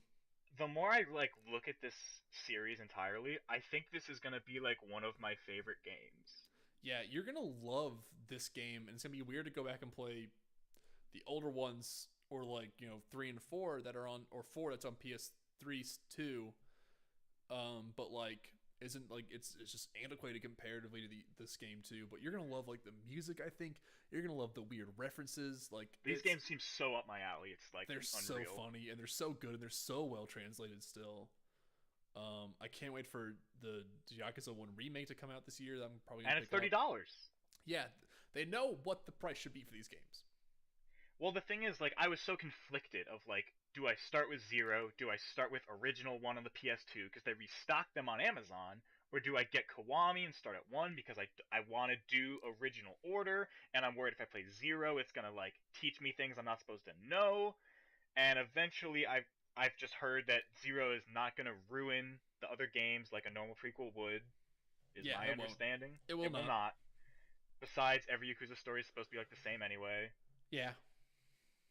The more I like look at this series entirely, I think this is gonna be like one of my favorite games. Yeah, you're gonna love this game, and it's gonna be weird to go back and play the older ones, or like 3 and 4 that are on, or 4 that's on PS3 too. But like isn't like it's just antiquated comparatively to this game too. But you're gonna love like the music. I think you're gonna love the weird references. Like These games seem so up my alley. It's like they're so unreal. funny and they're so good and they're so well translated still. I can't wait for the Yakuza 1 remake to come out this year. That I'm probably gonna And it's pick up. $30. Yeah, they know what the price should be for these games. Well, the thing is, like, I was so conflicted of like, do I start with 0? Do I start with original 1 on the PS2 because they restocked them on Amazon? Or do I get Kiwami and start at 1 because I want to do original order and I'm worried if I play 0 it's gonna like teach me things I'm not supposed to know? And eventually I've just heard that 0 is not gonna ruin the other games like a normal prequel would, is Yeah, my it won't. understanding. It will not. not. Besides, every Yakuza story is supposed to be like the same anyway. Yeah,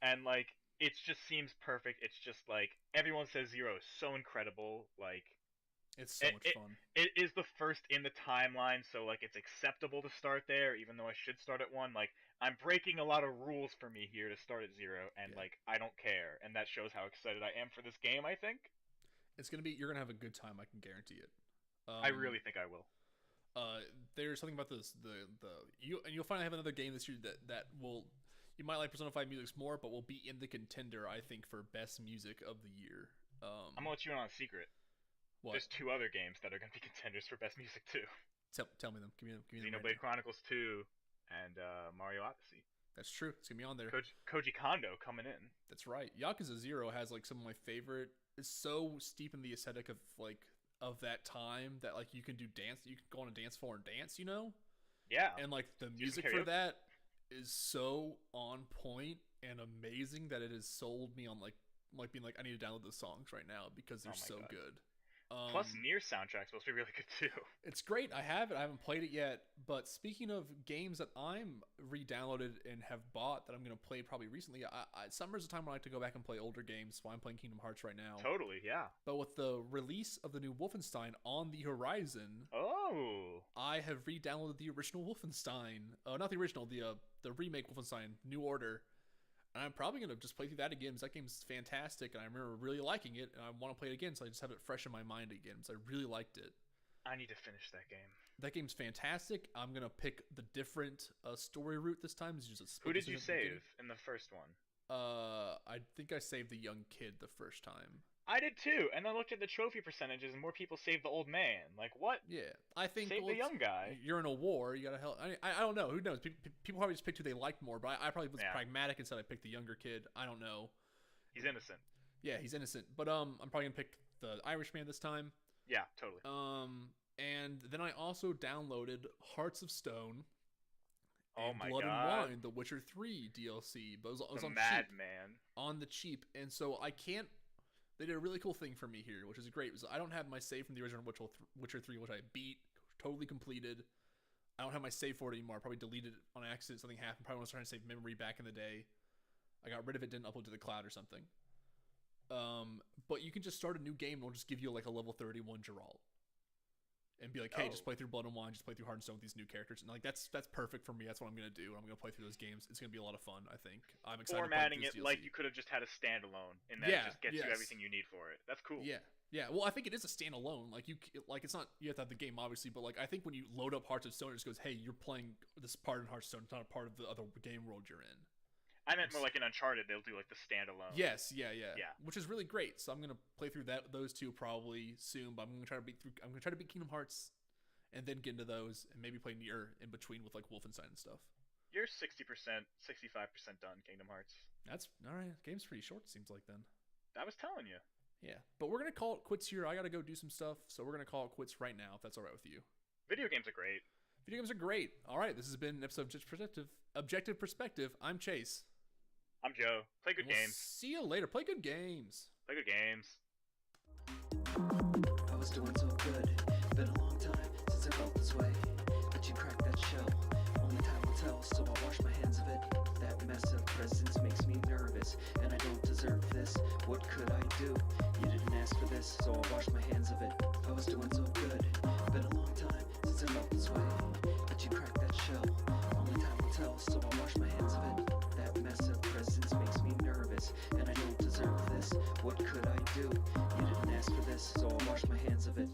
And like it just seems perfect. It's just like everyone says 0 is so incredible. Like it's so it, much it, fun. it is the first in the timeline, so like it's acceptable to start there, even though I should start at 1. Like I'm breaking a lot of rules for me here to start at 0, and Yeah, like I don't care, and that shows how excited I am for this game. I think you're gonna have a good time. I can guarantee it. I really think I will. Uh, there's something about this you'll finally have another game this year that will you might like Persona 5 Music's more, but will be in the contender I think for best music of the year. I'm gonna let you in on a secret. What? There's 2 other games that are gonna be contenders for best music too. Tell me them. Give me them right Xenoblade Chronicles 2 and Mario Odyssey. That's true. It's gonna be on there. Koji Kondo coming in. That's right. Yakuza 0 has like some of my favorite. It's so steep in the aesthetic of like of that time that like you can do dance. You can go on a dance floor and dance. You know. Yeah. And like the music karaoke. for that is so on point and amazing that it has sold me on like being like I need to download those songs right now because they're Oh my so God. good. Plus, Nier soundtrack's supposed to be really good too. It's great. I have it. I haven't played it yet. But speaking of games that I'm re-downloaded and have bought that I'm going to play probably recently, summer's a time when I like to go back and play older games. So I'm playing Kingdom Hearts right now. Totally, yeah. But with the release of the new Wolfenstein on the horizon, Oh. I have re-downloaded the original Wolfenstein. Not the original, the remake Wolfenstein, New Order. And I'm probably going to just play through that again because that game's fantastic and I remember really liking it and I want to play it again so I just have it fresh in my mind again because I really liked it. I need to finish that game. That game's fantastic. I'm going to pick the different story route this time. Who did you save in the first one? I think I saved the young kid the first time. I did too, and I looked at the trophy percentages, and more people saved the old man. Like, what? Yeah, I think Save the young guy. You're in a war. You gotta help. I don't know. Who knows? People probably just picked who they liked more, but I probably was pragmatic and said I picked the younger kid. I don't know. He's innocent. Yeah, he's innocent. But I'm probably gonna pick the Irishman this time. Yeah, totally. And then I also downloaded Hearts of Stone. Oh my Blood God. and Wine, The Witcher 3 DLC, but it was on Madman. On the cheap, and so I can't. They did a really cool thing for me here, which is great. I don't have my save from the original Witcher 3, which I beat, totally completed. I don't have my save for it anymore. I probably deleted it on accident. Something happened. Probably when I was trying to save memory back in the day. I got rid of it, didn't upload to the cloud or something. But you can just start a new game and it'll just give you like a level 31 Geralt. And be like, hey, just play through Blood and Wine, just play through Heart and Stone with these new characters. And like that's perfect for me. That's what I'm gonna do. I'm gonna play through those games. It's gonna be a lot of fun, I think. I'm excited. Formatting to play it like you could have just had a standalone, and that just gets you everything you need for it. That's cool. Yeah. Well, I think it is a standalone. Like it's not. You have to have the game, obviously, but like I think when you load up Hearts of Stone, it just goes, hey, you're playing this part in Hearts of Stone. It's not a part of the other game world you're in. I meant more like in Uncharted, they'll do like the standalone. Yes, yeah, which is really great. So I'm gonna play through those two probably soon. But I'm gonna try to beat Kingdom Hearts, and then get into those, and maybe play Nier in between with like Wolfenstein and stuff. You're 60%, 65% done Kingdom Hearts. That's all right. Game's pretty short, it seems like then. I was telling you. Yeah, but we're gonna call it quits here. I gotta go do some stuff, so we're gonna call it quits right now if that's all right with you. Video games are great. Video games are great. All right, this has been an episode of Objective Perspective. I'm Chase. I'm Joe. Play good games. See you later. Play good games. Play good games. I was doing so good. Been a long time since I felt this way. But you cracked that shell. Only time will tell, so I'll wash my hands of it. That mess of presence makes me nervous, and I don't deserve this. What could I do? You didn't ask for this, so I'll wash my hands of it. I was doing so good. Been a long time since I felt this way. But you cracked that shell. Only time will tell, so I'll wash my hands of it. That mess of presence makes me nervous, and I don't deserve this. What could I do? You didn't ask for this, so I'll wash my hands of it.